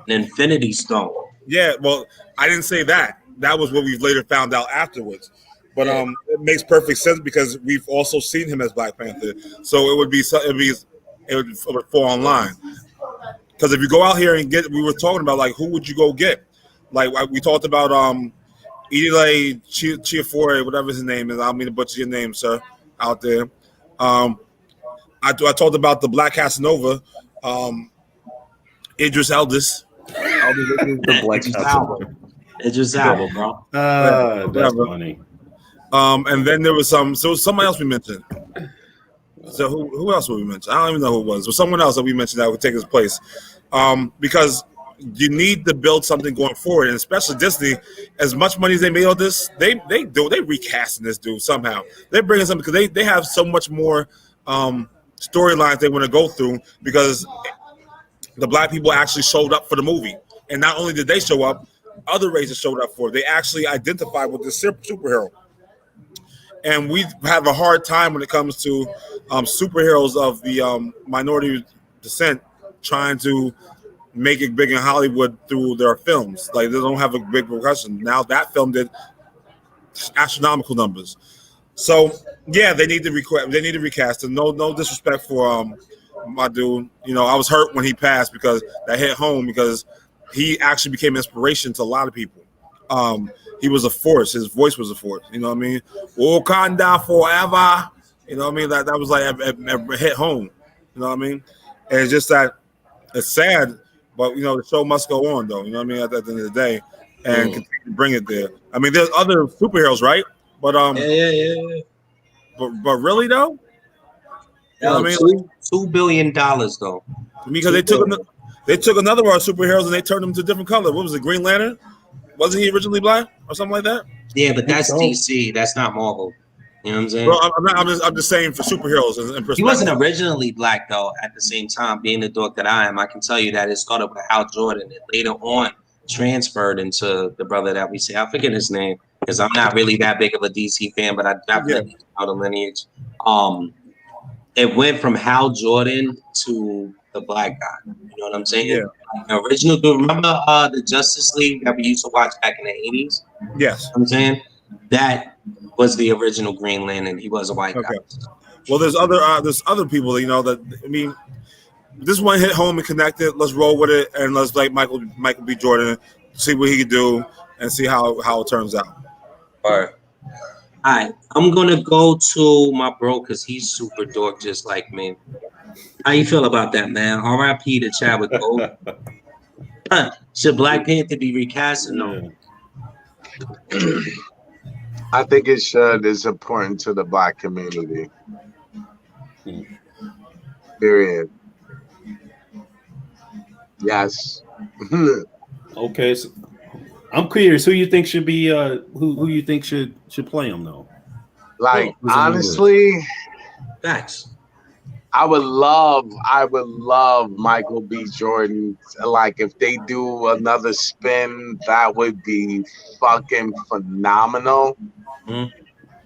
An Infinity Stone. Yeah, well, I didn't say that. That was what we've later found out afterwards. But it makes perfect sense because we've also seen him as Black Panther. So it would fall online. Because if you go out here and we were talking about like who would you go get? Like we talked about Idile Chiafore, whatever his name is. I don't mean to butcher your name, sir, out there. I talked about the Black Casanova, Idris Elba. The Black Casanova. Idris Elba, bro. That's funny. And then there was somebody else we mentioned. So who else would we mention? I don't even know who it was. There was someone else that we mentioned that would take his place. Because you need to build something going forward, and especially Disney, as much money as they made on this, they recasting this dude somehow. They're bringing something because they have so much more storylines they want to go through because the Black people actually showed up for the movie. And not only did they show up, other races showed up for it. They actually identified with this superhero. And we have a hard time when it comes to superheroes of the minority descent trying to make it big in Hollywood through their films. Like, they don't have a big repercussion. Now that film did astronomical numbers. So, yeah, they need to recast it. No disrespect for my dude. You know, I was hurt when he passed because that hit home because he actually became inspiration to a lot of people. He was a force. His voice was a force. You know what I mean? Wakanda forever. You know what I mean? That was like it hit home. You know what I mean? And it's just that it's sad, but you know the show must go on, though. You know what I mean? At the end of the day, and continue to bring it there. I mean, there's other superheroes, right? But yeah. But really though, you know what I mean? $2 billion though. Because they took another one of our superheroes and they turned him to a different color. What was it? Green Lantern? Wasn't he originally black or something like that? Yeah, but that's DC. That's not Marvel. You know what I'm saying? Well, I'm just saying for superheroes. He wasn't originally black though. At the same time, being the dork that I am, I can tell you that it started with Hal Jordan, and later on transferred into the brother that we say. I forget his name because I'm not really that big of a DC fan, but I definitely know the lineage. It went from Hal Jordan to the black guy. You know what I'm saying? Yeah. The original. Remember the Justice League that we used to watch back in the 80s? Yes. You know what I'm saying? That was the original Green Lantern. He was a white guy. Well, there's other people that, you know, that, I mean, this one hit home and connected. Let's roll with it, and let's like Michael B. Jordan, see what he can do and see how it turns out. All right, I'm gonna go to my bro because he's super dork just like me. How you feel about that, man? R.I.P. to Chadwick Boseman. Should Black Panther be recast or no? I think it should. It's important to the black community. Period. Yes. Okay, so I'm curious. Who you think should be? Who you think should play him though? Like honestly, facts. I would love Michael B. Jordan. Like if they do another spin, that would be fucking phenomenal.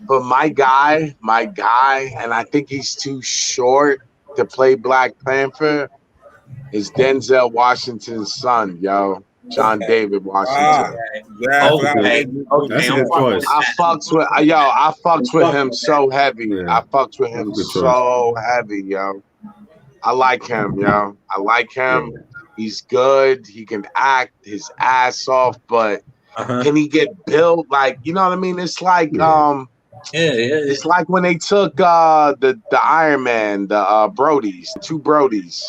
But my guy, and I think he's too short to play Black Panther, is Denzel Washington's son, yo. John David Washington. Okay. That's a good choice. I fucks with him so heavy. Yeah. I fucks with him so heavy, yo. I like him, yo. I like him. He's good. He can act his ass off, but can he get built? Like, you know what I mean? It's like it's like when they took the Iron Man, the Brodies, two Brodies.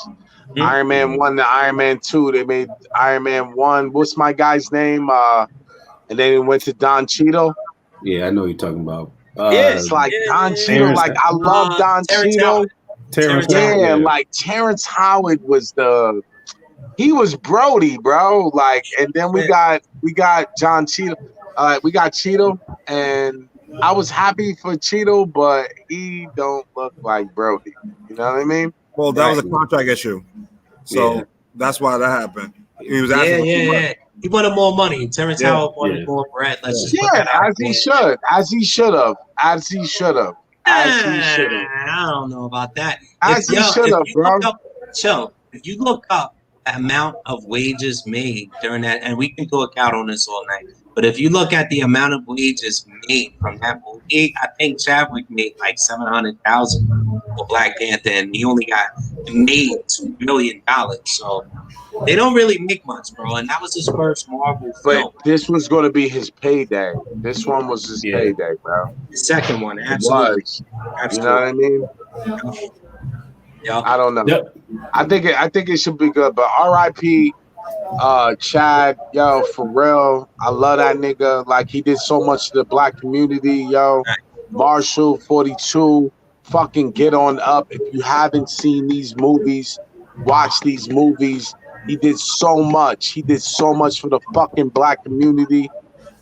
Iron Man 1 to Iron Man 2. They made Iron Man 1. What's my guy's name? And then it went to Don Cheadle. Yeah, I know what you're talking about. It's like Don Cheadle. Like I love Don Cheadle. Like Terrence Howard was he was Brody, bro. Like, and then we got John Cheadle. We got Cheadle, and I was happy for Cheadle, but he don't look like Brody. You know what I mean? Well, that was a contract issue, so that's why that happened. He was asking He wanted more money. Terrence Howard wanted more bread. Let's just put that out as he should have. I don't know about that. He should have, bro. If you look up the amount of wages made during that, and we can go out on this all night, but if you look at the amount of wages made from that movie, I think Chadwick made like $700,000 for Black Panther, and he only got made $2 million. So they don't really make much, bro. And that was his first Marvel film. But this was going to be his payday. This one was his payday, bro. The second one, absolutely. You know what I mean? I don't know. Yep. I think it should be good, but R.I.P. Chad, yo, for real. I love that nigga. Like he did so much to the black community, yo. Marshall 42, fucking get on up. If you haven't seen these movies, watch these movies. He did so much. He did so much for the fucking black community.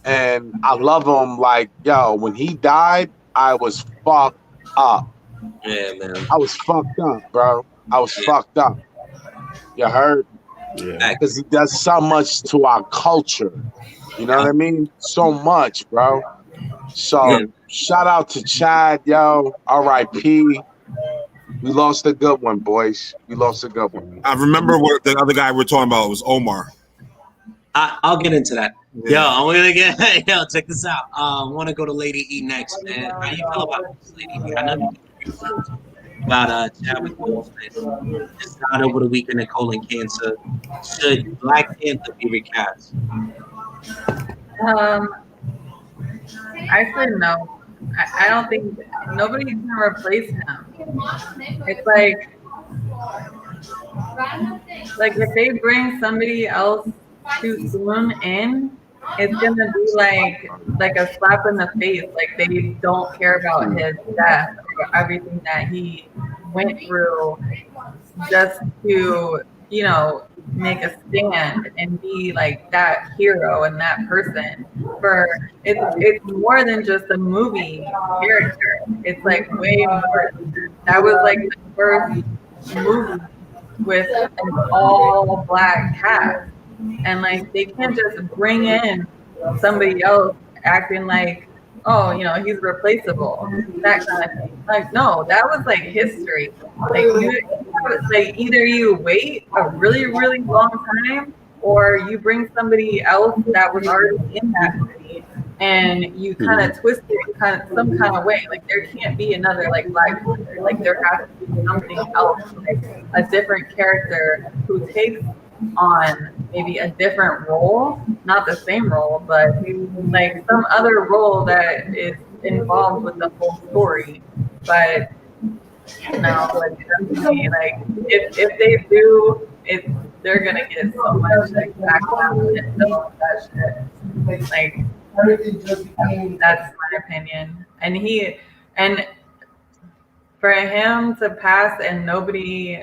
And I love him. Like, yo, when he died, I was fucked up. Yeah, man. I was fucked up, bro. I was fucked up. You heard? Yeah. Because he does so much to our culture. You know what I mean? So much, bro. So shout out to Chad, yo. R.I.P. We lost a good one, boys. We lost a good one. I remember what the other guy we're talking about was Omar. I'll get into that. Yo, I'm gonna check this out. I want to go to Lady E next, man. How you feel about this, Lady E? I know you about Chadwick Boseman. Just died over the weekend of colon cancer. Should Black Panther be recast? I said no. I don't think nobody can replace him. It's like if they bring somebody else too soon in, it's gonna be like a slap in the face. Like they don't care about his death or everything that he went through just to, you know, make a stand and be like that hero and that person. For it's more than just a movie character. It's like way more. That was like the first movie with an all black cast. and like they can't just bring in somebody else acting like, oh, you know, he's replaceable, that kind of thing. Like, no, that was like history. Like, like either you wait a really, really long time, or you bring somebody else that was already in that movie, and you kind of twist it kind of some kind of way. Like, there can't be another like Black Panther. Like, there has to be something else, like a different character who takes on maybe a different role, not the same role, but like some other role that is involved with the whole story. But no, like definitely, like if they do, they're gonna get so much like backlash and all that shit. Like that's my opinion. And for him to pass and nobody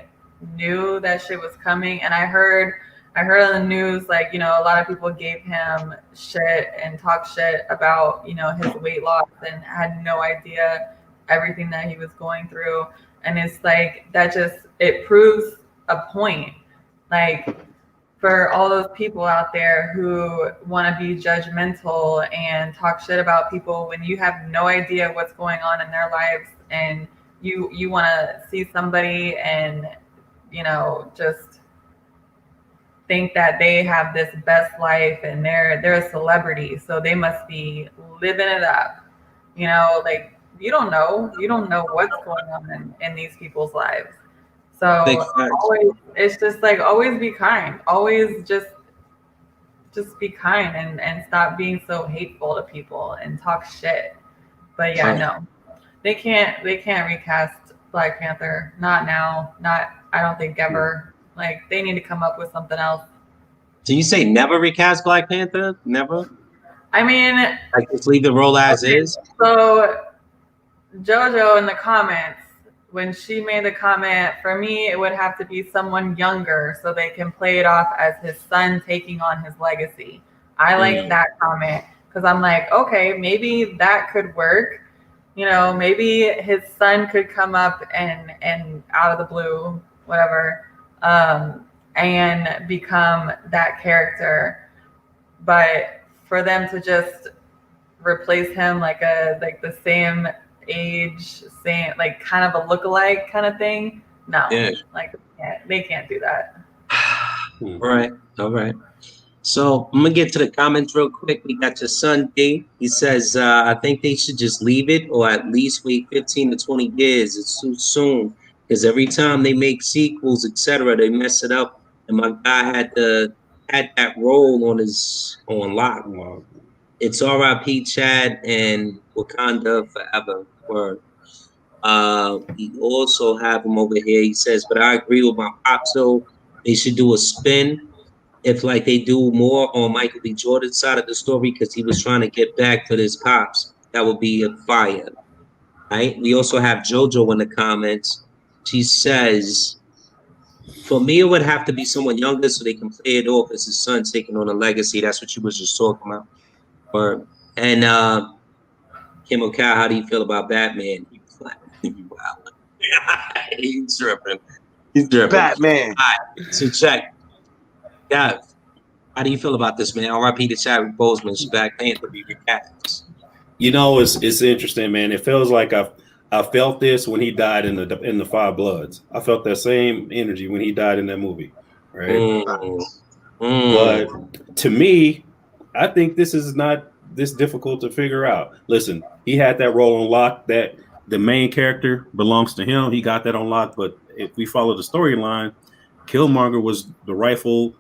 knew that shit was coming, and I heard on the news, like, you know, a lot of people gave him shit and talk shit about, you know, his weight loss and had no idea everything that he was going through. And it's like, that just, it proves a point, like, for all those people out there who want to be judgmental and talk shit about people when you have no idea what's going on in their lives, and you want to see somebody and, you know, just think that they have this best life and they're a celebrity, so they must be living it up. You know, like, you don't know what's going on in these people's lives. So always, it's just like, always be kind. Always just be kind and stop being so hateful to people and talk shit. But yeah, no, they can't recast Black Panther. Not now. Not, I don't think ever. Like, they need to come up with something else. So you say never recast Black Panther? Never? I mean, like, just leave the role as is? So JoJo in the comments, when she made the comment, for me, it would have to be someone younger so they can play it off as his son taking on his legacy. I like that comment, because I'm like, okay, maybe that could work. You know, maybe his son could come up and out of the blue, whatever, and become that character. But for them to just replace him like the same age, same, like, kind of a lookalike kind of thing, no, like, they can't do that. All right. So I'm gonna get to the comments real quick. We got your son D. He says, I think they should just leave it, or at least wait 15 to 20 years. It's too soon, because every time they make sequels, etc., they mess it up. And my guy had that role on lock. Wow. It's R.I.P. Chad and Wakanda forever. Word. We also have him over here. He says, but I agree with my pops, though. They should do a spin, if like they do more on Michael B. Jordan's side of the story, because he was trying to get back for his pops. That would be a fire. Right? We also have JoJo in the comments. She says, for me, it would have to be someone younger so they can play it off as his son taking on a legacy. That's what you was just talking about. And Kim O'Cal, how do you feel about Batman? He's dripping. Batman. All right, so check. Yeah, how do you feel about this, man? R.I.P. to Chadwick Boseman. Black Panther be recast. You know, it's interesting, man. It feels like I felt this when he died in the Five Bloods. I felt that same energy when he died in that movie, right? But to me, I think this is not this difficult to figure out. Listen, he had that role on lock, that the main character belongs to him. He got that on lock. But if we follow the storyline, Killmonger was the rightful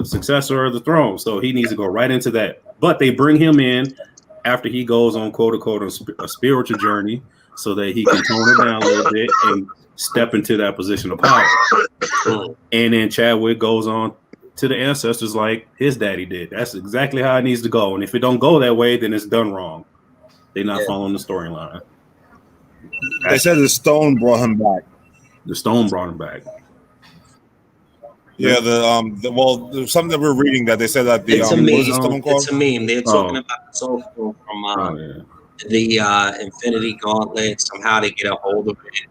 successor of the throne, so he needs to go right into that. But they bring him in after he goes on, quote unquote, a spiritual journey, so that he can tone it down a little bit and step into that position of power. And then Chadwick goes on to the ancestors like his daddy did. That's exactly how it needs to go. And if it don't go that way, then it's done wrong. They're not following the storyline. They said the stone brought him back. The stone brought him back. Yeah, there's something that we're reading that they said that the it's a what meme. is the stone called? It's a meme. They're talking about the soul stone from the Infinity Gauntlet. Somehow they get a hold of it.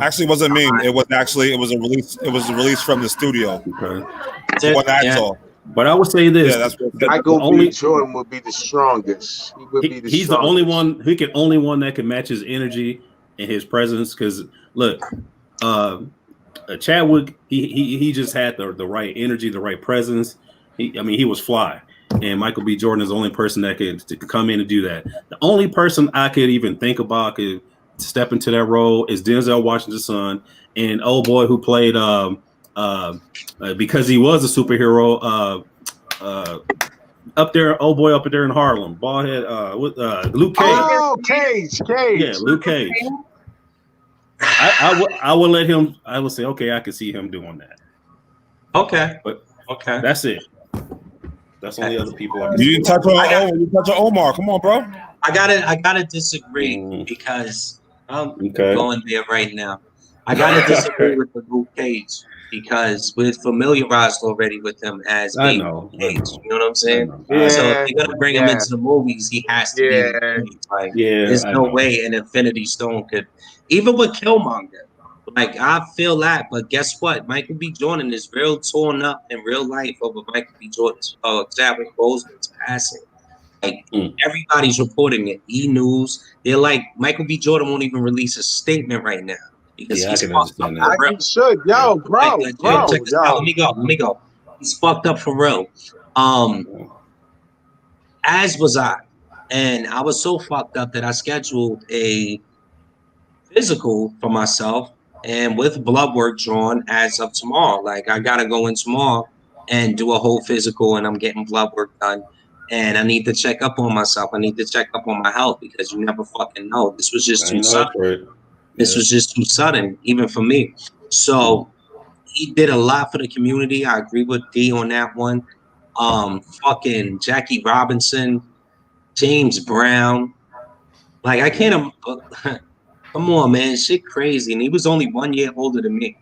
Actually, it wasn't me. It was a release. It was a release from the studio. Okay. So what I Yeah. saw. But I would say this: Yeah, that's what Michael B. Jordan would be the strongest. He would be the he's strongest. the only one. He can only one that can match his energy and his presence. Because look, Chadwick, he just had the right energy, the right presence. He was fly. And Michael B. Jordan is the only person that could come in and do that. The only person I could even think about could step into that role is Denzel Washington's son and old boy who played because he was a superhero up there, old boy up there in Harlem, bald head with Luke Cage. Oh, Cage. Yeah, Luke Cage. I would let him. I would say, okay, I can see him doing that. Okay. But okay. That's it. That's only other people I can You see. didn't touch on Omar. Come on, bro. I gotta disagree because I'm going there right now. I gotta disagree with the Luke Cage because we're familiarized already with him as Baby Luke Cage. You know what I'm saying? Yeah, So if they're gonna bring him into the movies, he has to be Luke Cage. Like, there's no way an Infinity Stone could, even with Killmonger. Like, I feel that, but guess what? Michael B. Jordan is real torn up in real life over Michael B. Jordan's Chadwick Boseman's passing. Like, everybody's reporting it. E-News. They're like, Michael B. Jordan won't even release a statement right now because he's fucked up. I should. Yo, bro. Check this out. Let me go. He's fucked up for real. As was I. And I was so fucked up that I scheduled a physical for myself and with blood work drawn as of tomorrow. Like, I gotta go in tomorrow and do a whole physical, and I'm getting blood work done. And I need to check up on myself. I need to check up on my health because you never fucking know. This was just too sudden. This was just too sudden, even for me. So he did a lot for the community. I agree with D on that one. Fucking Jackie Robinson, James Brown. Like, I can't. Come on, man. Shit crazy. And he was only 1 year older than me.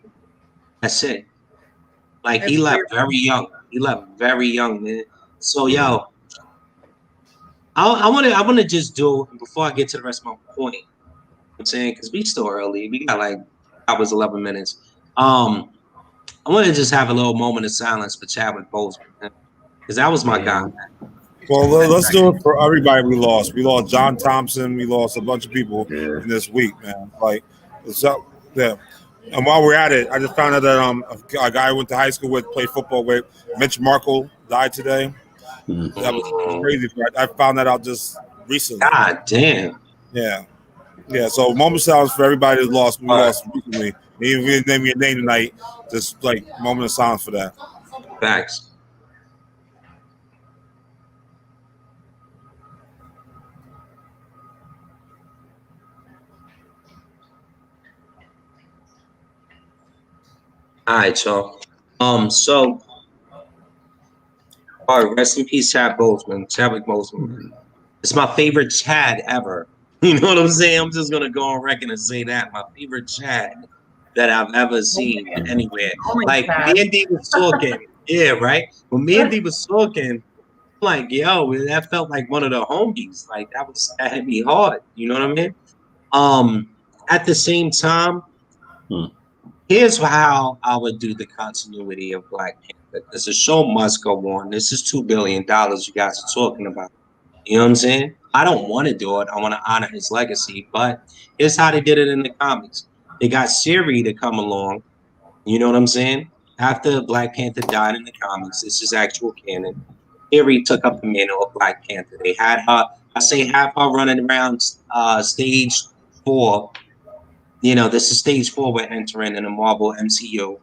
That's it. Like, he left very young. He left very young, man. So, yo, I want to just do, before I get to the rest of my point, you know what I'm saying, because we still early. We got like hours, 11 minutes. I want to just have a little moment of silence for Chadwick Boseman, because that was my guy, man. Well, let's do it for everybody we lost. We lost John Thompson. We lost a bunch of people in this week, man. Like, it's up there. And while we're at it, I just found out that a guy I went to high school with, played football with, Mitch Markle, died today. That was crazy. I found that out just recently. God damn. Yeah. Yeah. So, moment of silence for everybody that lost. We lost recently. Even name your name tonight. Just like moment of silence for that. Facts. All right, y'all. So, all right, rest in peace, Chadwick Boseman. It's my favorite Chad ever. You know what I'm saying? I'm just gonna go on record and say that my favorite Chad that I've ever seen anywhere. Like, me and D was talking, yeah, right. When me and D was talking, I'm like, yo, that felt like one of the homies. Like, that hit me hard. You know what I mean? At the same time. Here's how I would do the continuity of Black Panther. Because the show must go on. This is $2 billion you guys are talking about. You know what I'm saying? I don't want to do it. I want to honor his legacy. But here's how they did it in the comics. They got Shuri to come along. You know what I'm saying? After Black Panther died in the comics, this is actual canon. Shuri took up the mantle of Black Panther. They had her, have her running around stage 4. You know, this is stage 4 we're entering in the Marvel MCU.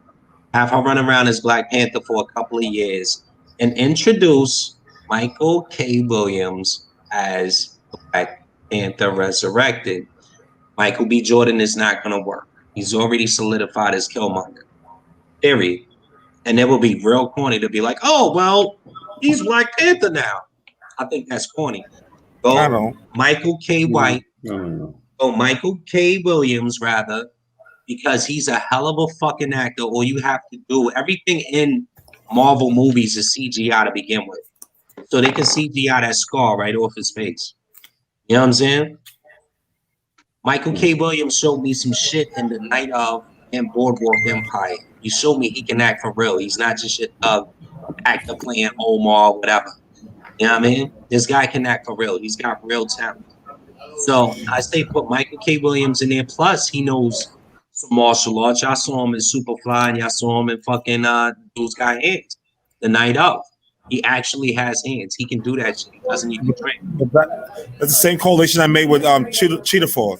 Have her run around as Black Panther for a couple of years and introduce Michael K. Williams as Black Panther Resurrected. Michael B. Jordan is not going to work. He's already solidified as Killmonger. Period. And it will be real corny to be like, oh, well, he's Black Panther now. I think that's corny. Go Michael K. White. Michael K. Williams, rather, because he's a hell of a fucking actor. All you have to do, everything in Marvel movies is CGI to begin with. So they can CGI that scar right off his face. You know what I'm saying? Michael K. Williams showed me some shit in The Night of and Boardwalk Empire. He showed me he can act for real. He's not just a actor playing Omar or whatever. You know what I mean? This guy can act for real. He's got real talent. So I say put Michael K. Williams in there. Plus, he knows some martial arts. Y'all saw him in Superfly, and y'all saw him in fucking Dude's Got Hands. The Night of. He actually has hands. He can do that shit. He doesn't need to train. That's the same correlation I made with Cheetah Fall,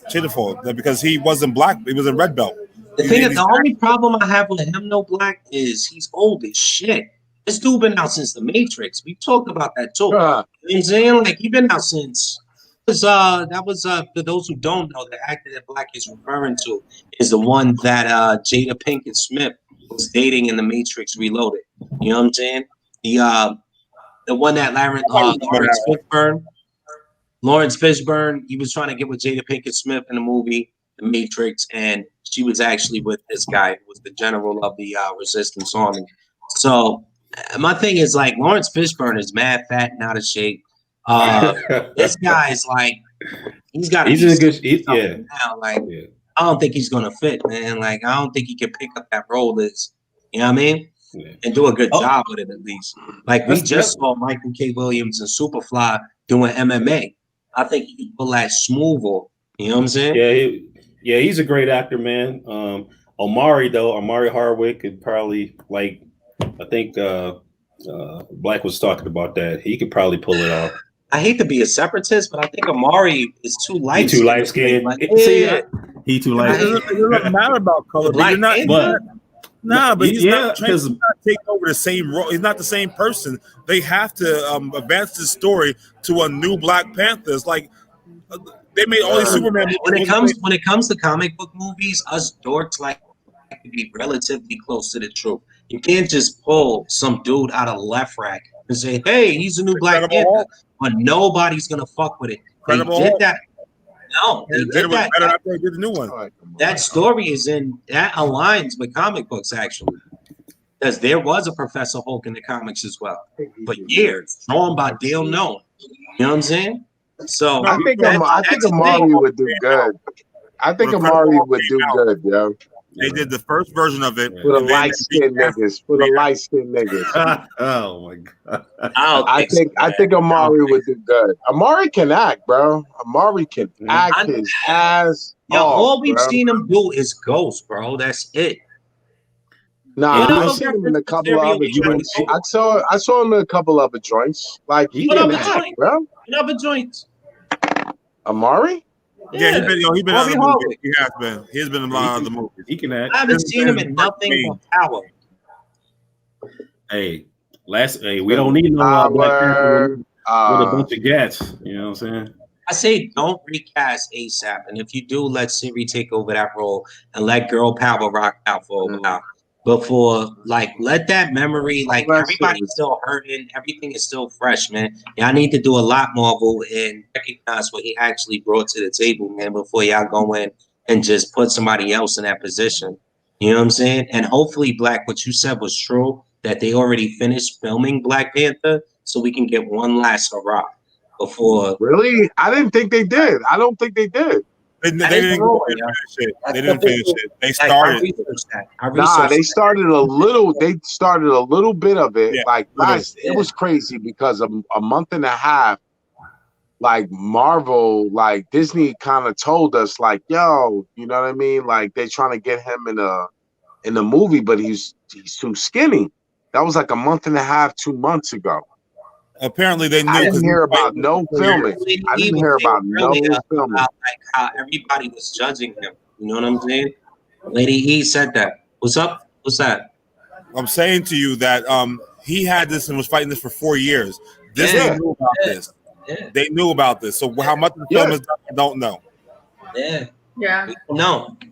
because he wasn't black. He was a red belt. The only problem I have with him, no black, is he's old as shit. This dude been out since The Matrix. We talked about that too. You know what I'm saying? Like, he been out since. That was for those who don't know, the actor that Black is referring to is the one that Jada Pinkett Smith was dating in The Matrix Reloaded. You know what I'm saying? The one that Lawrence Fishburne, he was trying to get with Jada Pinkett Smith in the movie The Matrix, and she was actually with this guy who was the general of the Resistance Army. So my thing is, like, Lawrence Fishburne is mad fat and out of shape. This guy's like, he's got. He's in a good. Now. Like, I don't think he's gonna fit, man. Like, I don't think he can pick up that role. As you know what I mean, and do a good job with it at least. Like, we just saw Michael K. Williams and Superfly doing MMA. I think he can pull that smooth. You know what I'm saying? Yeah, he's a great actor, man. Omari Hardwick could probably, like, I think Black was talking about that. He could probably pull it off. I hate to be a separatist, but I think Amari is too light. He too light skinned. Like, He too light. It doesn't matter about color. But you're not. But he's not taking over the same role. He's not the same person. They have to advance the story to a new Black Panther. It's like they made all these Superman movies. When it comes to comic book movies, us dorks like to be relatively close to the truth. You can't just pull some dude out of left rack and say, "Hey, he's a new Black Panther," but nobody's gonna fuck with it. They did that. No, they did that. Better after they did the new one. That story that aligns with comic books actually, because there was a Professor Hulk in the comics as well for years, drawn by Dale Nolan. You know what I'm saying? So I think Amari would do good. I think Amari would do good, yo. They did the first version of it for the light skinned niggas. Oh my god! I think Amari would do good. Amari can act, bro. Amari can act his ass off. All we've seen him do is Ghost, bro. That's it. Nah, I've seen him in a couple of other joints. I saw him in a couple other joints. Like, he can act, bro. Other joints. Amari? Yeah, he's been in the movie. He has been. He's been in a lot of the movies. He can act. I haven't seen him in nothing but Power. Hey, we don't need no Black Panther with a bunch of gats. You know what I'm saying? I say don't recast ASAP, and if you do, let Siri take over that role and let Girl Power rock out for a while. Before, like, let that memory, like, everybody's still hurting, everything is still fresh, man. Y'all need to do a lot, Marvel, and recognize what he actually brought to the table, man, before y'all go in and just put somebody else in that position. You know what I'm saying? And hopefully, Black, what you said was true, that they already finished filming Black Panther, so we can get one last hurrah before. Really? I didn't think they did. I don't think they did. They didn't finish it. They didn't finish it. They started. They started a little. They started a little bit of it. Yeah, like, guys, it was crazy because a month and a half, like, Marvel, like, Disney kind of told us, like, yo, you know what I mean? Like, they're trying to get him in the movie, but he's too skinny. That was like a month and a half, 2 months ago. Apparently, they knew. I didn't hear about no filming. I didn't hear about no filming. Like, how everybody was judging him. You know what I'm saying? Lady E said that. What's up? What's that? I'm saying to you that he had this and was fighting this for 4 years. Disney knew about this. Yeah. They knew about this. So how much the film is done, I don't know. Yeah.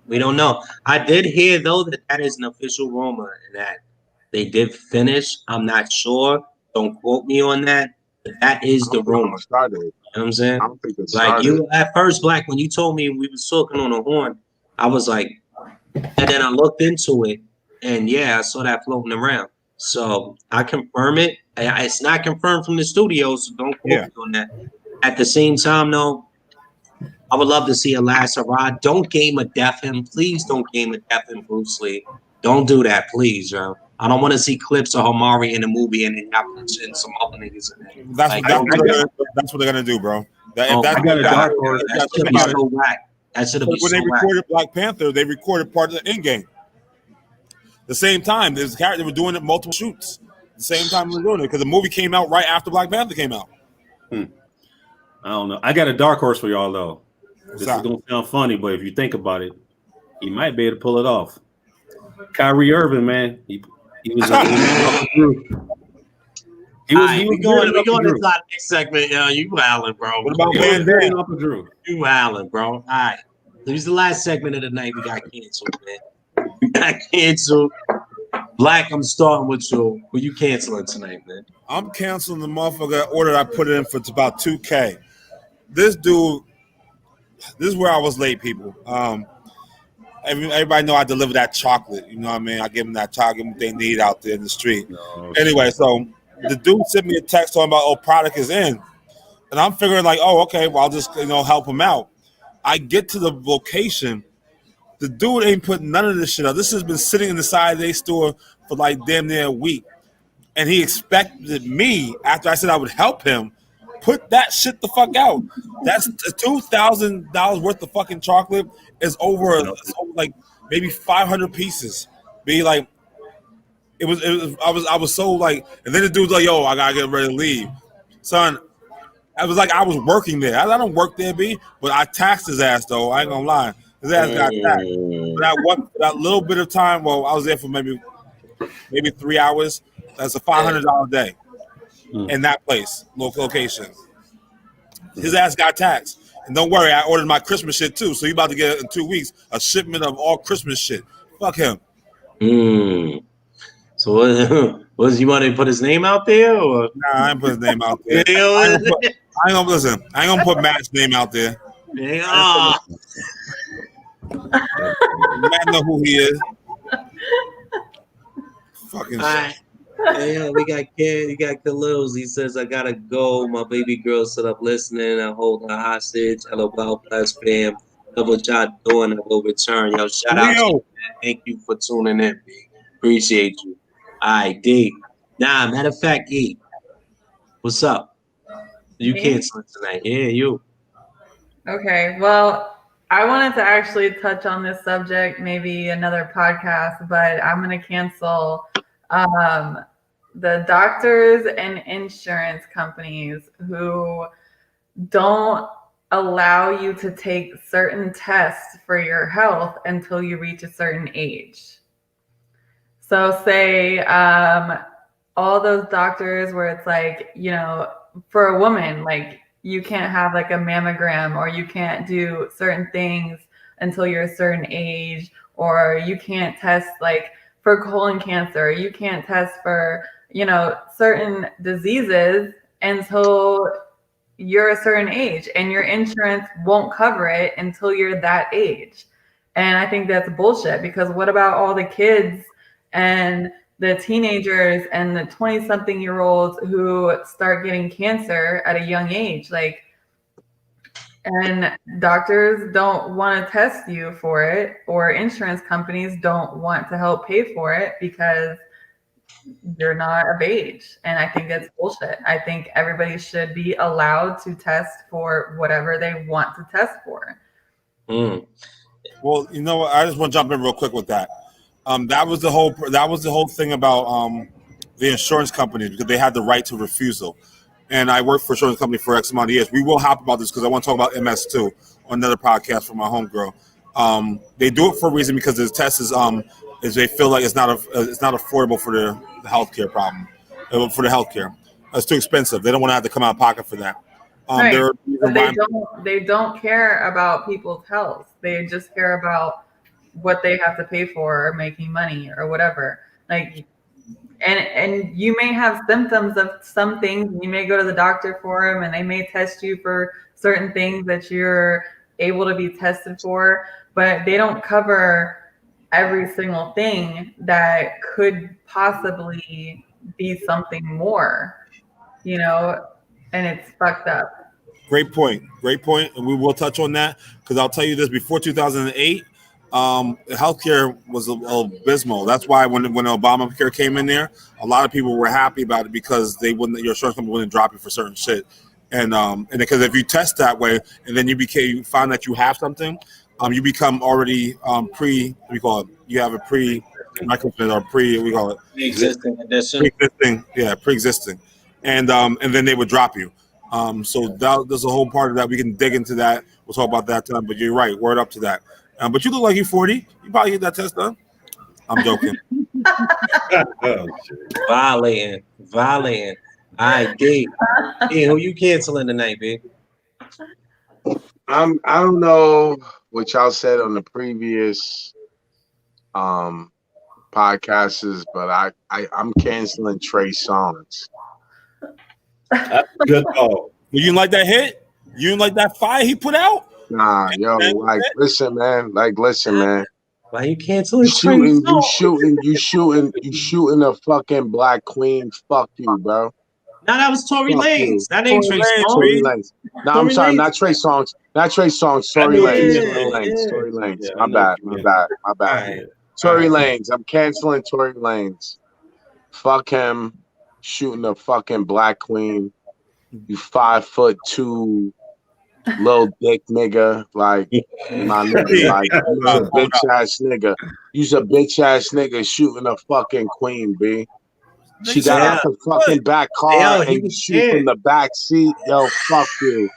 We don't know. I did hear though that is an official rumor and that they did finish. I'm not sure. Don't quote me on that. But that is the rumor. You know what I'm saying? I don't think it like started. You at first, Black, when you told me we was talking on the horn, I was like, and then I looked into it, and I saw that floating around. So I confirm it. It's not confirmed from the studio, so don't quote me on that. At the same time, though, I would love to see a last hurrah. Don't game of death him. Please don't game of death him, Bruce Lee. Don't do that, please, yo. I don't want to see clips of Omari in the movie and then y'all put some other niggas in there. That's what they're gonna do, bro. I got a dark horse. That should be so whack. That should have been so when they whack. recorded Black Panther, they recorded part of the end game. The same time, there's character they were doing it multiple shoots. The same time we were doing it because the movie came out right after Black Panther came out. I don't know. I got a dark horse for y'all though. This is gonna sound funny, but if you think about it, he might be able to pull it off. Kyrie Irving, man, he was off the roof. We going to the next segment. You wildin', bro. What about Van Damme? You wildin', bro. All right. This is the last segment of the night. We got canceled, man. We got canceled. Black, I'm starting with you. Who you canceling tonight, man? I'm canceling the motherfucker order I put in for about $2K. This dude, this is where I was late, people. Everybody know I deliver that chocolate. You know what I mean? I give them that chocolate, give them what they need out there in the street. Anyway, so the dude sent me a text talking about, product is in. And I'm figuring like, okay, well, I'll just, help him out. I get to the location. The dude ain't putting none of this shit up. This has been sitting in the side of their store for like damn near a week. And he expected me, after I said I would help him, put that shit the fuck out. That's $2,000 worth of fucking chocolate is over like maybe 500 pieces. Be like, I was so like, and then the dude's like, yo, I gotta get ready to leave. Son, I was like, I was working there. I don't work there, B, but I taxed his ass though. I ain't gonna lie. His ass got taxed. For that little bit of time, well, I was there for maybe 3 hours. That's a $500 day in that place, location. His ass got taxed. And don't worry, I ordered my Christmas shit too. So you about to get in 2 weeks a shipment of all Christmas shit. Fuck him. So what you want to put his name out there? Or? Nah, I ain't put his name out there. I ain't gonna put Matt's name out there. Matt know who he is. Fucking shit. Yeah, we got Khalils. He says, I gotta go. My baby girl set up listening. I hold her hostage. LOL plus fam. Love what y'all doing and will return. Yo, shout out to you, man. Thank you for tuning in, B. Appreciate you. All right, D. Nah, matter of fact, E. What's up? You canceling tonight. Yeah, you. Okay, well, I wanted to actually touch on this subject, maybe another podcast, but I'm going to cancel the doctors and insurance companies who don't allow you to take certain tests for your health until you reach a certain age. So say all those doctors where it's like, for a woman, like you can't have like a mammogram or you can't do certain things until you're a certain age, or you can't test like for colon cancer, you can't test for, certain diseases until you're a certain age, and your insurance won't cover it until you're that age. And I think that's bullshit, because what about all the kids and the teenagers and the 20-something-year-olds who start getting cancer at a young age? And doctors don't want to test you for it, or insurance companies don't want to help pay for it because you're not of age. And I think that's bullshit. I think everybody should be allowed to test for whatever they want to test for. Well, you know what? I just want to jump in real quick with that. That was the whole thing about the insurance companies, because they had the right to refusal. And I worked for an insurance company for X amount of years. We will hop about this because I want to talk about MS too on another podcast from my homegirl. They do it for a reason, because the test is they feel like it's not affordable for the healthcare problem, for the healthcare. It's too expensive. They don't want to have to come out of pocket for that. Right. But they don't care about people's health. They just care about what they have to pay for, or making money, or whatever. Like, and you may have symptoms of some things. You may go to the doctor for them, and they may test you for certain things that you're able to be tested for, but they don't cover every single thing that could possibly be something more, and it's fucked up. Great point, and we will touch on that because I'll tell you this: before 2008, healthcare was abysmal. That's why when Obamacare came in there, a lot of people were happy about it because your insurance company wouldn't drop you for certain shit, and because if you test that way and then you find that you have something, you become already you have a Pre-existing condition. Pre-existing, and then they would drop you. So there's a whole part of that. We can dig into that. We'll talk about that time. But you're right. Word up to that. But you look like you're 40. You probably get that test done. I'm joking. Violating. All right, D. Who you canceling tonight, B? I don't know what y'all said on the previous podcasts, but I'm canceling Trey Songz. Good call. You didn't like that hit? You didn't like that fire he put out? Nah, yo, listen, man. Why you canceling? You shooting a fucking Black Queen. Fuck you, bro. No, that was Tory Lanez. That ain't Trey Songz. No, I'm sorry, not Trey Songz. Not Trey Songz. Tory Lanez. Tory Lanez. My bad. Right. Tory Lanez. I'm canceling Tory Lanez. Fuck him. Shooting a fucking Black Queen. You 5'2" little dick nigga. Like my nigga. Like you's a bitch ass nigga. You's a bitch ass nigga shooting a fucking queen, B. She got out the fucking back car and shoot from the back seat. Yo, fuck you.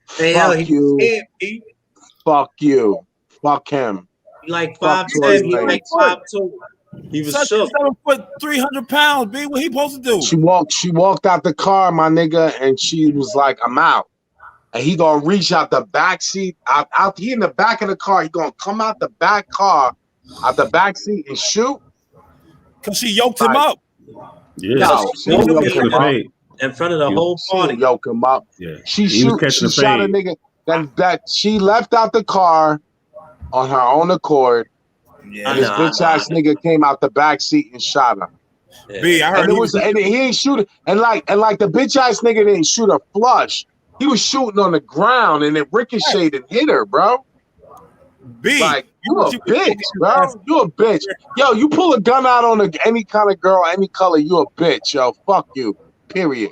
Fuck you. Fuck you. Fuck him. You like 5'10", he like 5'2". He was shook. 7 foot, 300 pounds, B. What he supposed to do? She walked out the car, my nigga, and she was like, I'm out. And he gonna reach out the back seat. He in the back of the car. He gonna come out the back car, out the back seat and shoot. Cause she yoked him up. Yeah. In front of the whole party. Yoke him up. Yeah. She shot a nigga that she left out the car on her own accord. Yeah. And this bitch ass nigga came out the back seat and shot her. Yeah. B, I heard and he ain't shooting, and like the bitch ass nigga didn't shoot her flush. He was shooting on the ground and it ricocheted and hit her, bro. B, like you a bitch, bro. You a bitch. Yo, you pull a gun out on any kind of girl, any color, you a bitch, yo. Fuck you. Period.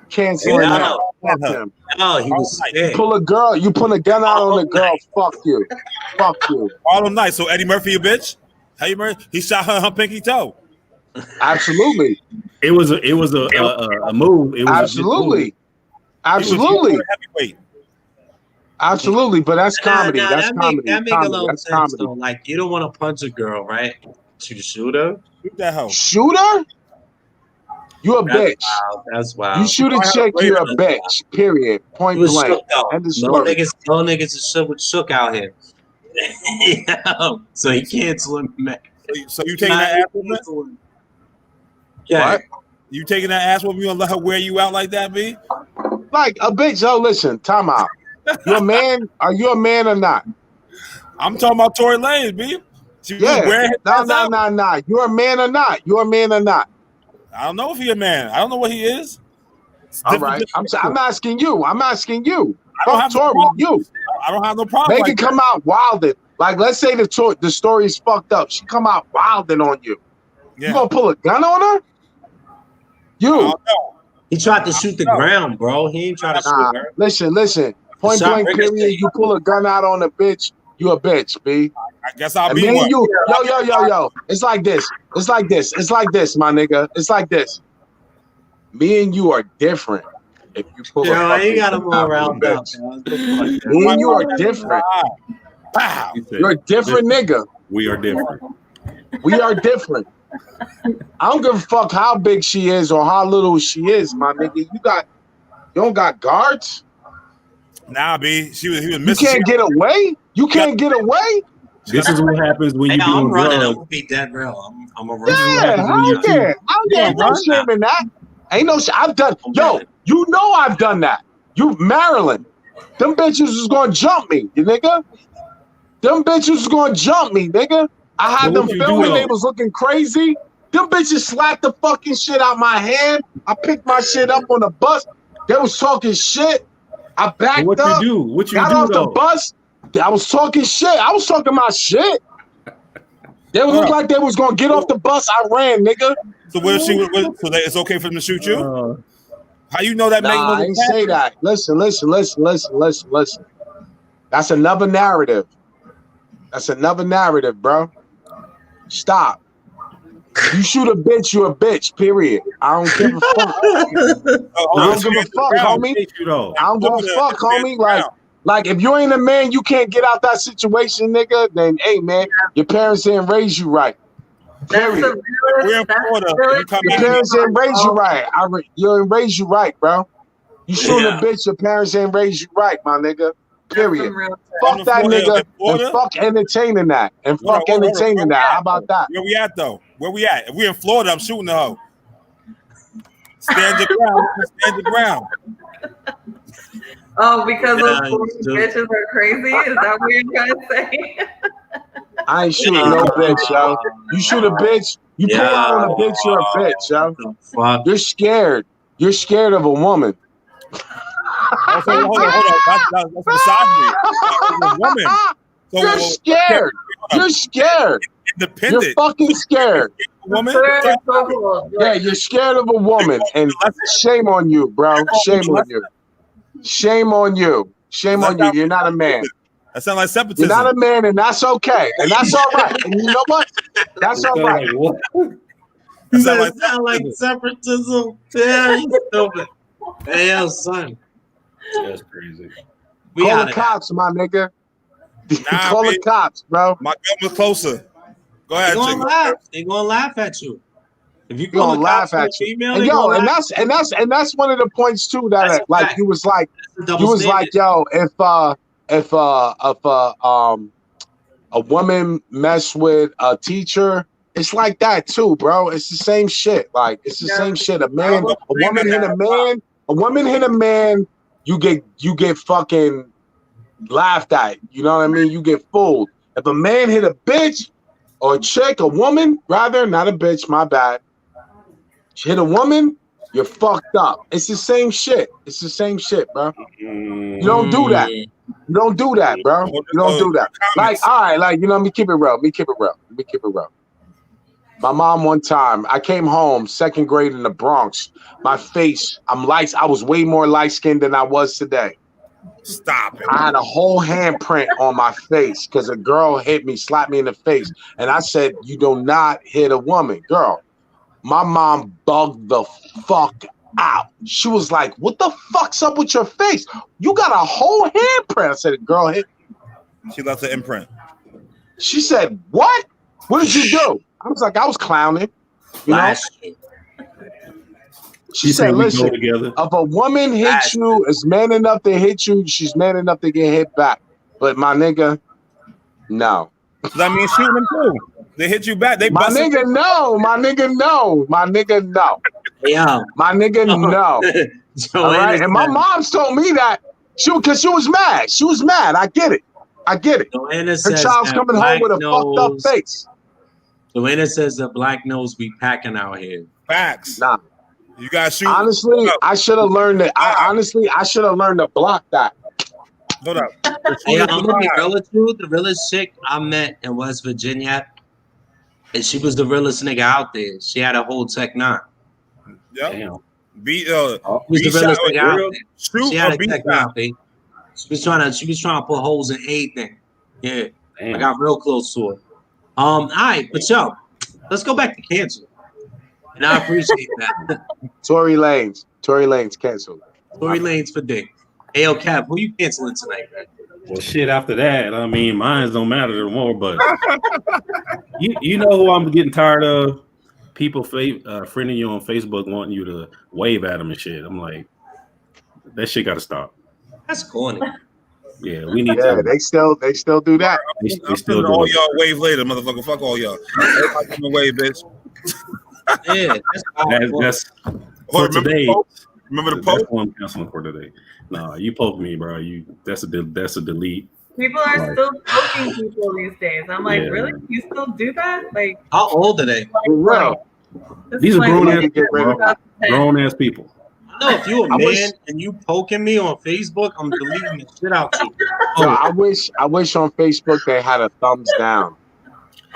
Cancel him out. Fuck him. No, he was scared. You pull a gun out on a girl. Fuck you. Fuck you. All them nights. So Eddie Murphy a bitch? Eddie Murphy, he shot her pinky toe. Absolutely. It was a move. It was absolutely. Absolutely, but that's comedy. That's comedy. That make a little sense though. Like you don't want to punch a girl, right? To shoot her. Shoot that hoe. Shoot her? You a bitch. Wild. That's wild. You shoot a chick, you're a bitch. Period. Point blank. End of story. No niggas is shook out here. So he canceling. So you taking that ass whooping? Yeah. What? You taking that ass whooping? You gonna let her wear you out like that, B? Like a bitch. Yo, listen. Time out. You a man? Are you a man or not? I'm talking about Tory Lanez, B. Yeah. No. You're a man or not? You're a man or not? I don't know if he's a man. I don't know what he is. All right. I'm asking you. I don't have Tory, you. I don't have no problem. Make it come out wilding. Like, let's say the story is fucked up. She come out wilding on you. Yeah. You gonna pull a gun on her? You. He tried to shoot the ground, bro. He ain't trying to shoot her. Listen. Point blank period. You pull a gun out on a bitch, you a bitch, B. I guess I'll be one. Yo. It's like this, my nigga. It's like this. Me and you are different. If you pull you got him all around up. Me and you are different. You're a different nigga. We are different. We are different. I don't give a fuck how big she is or how little she is, my nigga. You don't got guards? Nah, B. He was missing. You can't get away? You can't get away? This is what happens when you do I'm running. drugs. I'm gonna be dead real. I'm a runner. Yeah, I don't no shame in that. Ain't no shit. I've done. Yo, you know I've done that. You Maryland. Them bitches was gonna jump me, you nigga. Them bitches was gonna jump me, nigga. I had them filming. They was looking crazy. Them bitches slapped the fucking shit out my hand. I picked my shit up on the bus. They was talking shit. I backed What up. you do? What you got do off though? the bus. I was talking shit. I was talking my shit. They looked like they was gonna get off the bus. I ran, nigga. So where she? So that it's okay for them to shoot you? How you know that? Nah, I ain't say that. Listen. That's another narrative. That's another narrative, bro. Stop. You shoot a bitch, you a bitch, period. I don't give a fuck. I don't give a fuck, homie. I don't give a fuck, homie. Like if you ain't a man, you can't get out that situation, nigga, then hey man, your parents didn't raise you right. Period. We're in Florida. Your parents didn't raise you right. You didn't raise you right, bro. You shooting a bitch, your parents didn't raise you right, my nigga. Period. Fuck that nigga and fuck entertaining that. And fuck entertaining that. How about that? Where we at though? Where we at? If we in Florida, I'm shooting the hoe. Stand your ground. Stand your ground. Oh, because those bitches are crazy? Is that what you're trying to say? I ain't shooting no bitch, yo. You shoot a bitch, you pull out on a bitch, you're a bitch, yo. You're scared. You're scared of a woman. Hold on. That's misogyny. A woman. So, you're scared. You're scared. Independent. You're fucking scared. Woman? Yeah, you're scared of a woman. And shame on you, bro. Shame on you. Shame on you. Shame on you. You're not a man. That sounds like separatism. You're not a man, and that's okay. And that's all right. And you know what? That's all right. That sound like separatism. Yeah, you stupid. Hey, yo, son. That's crazy. Call the cops, my nigga. Call the cops, bro. My gun was closer. Go ahead. They're gonna laugh at you. If you gonna laugh at you, and yo, and that's one of the points too that like you was like yo, if a woman mess with a teacher, it's like that too, bro. It's the same shit. Like it's the same shit. A woman hit a man. You get fucking laughed at. You know what I mean? You get fooled. If a man hit a bitch or a chick, a woman, rather, not a bitch, my bad. Hit a woman, you're fucked up. It's the same shit. It's the same shit, bro. You don't do that. You don't do that, bro. You don't do that. Like, all right, like, you know, let me keep it real. Let me keep it real. My mom one time, I came home, 2nd grade in the Bronx. My face, I was way more light-skinned than I was today. Stop it. I had a whole handprint on my face because a girl hit me, slapped me in the face. And I said, you do not hit a woman. Girl, my mom bugged the fuck out. She was like, what the fuck's up with your face? You got a whole handprint. I said, girl hit me. She left the imprint. She said, what? What did you do? I was like, I was clowning. You know? She said, listen, if a woman hits you, is man enough to hit you, she's man enough to get hit back. But my nigga, no. That means shooting them too. They hit you back. My nigga, no. Yeah. My nigga, no. All right. And my mom's told me that because she was mad. She was mad. I get it. Her child's coming home with a fucked up face. Joanna says the black nose be packing out here. Facts. Nah. You gotta shoot. Honestly, I should have learned it. I should have learned to block that. Hold up. Hey, I'm gonna be real with you. The realest chick I met in West Virginia, and she was the realest nigga out there. She had a whole Tech 9. Yep. Damn. She was the realest nigga out there. Shoot she had or a beat Tech 9. She was trying to put holes in everything. Yeah. Damn. I got real close to her. All right, but yo, let's go back to cancer. And I appreciate that. Tory Lanez canceled. Tory Lanez for dick. Ayo, Cap, who you canceling tonight, man? Well, shit. After that, I mean, mine don't matter no more. But you know who I'm getting tired of? People friending you on Facebook, wanting you to wave at them and shit. I'm like, that shit got to stop. That's corny. Yeah, we need. Yeah, they still do that. They still do all it. y'all wave later, motherfucker. Fuck all y'all. Everybody come away, bitch. Yeah, that's for today. Remember the That's post? what I'm canceling for today. Nah, you poke me, bro. That's a delete. People are still poking people these days. I'm like, really? You still do that? Like, how old are they? Wow. These are grown ass people, bro. Grown Grown ass people. No, if you a man and you poking me on Facebook, I'm deleting the shit out you. No, I wish on Facebook they had a thumbs down.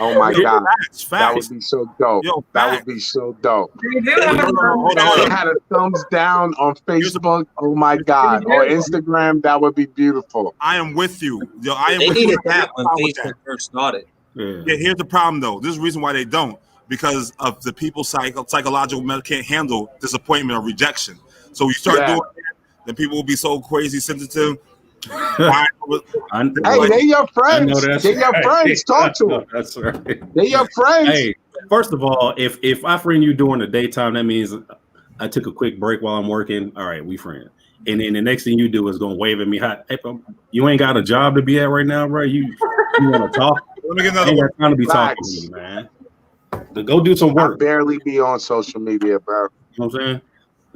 Oh my God, Facts. that would be so dope. Yo, that facts. would be so dope. We do have a Hold They on. had a thumbs down on Facebook. Oh my God, or Instagram. That would be beautiful. I am with you. Yo, I am They with needed you. that when With Facebook first started. Yeah, here's the problem though. This is the reason why they don't, because of the people's psychological mental can't handle disappointment or rejection. So you start doing that, then people will be so crazy sensitive. Hey, they're your friends. They're your friends. Talk to them. That's right. They're your friends. Hey, first of all, if I friend you during the daytime, that means I took a quick break while I'm working. All right, we friends. And then the next thing you do is gonna wave at me. Hey, you ain't got a job to be at right now, bro. You want to talk? Let me get another one. Trying to be talking to me, man. Go do some work. I barely be on social media, bro. You know what I'm saying?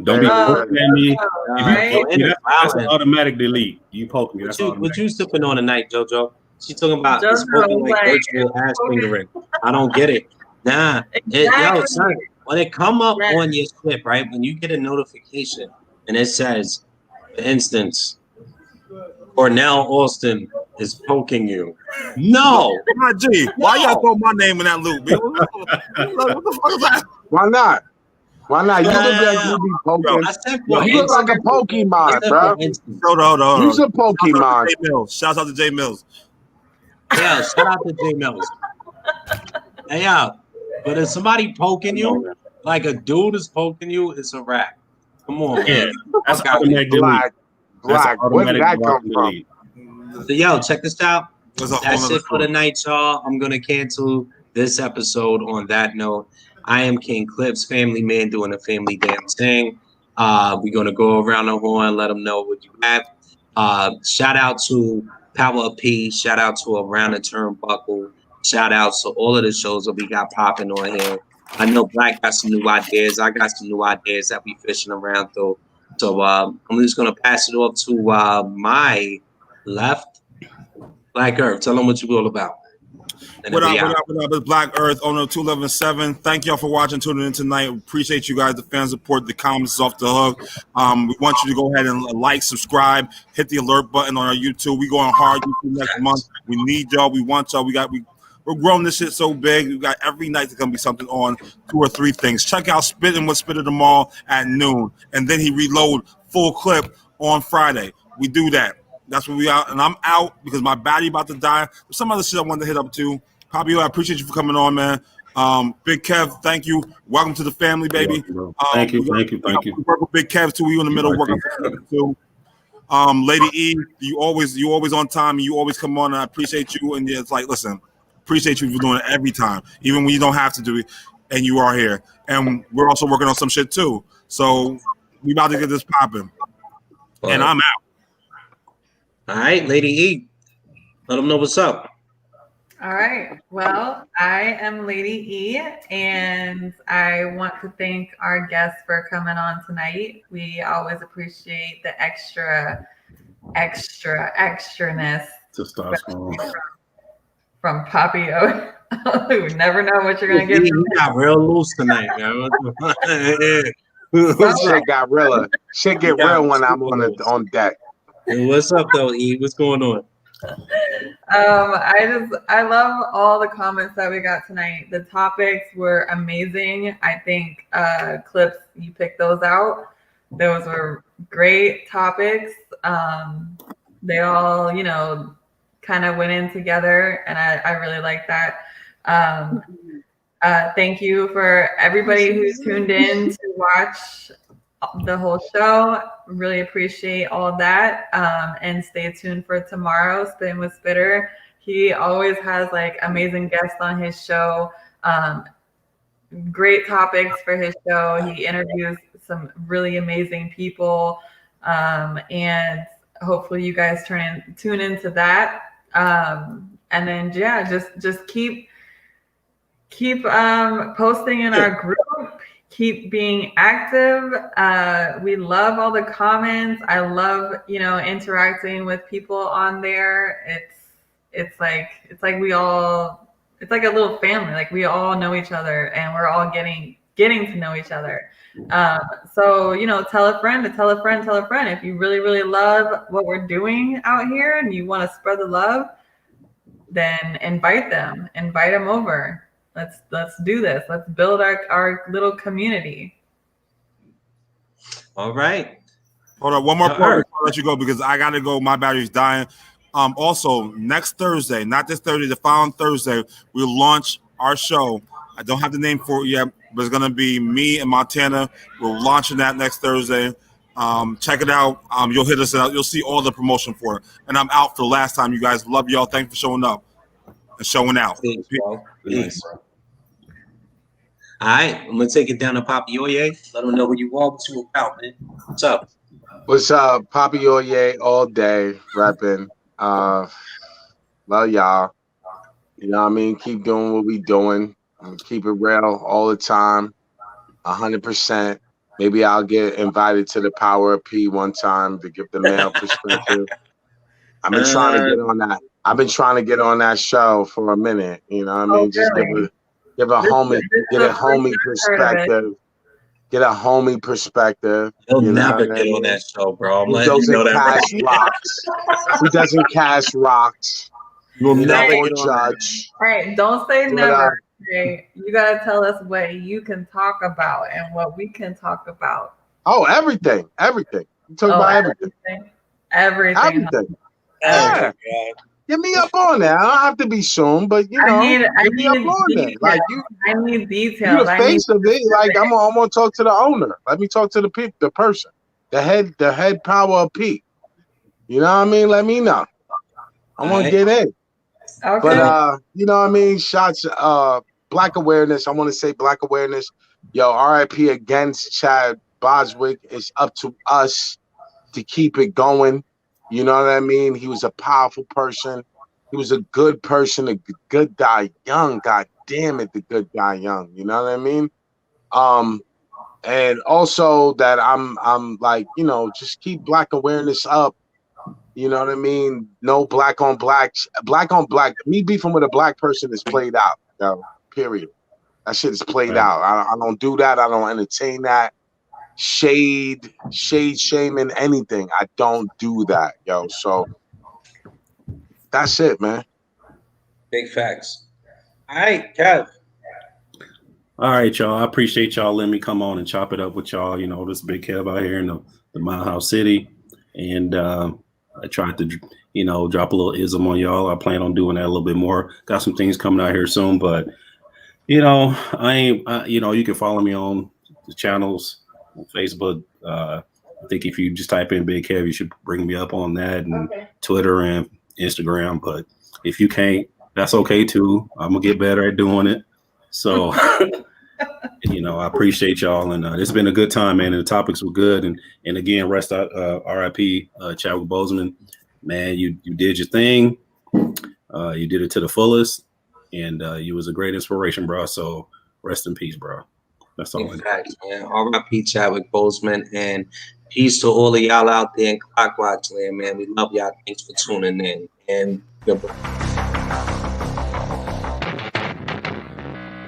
Don't be poking at me. If you poke me, that's an automatic delete. You poke me. That's What you sipping on tonight, JoJo? She's talking about JoJo, smoking like virtual ass fingering. I don't get it. Nah. Yo, son, when it come up on your slip, right? When you get a notification and it says, for instance, Cornell Austin is poking you. No. G, why y'all throw my name in that loop? Man? What the fuck is that? Why not? Why not? You look like you be poking. You look like a Pokemon, bro. Hold on. You's a Pokemon. Shouts out to Jay Mills. Yeah, shout out to Jay Mills. Hey, yeah. But if somebody poking you, like a dude is poking you, it's a wrap. Come on, man. That's automatic delete. Black. Where did that come from? So, yo, check this out. That's it for the night, y'all. I'm going to cancel this episode on that note. I am King Clips, family man doing a family damn thing. We're going to go around the horn, let them know what you have. Shout out to Power P. Shout out to Around the Turnbuckle. Shout out to all of the shows that we got popping on here. I know Black got some new ideas. I got some new ideas that we fishing around through. So I'm just going to pass it off to my left. Black Earth, tell them what you're all about. What up? It's Black Earth, owner of 211.7. Thank y'all for watching, tuning in tonight. Appreciate you guys, the fan support, the comments is off the hook. We want you to go ahead and like, subscribe, hit the alert button on our YouTube. We going hard YouTube next month. We need y'all. We want y'all. We're growing this shit so big. We got every night there's gonna be something on, 2 or 3 things. Check out Spittin' with Spit of the Mall at noon, and then he reload full clip on Friday. We do that. That's where we out, and I'm out because my battery about to die. There's some other shit I wanted to hit up too. Pablo, I appreciate you for coming on, man. Big Kev, thank you. Welcome to the family, baby. Thank you. We work with Big Kev too. We in the middle working too. Lady E, you always on time. You always come on. And I appreciate you. And it's like, listen, appreciate you for doing it every time, even when you don't have to do it, and you are here. And we're also working on some shit too. So we about to get this popping. And I'm out. All right, Lady E, let them know what's up. All right. Well, I am Lady E, and I want to thank our guests for coming on tonight. We always appreciate the extraness from Poppy O. You never know what you're going to get. You got real loose tonight, man. Shit got realer. Shit get real when I'm on deck. Hey, what's up, though, E? What's going on? I love all the comments that we got tonight. The topics were amazing. I think Clips, you picked those out. Those were great topics. They all, kind of went in together, and I really like that. Thank you for everybody who's tuned in to watch the whole show. Really appreciate all of that. And stay tuned for tomorrow, Spittin' with Spitter. He always has amazing guests on his show. Great topics for his show. He interviews some really amazing people. And hopefully you guys tune into that. And then just keep posting in our group. Keep being active. We love all the comments. I love, interacting with people on there. It's like we all, it's like a little family. Like we all know each other, and we're all getting getting to know each other. So, you know, tell a friend to tell a friend, tell a friend. If you really, really love what we're doing out here and you want to spread the love, then invite them over. Let's do this. Let's build our little community. All right. Hold on, one more part before I let you go because I gotta go. My battery's dying. Also, next Thursday, not this Thursday, the following Thursday, we'll launch our show. I don't have the name for it yet, but it's gonna be me and Montana. We're launching that next Thursday. Check it out. You'll hit us out. You'll see all the promotion for it. And I'm out for the last time, you guys. Love y'all. Thanks for showing up and showing out. Peace, bro. Peace. All right, I'm gonna take it down to Papa Oye. Let them know who you are, what you about, man. What's up? What's up, Papa Oye? All day repping. Love y'all. You know what I mean? Keep doing what we doing. Keep it real all the time. 100%. Maybe I'll get invited to the Power of P one time to give the male perspective. I've been trying to get on that. I've been trying to get on that show for a minute. You know what I mean? Just give a homie perspective. Get a homie perspective. He'll never get on that show, bro. Who doesn't cast rocks? Who doesn't cast rocks? You'll never or get on judge. All right, don't say never. Okay? You gotta tell us what you can talk about and what we can talk about. Oh, everything. You talk about everything. Everything. Yeah. Get me up on that. I don't have to be soon, but you know, get me up on that. Like I need details. You the face of it. Like I'm gonna talk to the owner. Let me talk to the person, the head power of P. You know what I mean? Let me know. I want to get in. Okay. But you know what I mean? Shots. Black awareness. I want to say black awareness. Yo, RIP against Chad Boswick. It's up to us to keep it going. You know what I mean? He was a powerful person. He was a good person, a good die young. God damn it, the good die young. You know what I mean? And also that I'm like, you know, just keep black awareness up. You know what I mean? No black on black. Me beefing with a black person is played out. Yo, period. That shit is played out. I don't do that. I don't entertain that. Shade, shaming, anything. I don't do that, yo. So that's it, man. Big facts. All right, Kev. All right, y'all. I appreciate y'all letting me come on and chop it up with y'all. You know, this Big Kev out here in the Mile House City. And I tried to, you know, drop a little ism on y'all. I plan on doing that a little bit more. Got some things coming out here soon, but, you know, you know, you can follow me on the channels. Facebook. I think if you just type in Big Kev, you should bring me up on that, and Twitter and Instagram. But if you can't, that's okay too. I'm gonna get better at doing it. So, you know, I appreciate y'all, and it's been a good time, man. And the topics were good. And again, rest out, RIP, Chadwick Boseman, man. You did your thing. You did it to the fullest, and you was a great inspiration, bro. So rest in peace, bro. That's all. Facts, man. R.I.P. Chadwick Boseman, and peace to all of y'all out there in Clockwatch land, man. We love y'all. Thanks for tuning in, and goodbye.